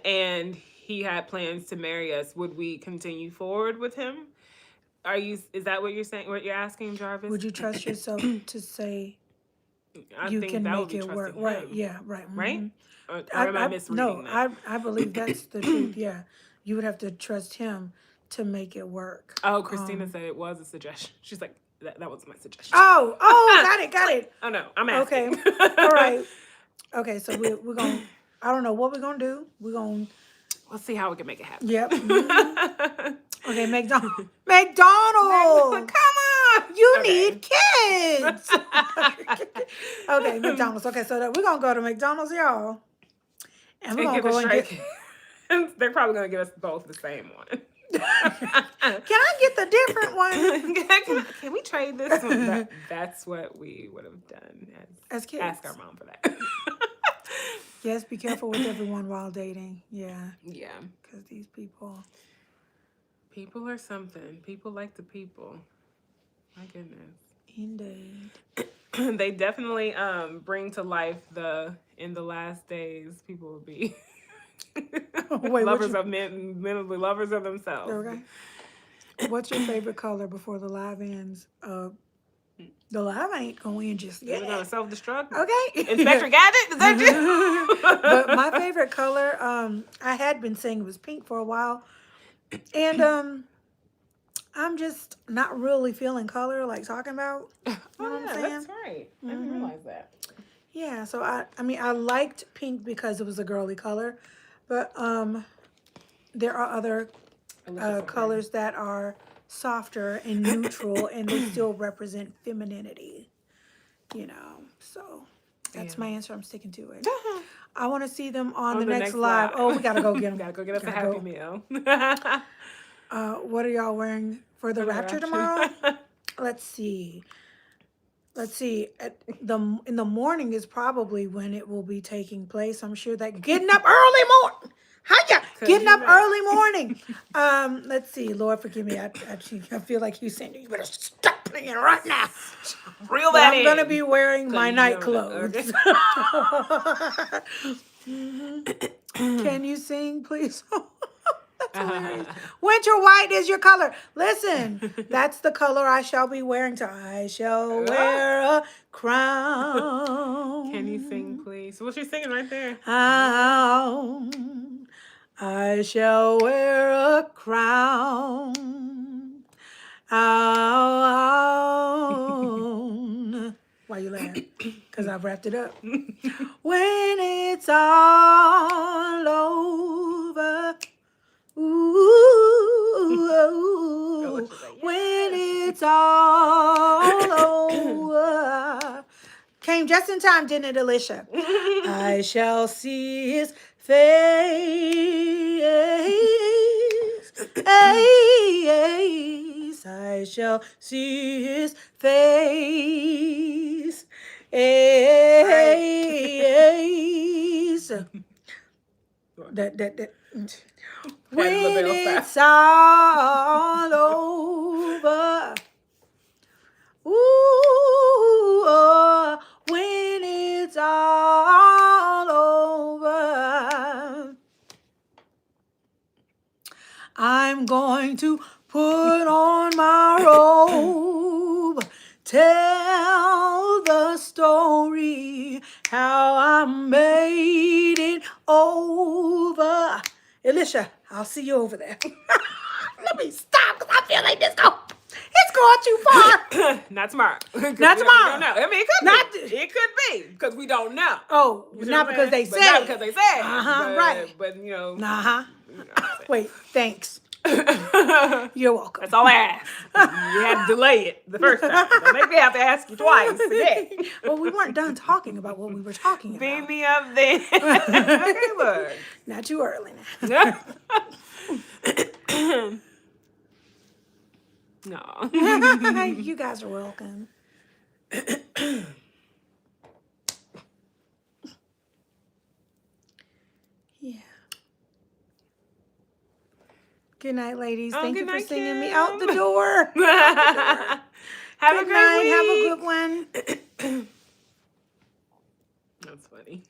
and he had plans to marry us, would we continue forward with him? Is that what you're saying? What you're asking, Jarvis? Would you trust yourself to say I you think can that would make be it work? trusting Right. him, Yeah. Right. right? Hmm. Or am I misreading No, that? I believe that's the truth. Yeah. You would have to trust him to make it work. Oh, Christina said it was a suggestion. She's like, that was my suggestion. Oh, got it. Oh no, I'm Okay. asking. All right. Okay, so we're going to, I don't know what we're going to do. We're going to, Let's see how we can make it happen. yep. Mhm. Okay, McDonald's. Come on. You Okay. need kids. Okay, McDonald's. Okay, so we're going to go to McDonald's, y'all. And we're going to go and get. They're probably going to give us both the same one. Can I get the different one? Can we trade this one? That's what we would have done As kids. Ask our mom for that. Yes, be careful with everyone while dating. Yeah. Yeah. Because these people. People are something. People like the people. My goodness. Indeed. They definitely bring to life in the last days people will be lovers of men will be lovers of themselves. Okay. What's your favorite color before the live ends? The live ain't gonna end just yet. We're gonna self-destruct. Okay. Inspector Gadget, is that you? But my favorite color, I had been saying it was pink for a while. And I'm just not really feeling color like talking about. You know what I'm saying? That's right. I didn't realize that. Yeah, so I mean I liked pink because it was a girly color, but there are other colors that are softer and neutral and they still represent femininity. You know, so that's my answer. I'm sticking to it. I want to see them on the next live. Oh, we gotta go get them. Gotta go get us a Happy Meal. What are y'all wearing for the rapture tomorrow? Let's see. In the morning is probably when it will be taking place. I'm sure that getting up early morning. Hiya! Getting up early morning. Let's see. Lord, forgive me. I feel like you saying you better stop playing right now. Reel But that I'm in. gonna be wearing my you night don't know. clothes. Can you sing, please? That's hilarious. Winter white is your color. Listen, that's the color I shall be wearing. I shall wear a crown. Can you sing, please? Well, she's singing right there. I shall wear a crown. Why you laughing? Because I've wrapped it up. When it's all over. came just in time, didn't it, Alicia? I shall see his face. I shall see his face. That. When it's all over. Ooh, when it's all over, I'm going to put on my robe, tell the story how I made it over. Alicia, I'll see you over there. Let me stop because I feel like it's going too far. Not tomorrow. Not tomorrow. We don't know. I mean, it could be because we don't know. Oh, you know not because they said. Not because they said. Right. But you know. Wait, thanks. You're welcome. That's all I asked. You had to delay it the first time. Don't make me have to ask you twice today. Well, we weren't done talking about what we were talking about. Beam me up then. Okay, look. Not too early now. No. You guys are welcome. Yeah. Good night, ladies. Thank you for singing me out the door. Have a good night. Have a good one. That's funny.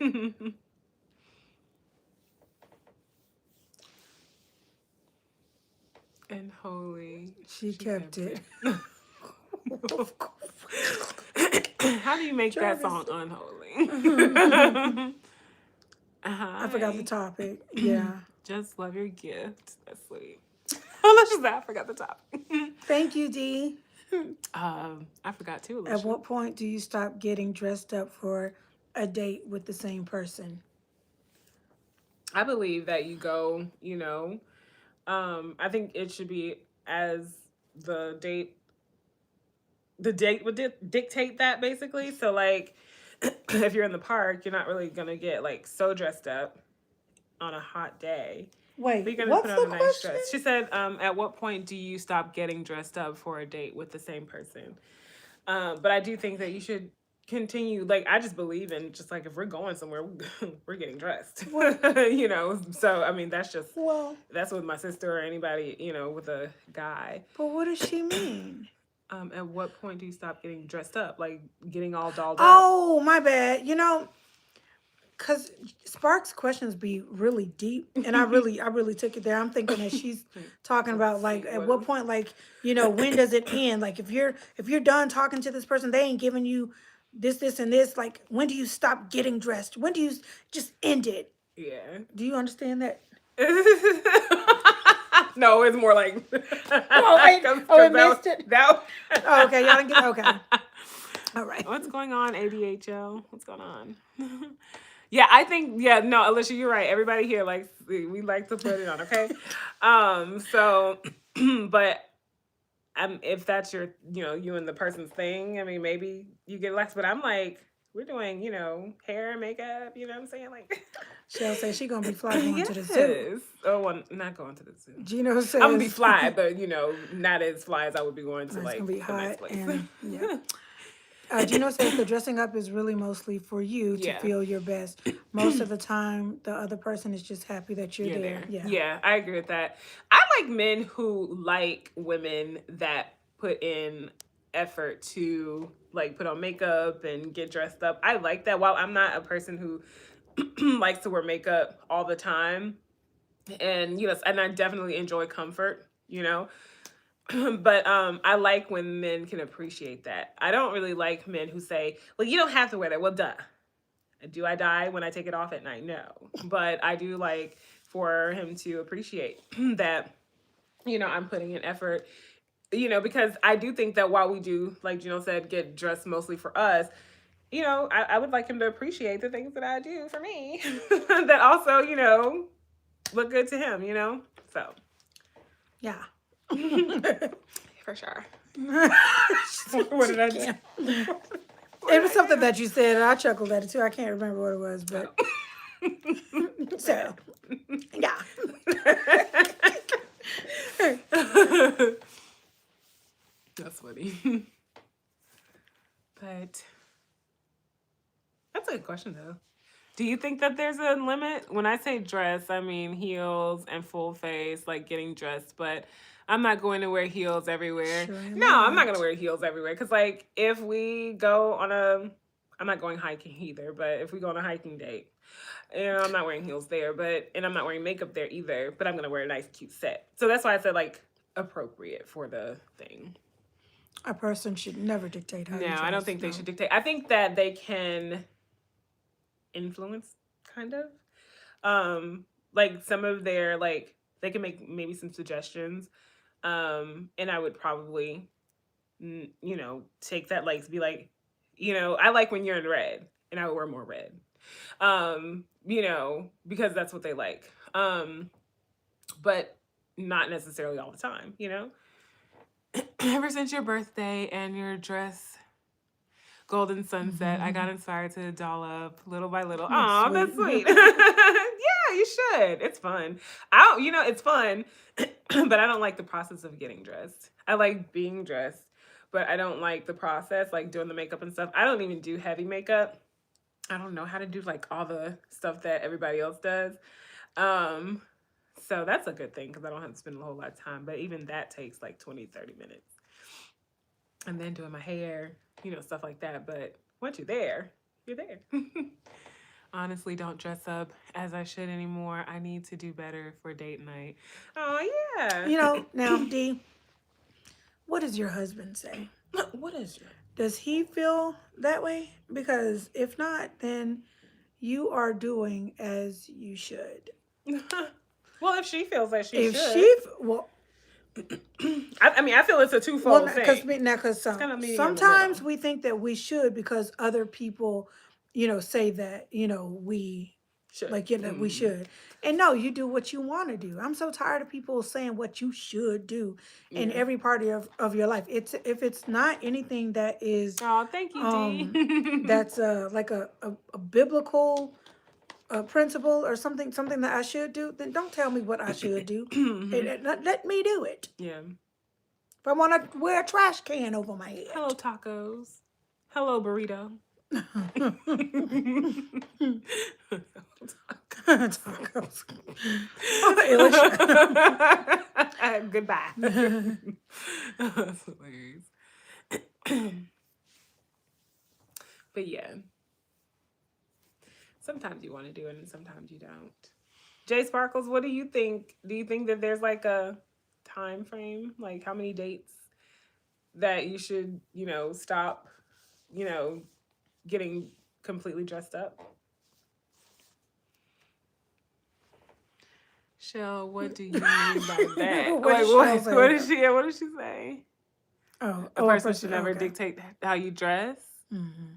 And holy. She kept it. How do you make that song unholy? I forgot the topic. Yeah. Just love your gift. That's sweet. Let's just say I forgot the topic. Thank you, Dee. I forgot too, Alicia. At what point do you stop getting dressed up for a date with the same person? I believe that you go, you know, I think it should be as the date would dictate that basically. So like if you're in the park, you're not really going to get like so dressed up on a hot day. Wait, you're what's the question? Dress. She said, at what point do you stop getting dressed up for a date with the same person? But I do think that you should continue. Like, I just believe in just like if we're going somewhere, we're getting dressed. You know, so I mean that's just that's with my sister or anybody, you know, with a guy. But what does she mean? At what point do you stop getting dressed up? Like getting all dolled up? Oh, my bad. You know, because Sparks' questions be really deep, and I really took it there. I'm thinking that she's talking about like at what point, like, you know, when does it end? Like if you're done talking to this person, they ain't giving you this, and this. Like when do you stop getting dressed? When do you just end it? Yeah. Do you understand that? No, it's more like. I missed it. Oh, okay, y'all didn't get okay. All right. What's going on, ADHL? What's going on? Yeah, I think no, Alicia, you're right. Everybody here we like to put it on, okay? So, but if that's your, you know, you and the person's thing, I mean, maybe you get less. But I'm like, we're doing, you know, hair and makeup. You know what I'm saying? Like. She'll say she's gonna be fly going to the zoo. Oh, well, not going to the zoo. Gino says I'm gonna be fly, but you know, not as fly as I would be going to like. It's gonna be hot next place. and yeah. Gino says the dressing up is really mostly for you to feel your best. Most of the time, the other person is just happy that you're there. Yeah, I agree with that. I like men who like women that put in effort to like put on makeup and get dressed up. I like that. While I'm not a person who likes to wear makeup all the time, and you know, and I definitely enjoy comfort, you know. But I like when men can appreciate that. I don't really like men who say, well, you don't have to wear that. Well, duh. Do I die when I take it off at night? No. But I do like for him to appreciate that, you know, I'm putting in effort, you know, because I do think that while we do, like Gino said, get dressed mostly for us, you know, I would like him to appreciate the things that I do for me that also, you know, look good to him, you know? So. Yeah. For sure. What did I do? It was did I something do? that you said, and I chuckled at it too. I can't remember what it was, but so yeah. That's funny. But that's a good question though. Do you think that there's a limit? When I say dress, I mean heels and full face, like getting dressed, but I'm not going to wear heels everywhere. Sure am No, I'm not going to not. wear heels everywhere cuz like if we go on a I'm not going hiking either, but if we go on a hiking date, I'm not wearing heels there, but and I'm not wearing makeup there either, but I'm going to wear a nice cute set. So that's why I said like appropriate for the thing. A person should never dictate how No, you I don't dress. think they should No. dictate. I think that they can influence kind of like some of their like they can make maybe some suggestions and I would probably take that like to be like I like when you're in red and I would wear more red because that's what they like but not necessarily all the time ever since your birthday and your dress golden sunset, I got inspired to doll up little by little. That's Oh, sweet. that's sweet. Yeah, you should. It's fun. I don't, it's fun, but I don't like the process of getting dressed. I like being dressed, but I don't like the process, like doing the makeup and stuff. I don't even do heavy makeup. I don't know how to do like all the stuff that everybody else does. Um, so that's a good thing because I don't have to spend a whole lot of time. But even that takes like 20-30 minutes. And then doing my hair, stuff like that. But once you're there, you're there. Honestly, don't dress up as I should anymore. I need to do better for date night. Oh, yeah. Now, D, what does your husband say? What is your. Does he feel that way? Because if not, then you are doing as you should. Well, if she feels like she If should. she, well, I mean, I feel it's a twofold thing. Because Kind of meeting in the sometimes middle. we think that we should because other people, say that we Should. like we should. And no, you do what you want to do. I'm so tired of people saying what you should do in every part of your life. It's if it's not anything that is Oh, thank you, D. that's like a biblical principle or something that I should do, then don't tell me what I should do. Let me do it. Yeah. If I want to wear a trash can over my head. Hello, tacos. Hello, burrito. Tacos. Goodbye. That's hilarious. But yeah. Sometimes you want to do it and sometimes you don't. Jay Sparkles, what do you think? Do you think that there's like a time frame? Like how many dates that you should, stop, getting completely dressed up? Shell, what do you mean by that? What did she say? Oh, a person should never dictate how you dress. Mm-hmm.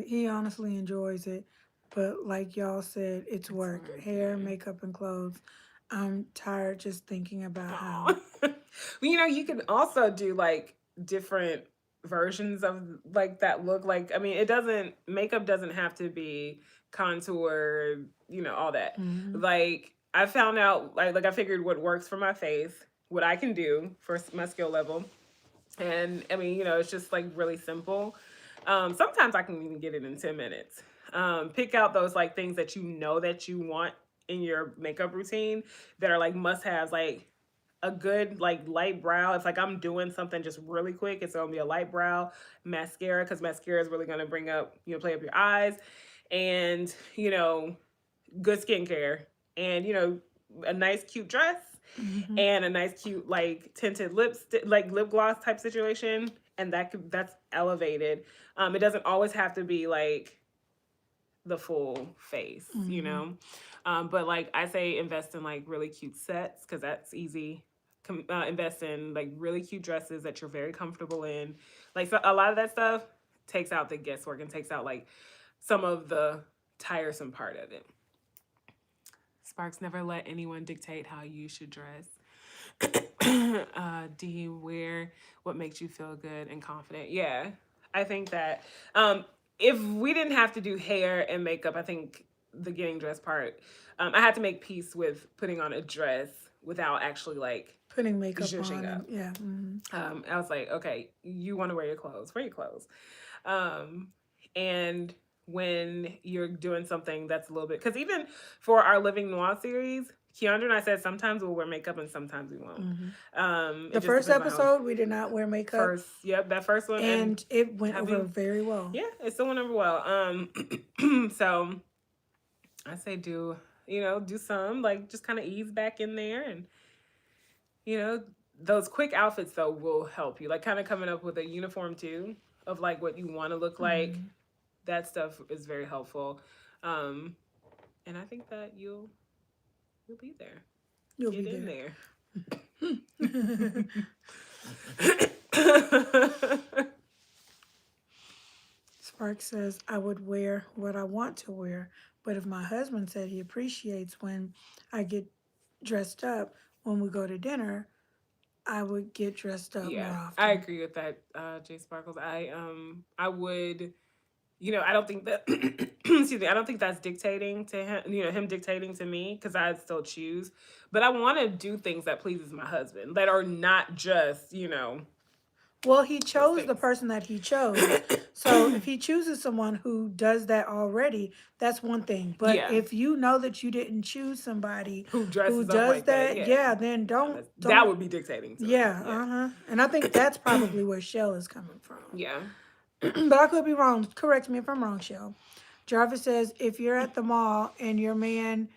He honestly enjoys it, but like y'all said, it's work. Hair, makeup, and clothes. I'm tired just thinking about how. Well, you can also do like different versions of like that look. Like, I mean, makeup doesn't have to be contour, all that. Mm-hmm. Like, I found out, like I figured what works for my face, what I can do for my skill level. And I mean, it's just like really simple. Sometimes I can even get it in 10 minutes. Pick out those like things that that you want in your makeup routine that are like must-haves, like a good like light brow. If like I'm doing something just really quick, it's gonna be a light brow, mascara, because mascara is really gonna bring up, play up your eyes, and good skincare, and a nice cute dress, Mm-hmm. and a nice cute like tinted lipstick, like lip gloss type situation, and that's elevated. It doesn't always have to be like the full face, but like I say, invest in like really cute sets because that's easy. Invest in like really cute dresses that you're very comfortable in. Like, so a lot of that stuff takes out the guesswork and takes out like some of the tiresome part of it. Sparks, never let anyone dictate how you should dress. D, wear what makes you feel good and confident. Yeah, I think that if we didn't have to do hair and makeup, I think the getting dressed part, I had to make peace with putting on a dress without actually like Putting makeup zhuzhing on up. and yeah. Mm-hmm. I was like, okay, you want to wear your clothes, wear your clothes. And when you're doing something that's a little bit, because even for our Living Noire series, Keandra and I said sometimes we'll wear makeup and sometimes we won't. The first episode, we did not wear makeup. That first one, and it went over very well. Yeah, it still went over well. So I say do some, like, just kind of ease back in there, and those quick outfits though will help you, like kind of coming up with a uniform too of like what you want to look like. That stuff is very helpful. And I think that you'll be there. You'll Get be in there. Spark says, I would wear what I want to wear, but if my husband said he appreciates when I get dressed up when we go to dinner, I would get dressed up more often. I agree with that, Jay Sparkles. I would, I don't think that, excuse me, I don't think that's dictating to him, him dictating to me, because I'd still choose. But I want to do things that pleases my husband, that are not just, Well, he chose the person that he chose. So if he chooses someone who does that already, that's one thing. But if you know that you didn't choose somebody who does like that, then don't. That would be dictating to him. And I think that's probably where Shell is coming from. Yeah. But I could be wrong. Correct me if I'm wrong, Shell. Jarvis says, if you're at the mall and your man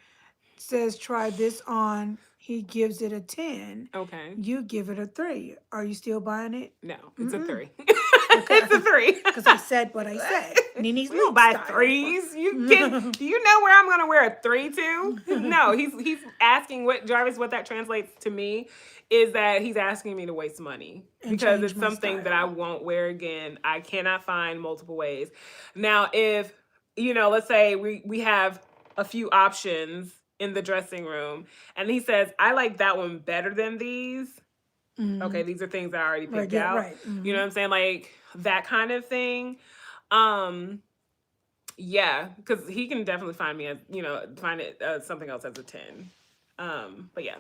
says, try this on, he gives it a 10. Okay. You give it a 3. Are you still buying it? No, it's a 3. It's a 3. Because I said what I said. Nini's we don't buy 3s. Do you know where I'm going to wear a 3 to? No, he's asking what that translates to me is that he's asking me to waste money because it's something that I won't wear again. I cannot find multiple ways. Now, if, let's say we have a few options in the dressing room and he says, I like that one better than these. Mm-hmm. Okay, these are things I already picked out. Right. Mm-hmm. You know what I'm saying? Like that kind of thing. Yeah, because he can definitely find me something else as a 10. But yeah.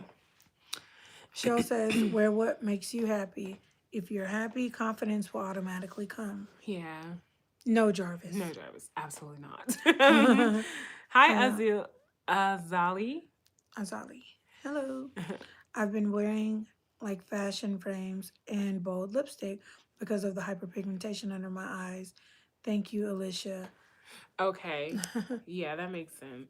Cheryl says, wear what makes you happy. If you're happy, confidence will automatically come. Yeah. No, Jarvis. No, Jarvis. Absolutely not. Hi, Azali. Hello. I've been wearing like fashion frames and bold lipstick because of the hyperpigmentation under my eyes. Thank you, Alicia. Okay. Yeah, that makes sense.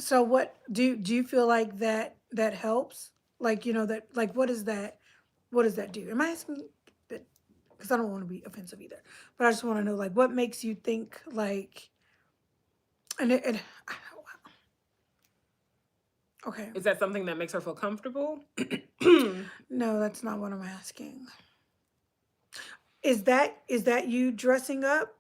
So what do you feel like that helps? Like, that, like, what does that do? Am I asking that? Because I don't want to be offensive either, but I just want to know, like, what makes you think like, okay. Is that something that makes her feel comfortable? No, that's not what I'm asking. Is that you dressing up?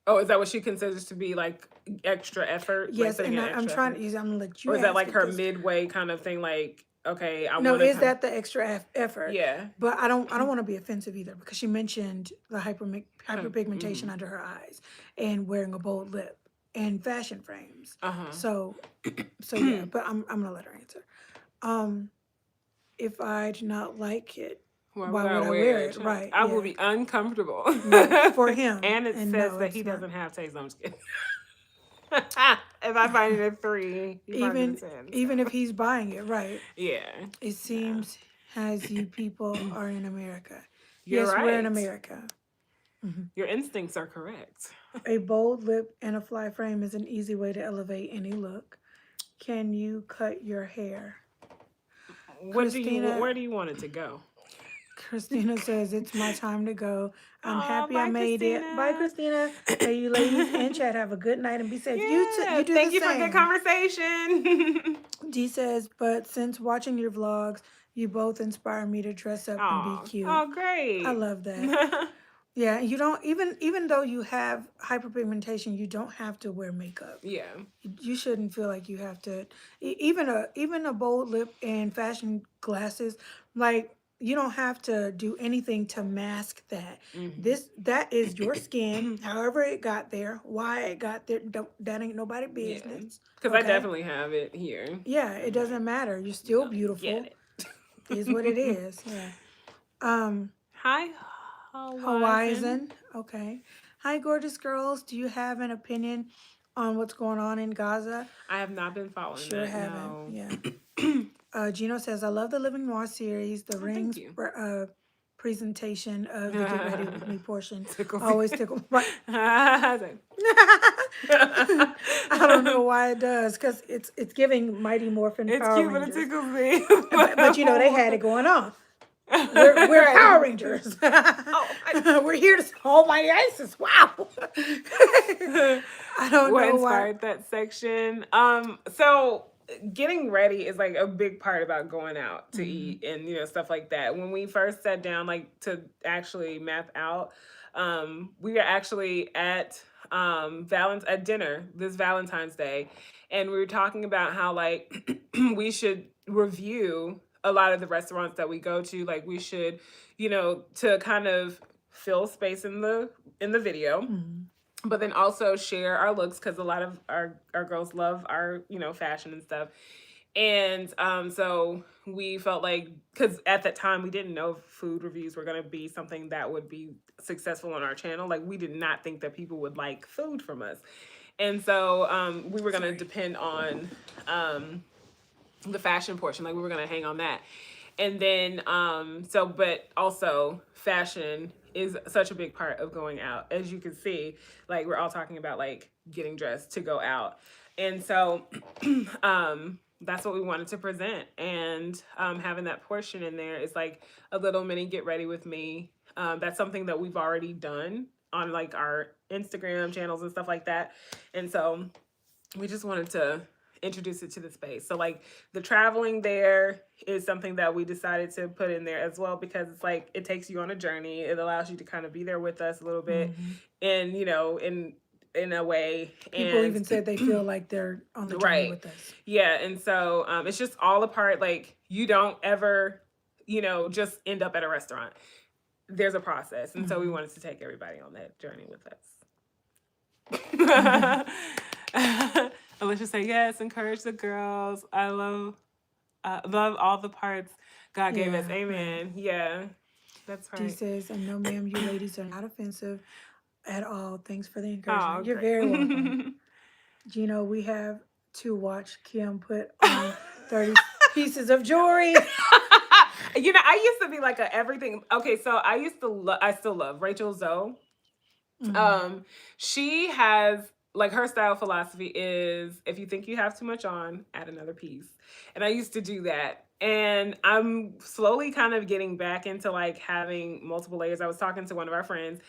Oh, is that what she considers to be like extra effort? Yes, like, and I'm trying to use. I'm gonna let you. Or is that like her midway kind of thing? Like, okay, is that the extra effort? Yeah, but I don't want to be offensive either because she mentioned the hyperpigmentation under her eyes and wearing a bold lip and fashion frames. So yeah, but I'm gonna let her answer. If I do not like it, why would I wear it? Right. I will be uncomfortable for him. And it says that he doesn't have taste. I'm just kidding. If I find it a 3, even if he's buying it, right? Yeah. It seems as you people are in America. Yes, right. We're in America. Mm-hmm. Your instincts are correct. A bold lip and a fly frame is an easy way to elevate any look. Can you cut your hair? Where do you want it to go? Christina says, it's my time to go. I'm happy I made it. Bye, Christina. May you ladies and chat have a good night and be safe. Yeah, you do thank the you same. for good conversation. Dee says, but since watching your vlogs, you both inspire me to dress up and be cute. Oh, great. I love that. Yeah, you don't even though you have hyperpigmentation, you don't have to wear makeup. Yeah. You shouldn't feel like you have to even a bold lip and fashion glasses, like you don't have to do anything to mask that. Hmm. That is your skin, however it got there, why it got there, that ain't nobody Yeah. business. Because I Okay? definitely have it here. Yeah, it I'm like, doesn't matter. You're you still know, get beautiful. Is what it it. is. Yeah. Um Hi, Horizon. Hawaiian. Okay. Hi, gorgeous girls. Do you have an opinion on what's going on in Gaza? I have not been following Sure that. haven't. No. Yeah. Gino says, I love the Living Noir series. The Oh, thank rings you. presentation of the Get Ready With Me portion Tickles you. always tickle. Right. I was I don't know like, why it does, because it's giving Mighty Morphin it's Power cute, but it Rangers. tickles me. But they had it going on. We're Power Rangers. Oh, We're here to Almighty ISIS. Wow. I don't what know why. inspired that section? So getting ready is like a big part about going out to Mhm. eat and stuff like that. When we first sat down like to actually map out, we were actually at at dinner this Valentine's Day, and we were talking about how like we should review a lot of the restaurants that we go to. Like we should, to kind of fill space in the video, Mhm. but then also share our looks because a lot of our girls love our fashion and stuff. And so we felt like, because at that time we didn't know food reviews were going to be something that would be successful on our channel. Like we did not think that people would like food from us. And so we were going to Sorry. depend on the fashion portion. Like we were going to hang on that. And then but also fashion is such a big part of going out. As you can see, like we're all talking about like getting dressed to go out. And so that's what we wanted to present. And having that portion in there is like a little mini get ready with me. That's something that we've already done on like our Instagram channels and stuff like that. And so we just wanted to introduce it to the space. So like the traveling there is something that we decided to put in there as well, because it's like it takes you on a journey. It allows you to kind of be there with us a little bit, Mhm. and in a way. People And even said they feel like they're on the journey right, with us. yeah. And so it's just all a part. Like you don't ever just end up at a restaurant. There's a process, and so we Mhm. wanted to take everybody on that journey with us. Alicia said, yes, encourage the girls. I love all the parts God gave us. Yeah, right. Amen. Yeah, that's Dee right. says, and no, ma'am, you ladies are not offensive at all. Thanks for the Oh, encouragement. You're great. very welcome. Gino, we have to watch Kim put on 30 pieces of jewelry. I used to be like a everything. Okay, so I still love Rachel Zoe. Mhm. Um, she has like her style philosophy is if you think you have too much on, add another piece. And I used to do that. And I'm slowly kind of getting back into like having multiple layers. I was talking to one of our friends.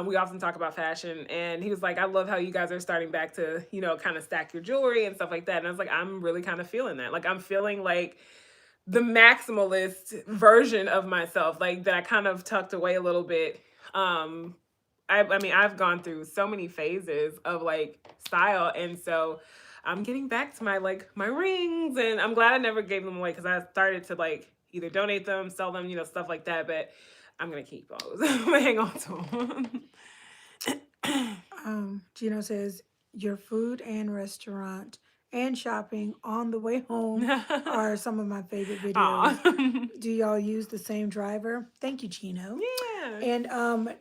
We often talk about fashion, and he was like, I love how you guys are starting back to, kind of stack your jewelry and stuff like that. And I was like, I'm really kind of feeling that. Like, I'm feeling like the maximalist version of myself, like that I kind of tucked away a little bit. Um, I mean, I've gone through so many phases of like style, and so I'm getting back to my rings, and I'm glad I never gave them away because I started to like either donate them, sell them, stuff like that. But I'm gonna keep those. I'm gonna hang on to them. Gino says, your food and restaurant and shopping on the way home are some of my favorite videos. Aw. Do y'all use the same driver? Thank you, Gino. Yeah. And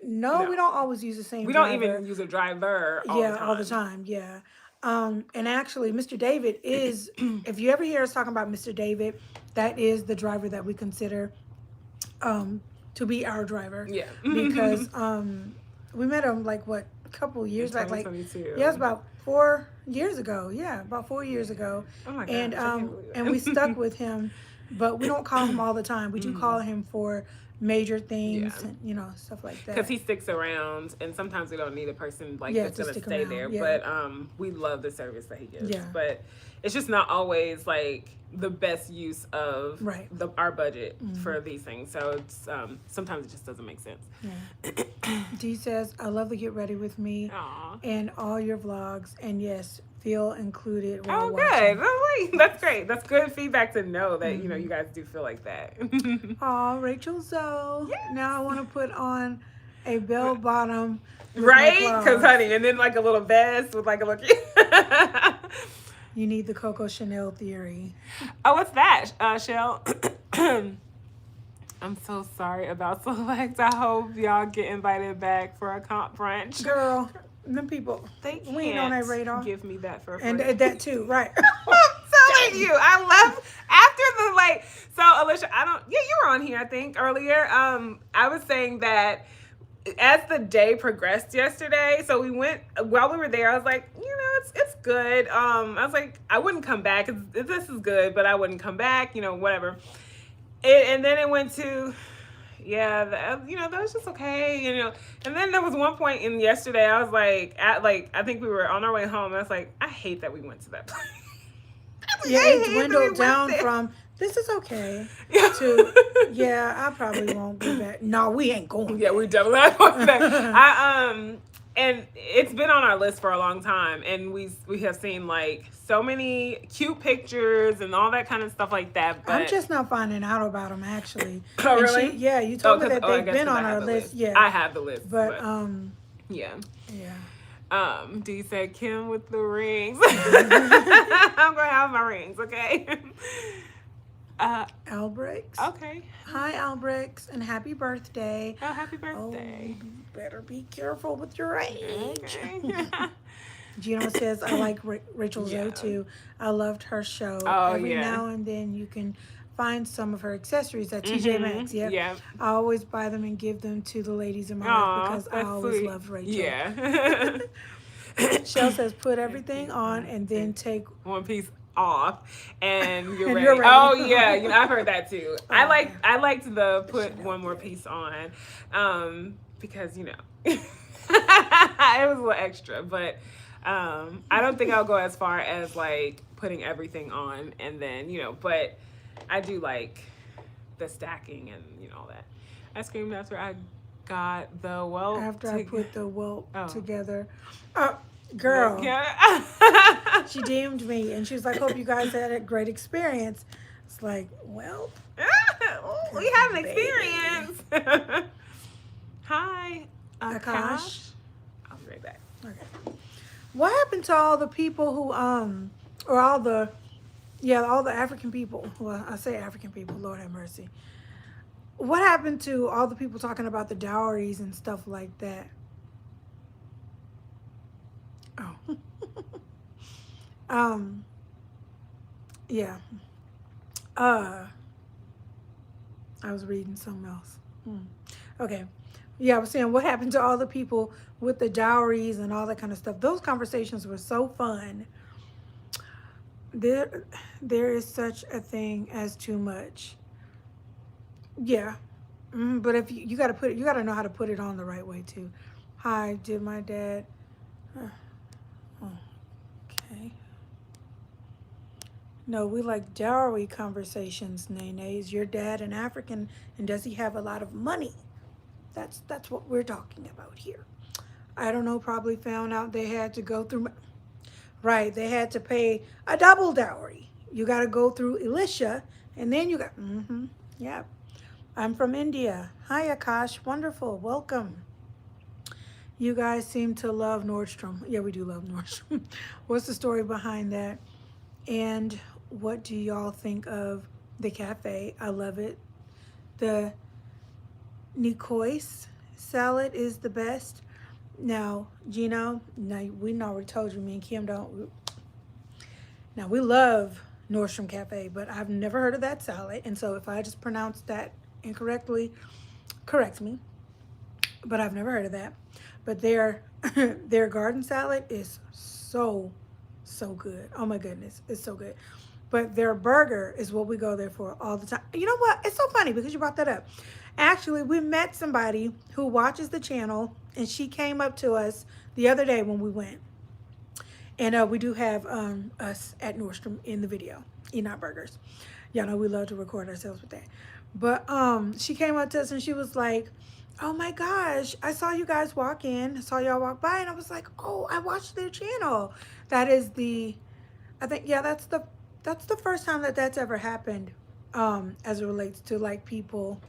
no, we No, don't always use the same we don't driver. even use a driver all the Yeah, all the time. time. Yeah. And actually, Mr. David is, if you ever hear us talking about Mr. David, that is the driver that we consider to be our driver, Yeah. because we met him like what, a couple In years back, like, 2022. yeah, it was about 4 years ago. Yeah, about 4 years ago. Oh my gosh, And I can't believe and we it. stuck with him, but we don't call him all the time. We do call him for major Yeah. things and, stuff like Because that. he sticks around, and sometimes we don't need a person like Yeah, that's to gonna stick stay there. around. Yeah. But we love the service that he gives. Yeah. But it's just not always like the best use of Right. our budget for these things. So it's sometimes it just doesn't make sense. Yeah. D says, I love the Get Ready With Me Aw. and all your vlogs. And yes, feel included while Oh, watching. good. Oh, wait. That's great. That's good feedback to know that you guys do feel like that. Oh, Rachel Zoe. Yes. Now I want to put on a bell bottom with Right? my Because, claws. honey, and then like a little vest with like a little. You need the Coco Chanel theory. Oh, what's that, Shell? I'm so sorry about Select. I hope y'all get invited back for a comp brunch. Girl, them people, They can't we ain't on that radar. give me that for free. And that too, right. I'm telling you, I love after the like. So Alicia, you were on here I think earlier. I was saying that as the day progressed yesterday, so we went while we were there. I was like, it's good. I was like, I wouldn't come back. This is good, but I wouldn't come back. Whatever. And then it went to, that was just okay. And then there was one point in yesterday. I was like, I think we were on our way home. I was like, I hate that we went to that place. Yeah, it dwindled down from this is okay to I probably won't go back. No, we ain't going. Yeah, we definitely not going back. And it's been on our list for a long time, and we have seen like so many cute pictures and all that kind of stuff like that. But I'm just not finding out about them actually. Oh, really? You told me that I they've guess been 'cause on I have our the list. Yeah, I have the list, but yeah. yeah. D said Kim with the rings. I'm gonna have my rings, okay? Albrechts. Okay. Hi, Albrechts, and happy birthday. Oh, happy birthday. Oh, you better be careful with your age. Okay. Gino says, I like Rachel Zoe too. I loved her show. Oh, Every yeah. now and then you can find some of her accessories at TJ Maxx. Yep. Yeah. I always buy them and give them to the ladies in my Aw, life because I that's always sweet. loved Rachel. Yeah. Shell says, put everything on and then take one piece off and you're And ready. you're ready. Oh yeah, I've heard that too. Oh, I liked the put Chanel one more thing. piece on, because it was a little extra, but I don't think I'll go as far as like putting everything on and then but I do like the stacking and all that. I screamed after I got the welt. After I put the welt Oh. together. Girl, Yeah. she DM'd me and she was like, hope you guys had a great experience. It's like, well, We had an Baby. experience. Hi, Akash. I'll be right back. Okay. What happened to all the people who, or all the African people? Well, I say African people, Lord have mercy. What happened to all the people talking about the dowries and stuff like that? Oh. Yeah. I was reading something else. Okay. Yeah, I was saying what happened to all the people with the dowries and all that kind of stuff. Those conversations were so fun. There is such a thing as too much. Yeah. But if you got to know how to put it on the right way too. Hi, did my dad okay. No, we like dowry conversations, Nene. Is your dad an African and does he have a lot of money? That's what we're talking about here. I don't know, probably found out they had to go through, right, they had to pay a double dowry. You got to go through Elisha and then you got, yeah. I'm from India. Hi, Akash. Wonderful. Welcome. You guys seem to love Nordstrom. Yeah, we do love Nordstrom. What's the story behind that? And what do y'all think of the cafe? I love it. The Nicoise salad is the best. Now, Gino, now we already told you, me and Kim don't. Now, we love Nordstrom Cafe, but I've never heard of that salad. And so if I just pronounced that incorrectly, correct me. But I've never heard of that. But their garden salad is so good. Oh my goodness, it's so good. But their burger is what we go there for all the time. You know what? It's so funny because you brought that up. Actually, we met somebody who watches the channel, and she came up to us the other day when we went. And we do have us at Nordstrom in the video, Enoch Burgers. Y'all know we love to record ourselves with that. But she came up to us and she was like, "Oh my gosh, I saw you guys walk in. I saw y'all walk by, and I was like, oh, I watched their channel." That is I think, yeah, that's the first time that's ever happened, as it relates to like people,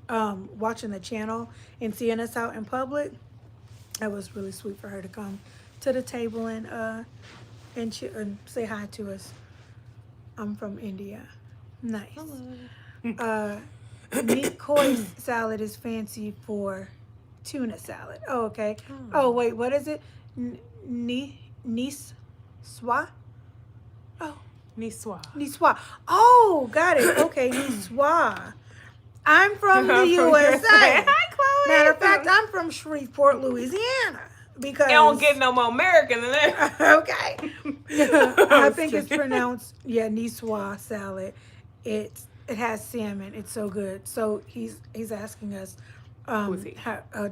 watching the channel and seeing us out in public. That was really sweet for her to come to the table and say hi to us. I'm from India. Nice. Meat koi salad is fancy for tuna salad. Oh, okay. Oh, wait, what is it? Niswa? Oh, Niçoise. Niswa. Oh, got it. Okay, Niswa. I'm from the USA. Hi, Chloe. Matter of fact, I'm from Shreveport, Louisiana. Because it don't get no more American than that. Okay. I think it's pronounced, Niçoise salad. It has salmon. It's so good. So he's asking us, Who is he?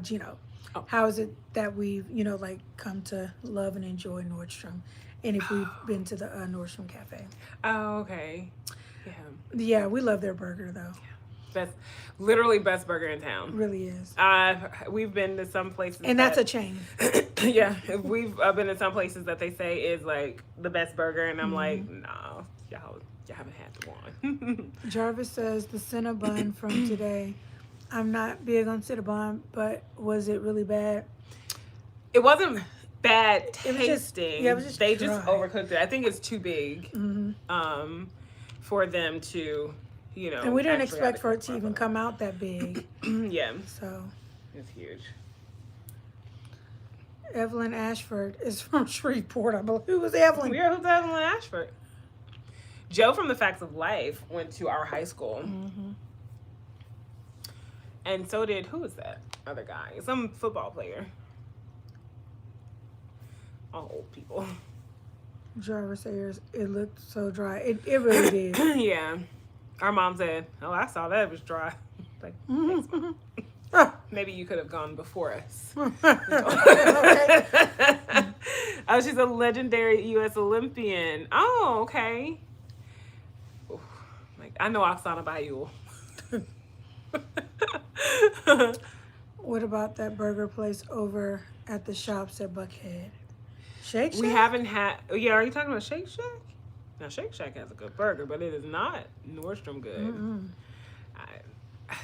Gino, Oh. how is it that we've, like come to love and enjoy Nordstrom, and if we've been to the Nordstrom Cafe. Oh, okay. Yeah. Yeah, we love their burger though. Literally best burger in town. It really is. We've been to some places, And that's a chain. Yeah, we've been to some places that they say is like the best burger, and I'm like, no, y'all haven't had the one. Jarvis says the Cinnabon from today. I'm not big on Cinnabon, but was it really bad? It wasn't bad It was just- tasting. yeah, it was just they dry. just overcooked it. I think it's too big for them to, And we didn't actually expect have for it to cook even come out that big. properly. Yeah, So it's huge. Evelyn Ashford is from Shreveport, I believe. Who was Evelyn? We're who's Evelyn Ashford. Joe from The Facts of Life went to our high school. And so did, who was that other guy? Some football player. All old people. Jarvis says it looked so dry. It really did. Yeah. Our mom said, "Oh, I saw that. It was dry." Like, thanks, Mom. Maybe you could have gone before us. Okay. Oh, she's a legendary U.S. Olympian. Oh, okay. Oof. Like, I know Oksana Bayul. What about that burger place over at the shops at Buckhead? Shake Shack? We haven't had. Yeah, are you talking about Shake Shack? Now, Shake Shack has a good burger, but it is not Nordstrom good.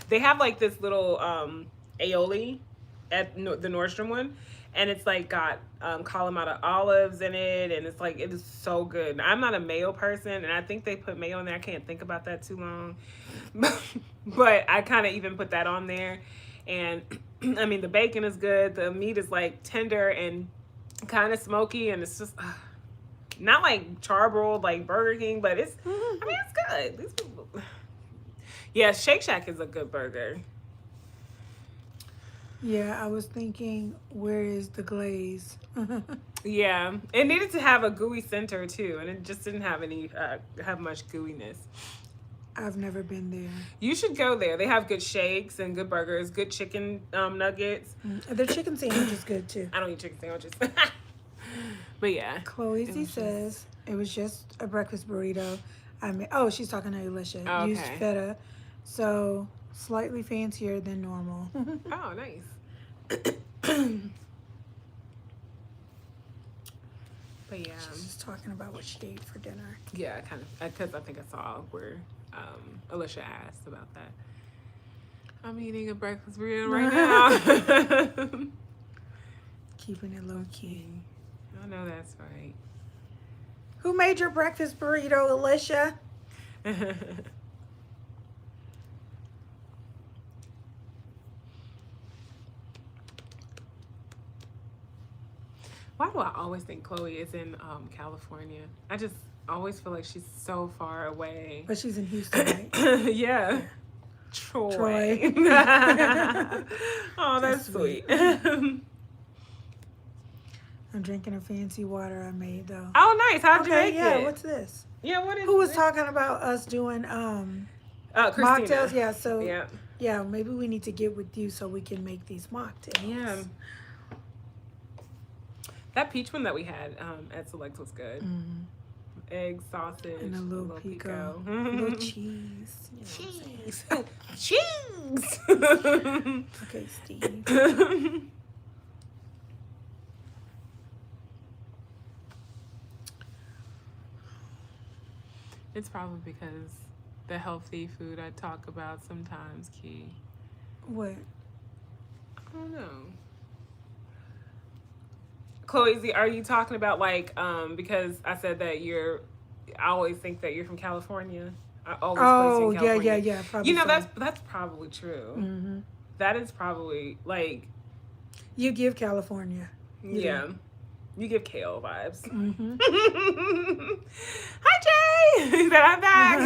They have like this little aioli at the Nordstrom one, and it's like got Kalamata olives in it, and it's like, it is so good. I'm not a mayo person, and I think they put mayo in there. I can't think about that too long, but I kind of even put that on there. And I mean, the bacon is good. The meat is like tender and kind of smoky, and it's just not like charbroiled like Burger King, but it's, I mean, it's good. These people, yeah, Shake Shack is a good burger. Yeah, I was thinking, where is the glaze? Yeah, it needed to have a gooey center too, and it just didn't have any have much gooiness. I've never been there. You should go there. They have good shakes and good burgers, good chicken nuggets. Their chicken sandwich is good too. I don't eat chicken sandwiches. But yeah. Chloe Z says it was just a breakfast burrito. She's talking to Alicia. Oh, Used okay. feta, so slightly fancier than normal. Oh, nice. But yeah. She's just talking about what she ate for dinner. Yeah, kind of, because I think I saw where Alicia asked about that. I'm eating a breakfast burrito right now. Keeping it low key. I know that's right. Who made your breakfast burrito, Alicia? Why do I always think Chloe is in California? I just always feel like she's so far away. But she's in Houston, right? Yeah. Troy. Troy. Oh, that's sweet. I'm drinking a fancy water I made though. Oh, nice. How'd you make yeah, it? what's this? Yeah, what is Who was it? talking about us doing Christina. Mocktails, yeah. So, Yeah. yeah, maybe we need to get with you so we can make these Yeah. mocktails. That peach one that we had at Select was good. Mm-hmm. Egg, And sausage, a a little little pico, pico. a little cheese. You know what Cheese. I'm saying? Cheese. Okay, Steve. It's probably because the healthy food I talk about sometimes, Key. What? I don't know. Chloe, are you talking about like because I said that I always think that you're from California. I always place you Oh, in yeah, yeah, California. yeah. You Probably know so. that's probably true. Mm-hmm. That is probably like You give California. You do. yeah. You give kale vibes. Mm-hmm. Hi Jay, he said I'm back.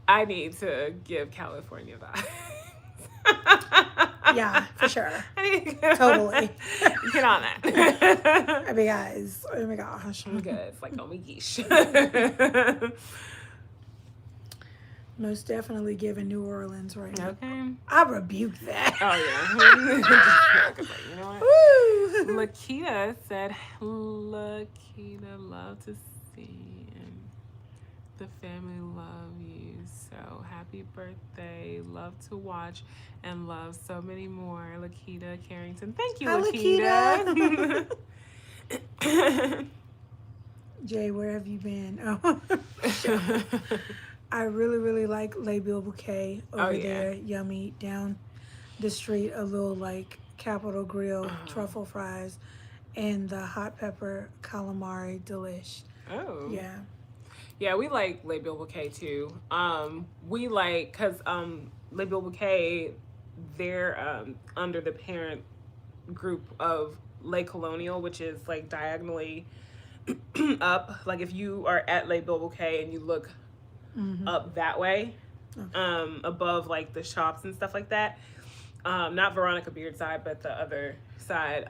I need to give California vibes. Yeah, for sure. I need to get Totally. get on that. I mean, guys, oh my gosh. I'm good. It's like, oh my geesh. Most definitely giving New Orleans right now. Okay. I rebuke that. Oh, yeah. Just, you know what? Woo! Lakita said, Lakita, love to see and the family love you. So happy birthday. Love to watch and love so many more. Lakita Carrington. Thank you, Hi, Lakita. Jay, where have you been? Oh, I really, really like Les Bill Bouquet over there. Yummy. Down the street, a little like Capitol Grill truffle fries and the hot pepper calamari delish. Oh. Yeah. Yeah, we like Les Bill Bouquet too. We like because Les Bill Bouquet, they're under the parent group of Les Colonial, which is like diagonally up. Like if you are at Les Bill Bouquet and you look up that way, above like the shops and stuff like that. Not Veronica Beardside, but the other side.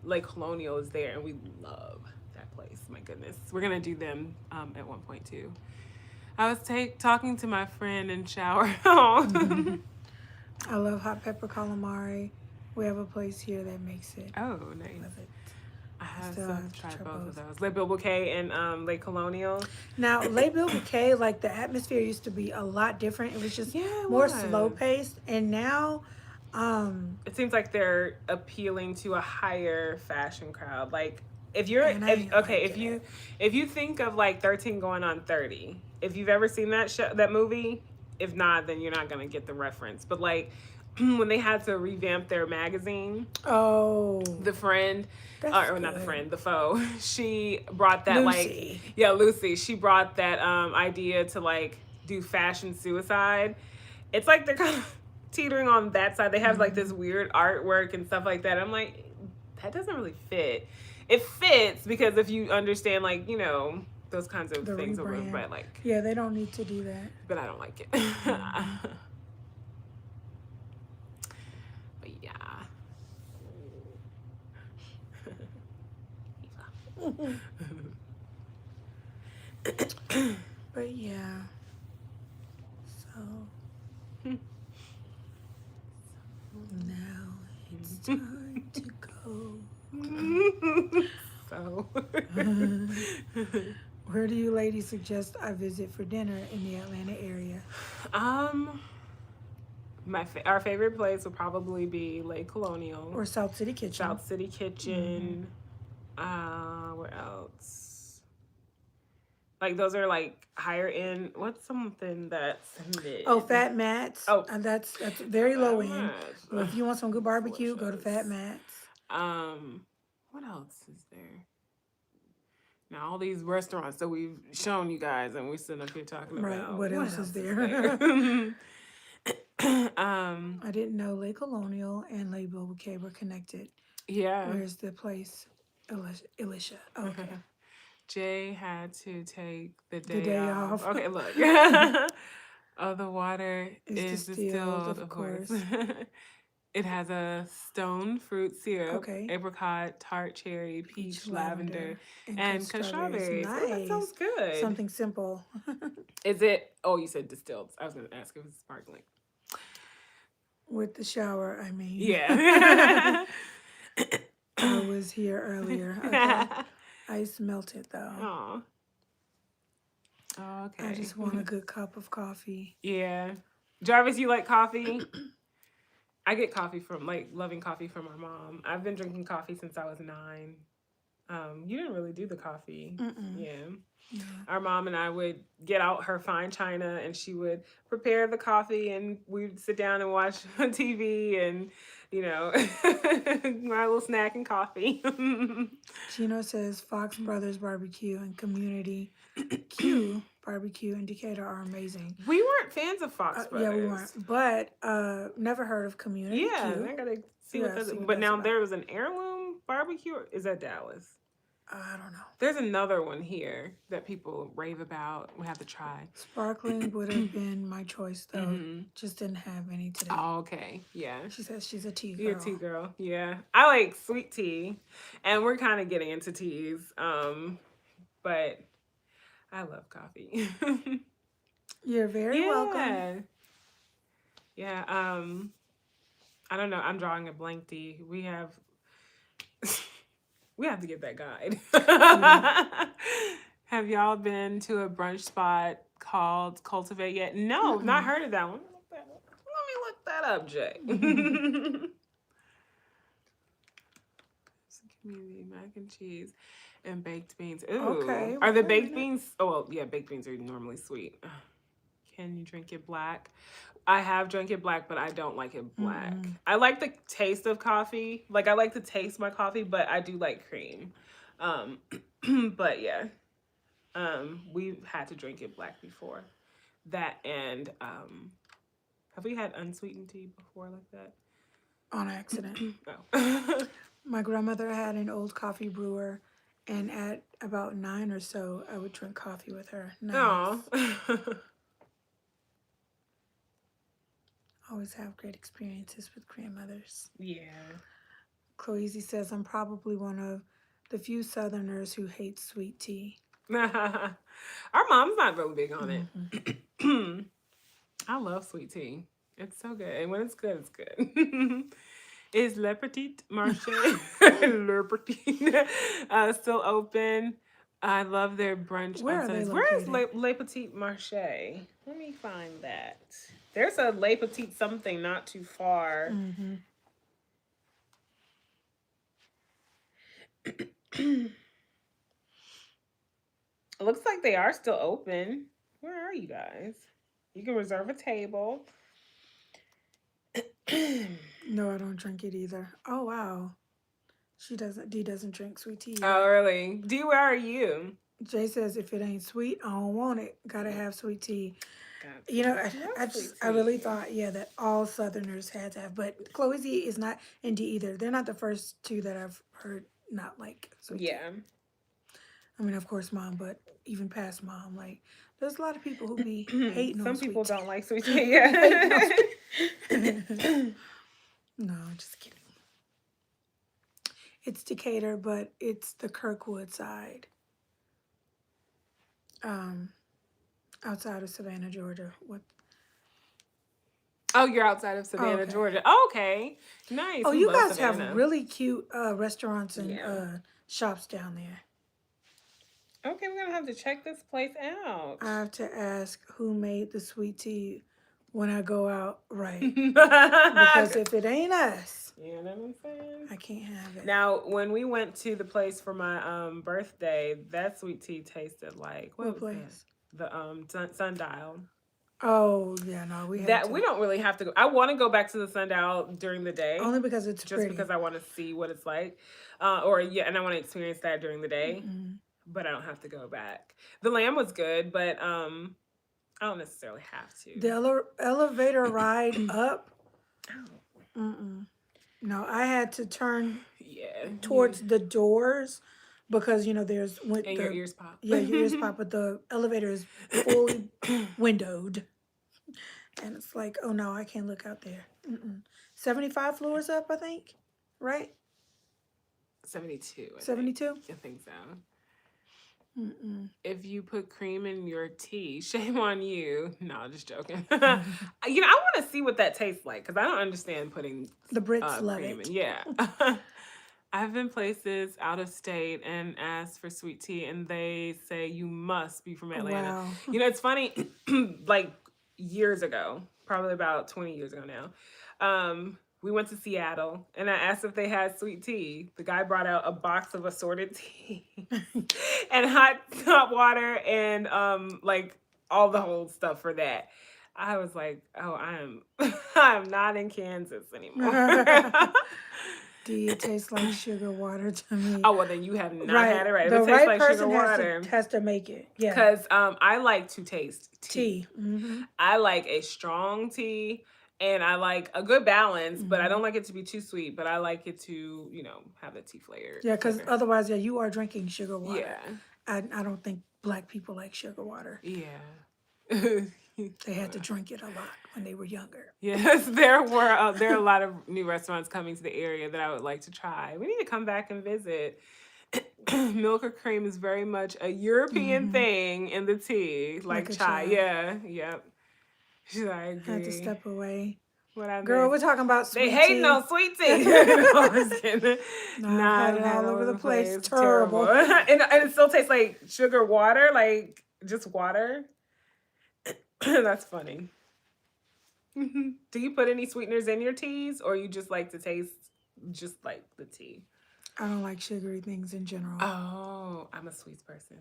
Les Colonial is there, and we love that place. My goodness, we're gonna do them at one point too. I was talking to my friend in shower. I love hot pepper calamari. We have a place here that makes it. Oh, nice. Love it. I have Still to have to try try both of both. those. Les Bill Bouquet and Les Colonial. Now, Les Bill Bouquet, like the atmosphere used to be a lot different. It was just more slow paced, and now, it seems like they're appealing to a higher fashion crowd. Like if you're if you think of like 13 going on 30, if you've ever seen that movie, if not, then you're not gonna get the reference. But like when they had to revamp their magazine, the friend. Or not the friend, the foe. She brought that Lucy. Lucy. She brought that idea to like do fashion suicide. It's like they're kind of teetering on that side. They have like this weird artwork and stuff like that. I'm like, that doesn't really fit. It fits because if you understand like, you know, those kinds of things rebrand. but like they don't need to do that. But I don't like it. But yeah. But yeah. So now it's time to go. So where do you ladies suggest I visit for dinner in the Atlanta area? Our favorite place would probably be Les Colonial or South City Kitchen. South City Kitchen. Where else? Like those are like higher end. What's something that's mid? Oh, Fat Matt's. Oh, that's very low end. Well, if you want some good barbecue, go to Fat Matt's. What else is there? Now all these restaurants that we've shown you guys, and we're sitting up here talking about. What else is there? I didn't know Les Colonial and Les Bill Bouquet were connected. Yeah. Where's the place? Alicia. Okay. Jay had to take the day off. Okay, look. Oh, the water is distilled, of course. It has a stone fruit syrup, Okay. apricot, tart cherry, Peach, peach, lavender, lavender, and and crushed cut strawberries. strawberries. Oh, that sounds Nice. good. Something simple. Is it? Oh, you said distilled. I was going to ask if it's sparkling. With the shower, I mean. Yeah. I was here earlier. Okay. Ice melted though. Oh. I Okay. just want a good cup of coffee. Yeah. Jarvis, you like coffee? I get coffee from loving coffee from my mom. I've been drinking coffee since I was 9. You didn't really do the coffee. Mm-mm. Yeah. No. Our mom and I would get out her fine china and she would prepare the coffee and we'd sit down and watch TV and, my little snack and coffee. Gino says Fox Brothers Barbecue and Community Q Barbecue in Decatur are amazing. We weren't fans of Fox Yeah, we Brothers. weren't. But never heard of Community Yeah, Q. I gotta see Yeah, what that's. see what But that's now about. there was an heirloom barbecue. Or is that Dallas? I don't know. There's another one here that people rave about. We have to try. Sparkling would have been my choice though. Mm-hmm. Just didn't have any today. Oh, okay. Yeah. She says she's a tea girl. You're a tea girl. Yeah. I like sweet tea. And we're kind of getting into teas. But I love coffee. You're very welcome. Yeah. I don't know. I'm drawing a blank D. We have to get that guide. Have y'all been to a brunch spot called Cultivate yet? No, not heard of that one. Let me look that up, Jay. Community mac and cheese and baked beans. Ooh. Okay. Are the baked beans? Oh, well, yeah, baked beans are normally sweet. Can you drink it black? I have drank it black, but I don't like it black. I like the taste of coffee. Like, I like to taste my coffee, but I do like cream. But yeah, we've had to drink it black before. That and have we had unsweetened tea before like that? On accident. No. My grandmother had an old coffee brewer, and at about 9 or so, I would drink coffee with her. Nice. Always have great experiences with grandmothers. Yeah. Chloe says, I'm probably one of the few Southerners who hate sweet tea. Our mom's not really big on it. I love sweet tea. It's so good. And when it's good, it's good. Is Le Petit Marché Le Petit still open? I love their brunch Where on are they Sundays. Where is located? Le Petit Marché? Let me find that. There's a Le Petit something not too far. It looks like they are still open. Where are you guys? You can reserve a table. No, I don't drink it either. Oh, wow. Dee doesn't drink sweet tea. Oh, really? Dee, where are you? Jay says, if it ain't sweet, I don't want it. Gotta have sweet tea. I really thought, that all Southerners had to have, but Chloe Z is not, and Dee either. They're not the first two that I've heard not like sweet tea. Yeah. I mean, of course, Mom, but even past Mom, like, there's a lot of people who be hating on Some sweet people tea. don't like sweet tea. Yeah. No, just kidding. It's Decatur, but it's the Kirkwood side. Outside of Savannah, Georgia. What? Oh, you're outside of Savannah, Okay. Georgia. Oh, okay. Nice. Oh, We you love guys Savannah. have really cute restaurants and Yeah. shops down there. Okay, we're gonna have to check this place out. I have to ask who made the sweet tea when I go out, right? Because if it ain't us, you know what I'm saying? I can't have it. Now, when we went to the place for my birthday, that sweet tea tasted like What place? That? The Sundial. Oh yeah, no, we don't really have to go. I want to go back to the Sundial during the day, only because it's just pretty. because I want to see what it's like, and I want to experience that during the day. But I don't have to go back. The lamb was good, but I don't necessarily have to. The elevator ride up. No, I had to turn towards the doors because there's and your ears pop. Yeah, your ears pop, but the elevator is fully windowed, and it's like, oh no, I can't look out there. 75 floors up, I think, right? 72, I think. 72. I think so. If you put cream in your tea, shame on you. No, just joking. I want to see what that tastes like because I don't understand putting The Brits love cream it. in. Yeah. I've been places out of state and asked for sweet tea, and they say you must be from Atlanta. Wow. It's funny, like years ago, probably about 20 years ago now. We went to Seattle, and I asked if they had sweet tea. The guy brought out a box of assorted tea and hot water and like all the whole stuff for that. I was like, oh, I'm not in Kansas anymore. It tastes like sugar water to me. Oh, well, then you have not Right. had it right. If The it tastes right like sugar person water. has to make it. Yeah. Because I like to taste tea. Tea. I like a strong tea and I like a good balance, but I don't like it to be too sweet, but I like it to, have the tea flavor. Yeah, because otherwise, you are drinking sugar water. Yeah. I don't think Black people like sugar water. Yeah. They had to drink it a lot when they were younger. Yes, there are a lot of new restaurants coming to the area that I would like to try. We need to come back and visit. Milk or cream is very much a European thing in the tea, like chai. Yeah, yep. She's like, I agree. Had to step away. What Girl, we're talking about sweet tea. They hate no sweet tea. No, I'm just kidding. Nah, I've had it all over the place. Terrible. And it still tastes like sugar water, like just water. That's funny. Do you put any sweeteners in your teas, or you just like to taste just like the tea? I don't like sugary things in general. Oh, I'm a sweets person.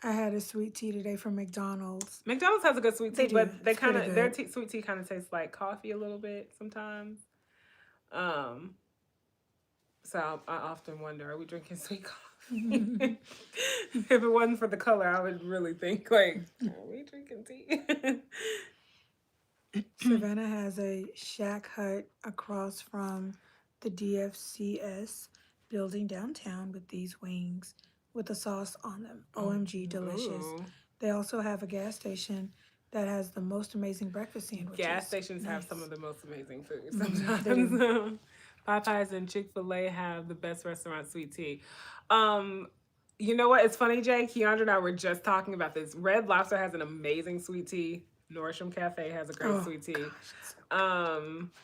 I had a sweet tea today from McDonald's. McDonald's has a good sweet tea, but they kind of their sweet tea kind of tastes like coffee a little bit sometimes. So I often wonder, are we drinking sweet coffee? If it wasn't for the color, I would really think like, are we drinking tea? Savannah has a shack hut across from the DFCS building downtown with these wings with the sauce on them. OMG, delicious. Ooh. They also have a gas station that has the most amazing breakfast sandwiches. Gas stations have some of the most amazing food sometimes. Popeyes and Chick-fil-A have the best restaurant sweet tea. You know what? It's funny, Jay. Keandra and I were just talking about this. Red Lobster has an amazing sweet tea. Norsham Cafe has a great sweet tea. Gosh,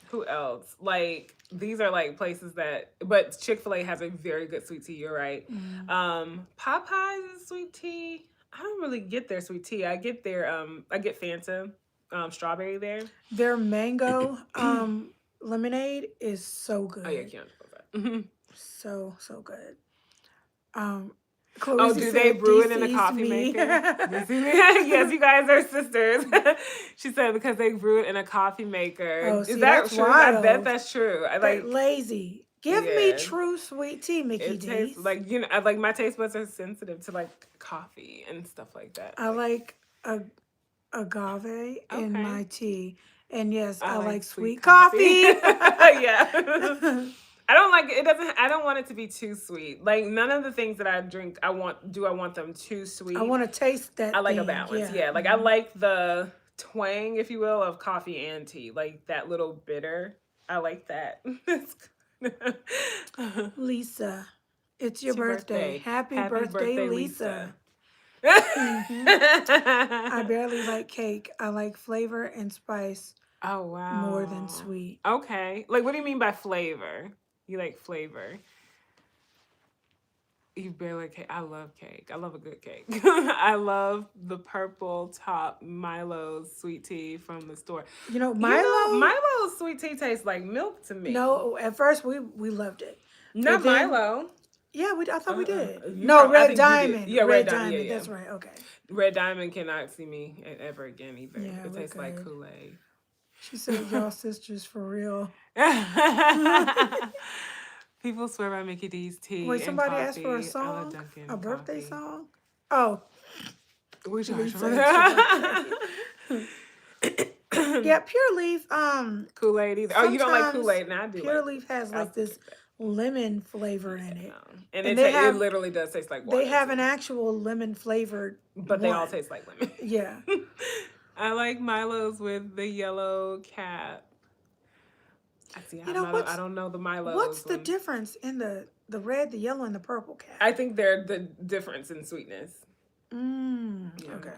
who else? Like, these are like places but Chick-fil-A has a very good sweet tea. You're right. Popeyes is sweet tea. I don't really get their sweet tea. I get Fanta strawberry there. Their mango lemonade is so good. Oh yeah, Keandra knows that. So good. Chloe do they brew it in a coffee maker? Yes, you guys are sisters. She said because they brew it in a coffee maker. Oh, is that true? Wild. I bet that's true. I like lazy. Give me true sweet tea, Mickey D. Tastes like I like my taste buds are sensitive to like coffee and stuff like that. I like agave in my tea, and yes, I like sweet coffee. Yeah. I don't like it. I don't want it to be too sweet. Like none of the things that I drink, I want them too sweet. I want to taste that. I like a balance. Yeah. Like I like the twang, if you will, of coffee and tea. Like that little bitter. I like that. Lisa, it's your birthday. Happy birthday, Lisa. I barely like cake. I like flavor and spice. Oh wow. More than sweet. Okay. Like what do you mean by flavor? You like flavor. You barely like cake. I love cake. I love a good cake. I love the purple top Milo's sweet tea from the store. Milo's sweet tea tastes like milk to me. No, at first we loved it. Not Milo. Yeah, I thought we did. Red Diamond. Yeah, Red Diamond. Yeah. That's right. Okay. Red Diamond cannot see me ever again either. Yeah, it tastes like Kool-Aid. She said, y'all sisters for real. People swear by Mickey D's tea. Wait, somebody and asked for a song? A birthday song? Oh. We charge for that. Yeah, Pure Leaf. Kool-Aid either. Oh, you don't like Kool-Aid? Now I do. Pure Leaf has like this lemon flavor in No. it. And And it literally does taste like water. they have too. an actual lemon flavored But they all one. taste like lemon. Yeah. I like Milos with the yellow cap. I see. You know I don't know the what's Milos the ones. difference in the red, the yellow, and the purple cat? I think they're the difference in sweetness. Okay.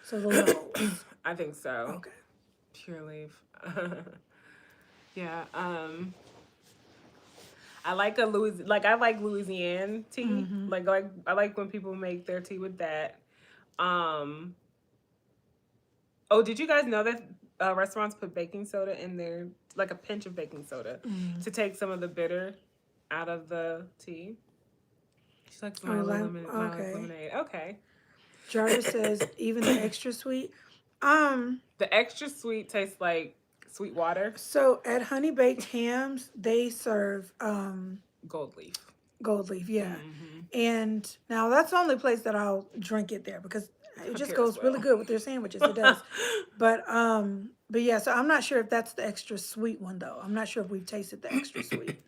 So the lows. I think so. Okay. Pure leaf. Yeah. I like I like Louisiana tea. Like I like when people make their tea with that. Um. Oh, did you guys know that restaurants put baking soda in there, like a pinch of baking soda, to take some of the bitter out of the tea? She likes Oh, Milo's okay. lemonade. Okay. Jarvis says even the extra sweet. The extra sweet tastes like sweet water. So at Honey Baked Hams, they serve Gold leaf. gold leaf, yeah. Mm-hmm. And now that's the only place that I'll drink it there because it just Here as goes really well. good with their sandwiches. It does. But yeah, so I'm not sure if that's the extra sweet one though. I'm not sure if we've tasted the extra sweet.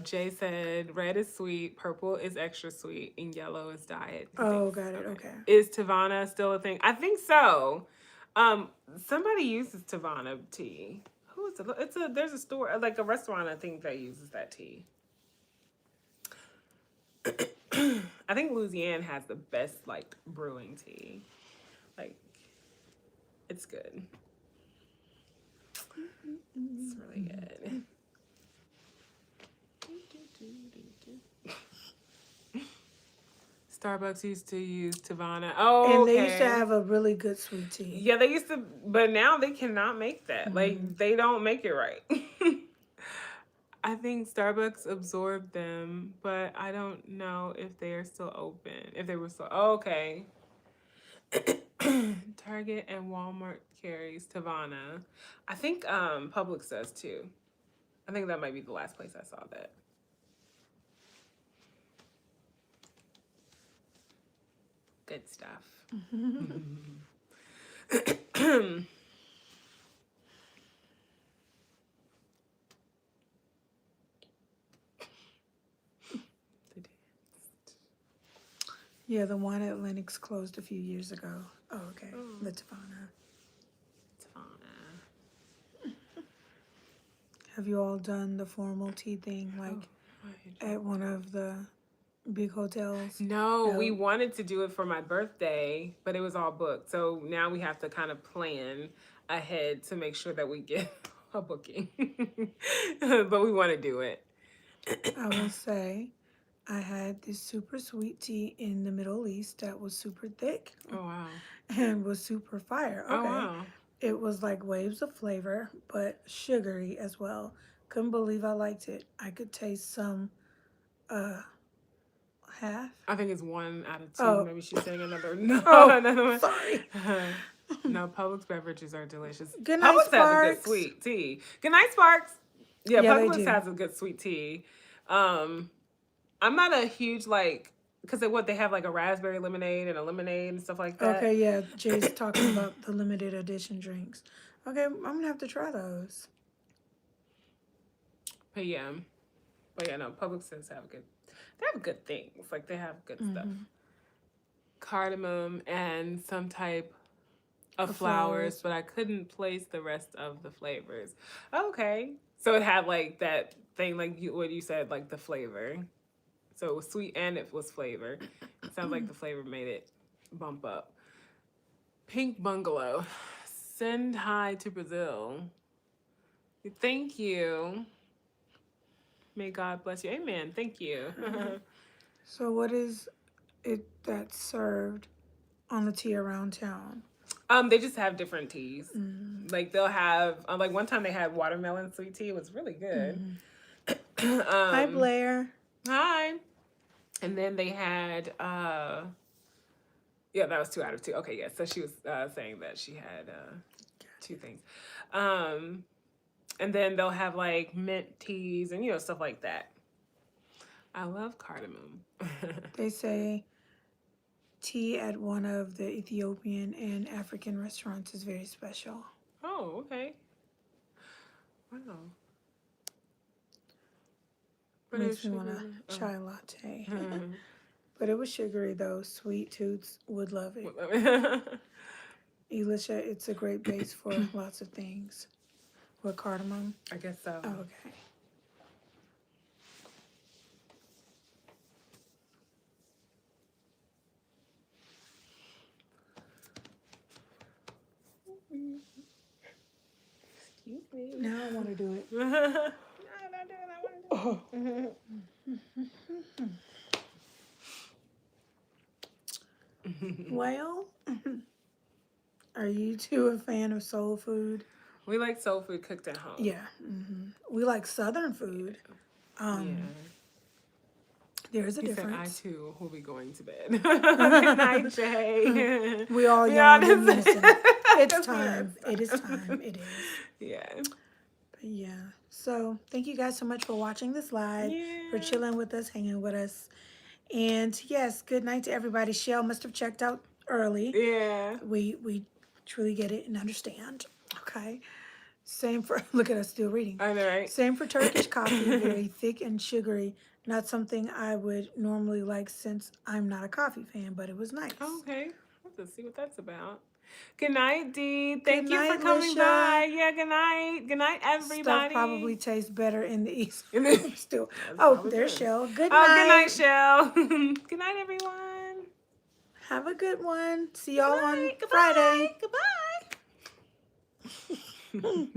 Jay said red is sweet, purple is extra sweet, and yellow is diet. Oh, got it. Okay. Is Tavana still a thing? I think so. Somebody uses Tavana tea. Who is it? There's a store, like a restaurant, I think, that uses that tea. I think Louisiana has the best like brewing tea. Like, it's good. It's really good. Starbucks used to use Tavana. Oh, And they used to okay. have a really good sweet tea. Yeah, they used to, but now they cannot make that. Like, they don't make it right. I think Starbucks absorbed them, but I don't know if they are still open. If they were still, oh, okay. Target and Walmart carries Tavana. I think Publix does too. I think that might be the last place I saw that. Good stuff. Yeah, the one at Lennox closed a few years ago. Oh, okay. The Tavana. Have you all done the formal tea thing, like at one of the big hotels? No, we wanted to do it for my birthday, but it was all booked. So now we have to kind of plan ahead to make sure that we get a booking. But we want to do it. I will say, I had this super sweet tea in the Middle East that was super thick. Oh, wow. And was super fire. Okay. Oh, wow. It was like waves of flavor, but sugary as well. Couldn't believe I liked it. I could taste some half. I think it's 1 out of 2. Oh. Maybe she's saying another. No, Oh, another one. sorry. No, Publix beverages are delicious. Good night, Publix has a Sparks. good sweet tea. Good night, Sparks. Yeah, Yeah, they Publix do. has a good sweet tea. I'm not a huge because they have like a raspberry lemonade and a lemonade and stuff like that. Okay, yeah. Jay's talking about the limited edition drinks. Okay, I'm gonna have to try those. But yeah, no, Publix does have they have good things. Like they have good stuff. Cardamom and some type of flowers, but I couldn't place the rest of the flavors. Okay. So it had like that thing, like what you said, like the flavor. So it was sweet and it was flavor. It sounds like the flavor made it bump up. Pink Bungalow. Send hi to Brazil. Thank you. May God bless you. Amen. Thank you. So what is it that's served on the tea around town? They just have different teas. Like they'll have like one time they had watermelon sweet tea. It was really good. Hi, Blair. Hi. And then they had yeah, that was 2 out of 2. Okay, yeah. So she was saying that she had 2 things. And then they'll have like mint teas and stuff like that. I love cardamom. They say tea at one of the Ethiopian and African restaurants is very special. Oh, okay. Wow. But Makes it's me want a sugary. chai latte. But it was sugary though. Sweet tooths would love it. Elisha, it's a great base for lots of things. With cardamom. I guess so. Oh, okay. Excuse me. Now I want to do it. No, don't do it. I want to do it. Well, are you two a fan of soul food? We like soul food cooked at home. Yeah. We like Southern food. Yeah. There's a He difference. said, I too will be going to bed. Good night, Jay. We all Be yawned in honest. unison. It's time. It is time. It is. Yeah. But yeah. So thank you guys so much for watching this live, for Yeah. chilling with us, hanging with us. And yes, good night to everybody. Shell must have checked out early. Yeah. We truly get it and understand. Okay. Same for, look at us still reading. I know, right? Same for Turkish coffee, very thick and sugary. Not something I would normally like since I'm not a coffee fan, but it was nice. Okay. Let's see what that's about. Good night, Dee. Thank you night, for coming Lisha. by. Yeah, good night. Good night, everybody. Stuff probably tastes better in the East. Still. That's Oh, probably there's good. Shell. Good Oh, night. good night, Shell. Good night, everyone. Have a good one. See y'all on Goodbye. Friday. Goodbye.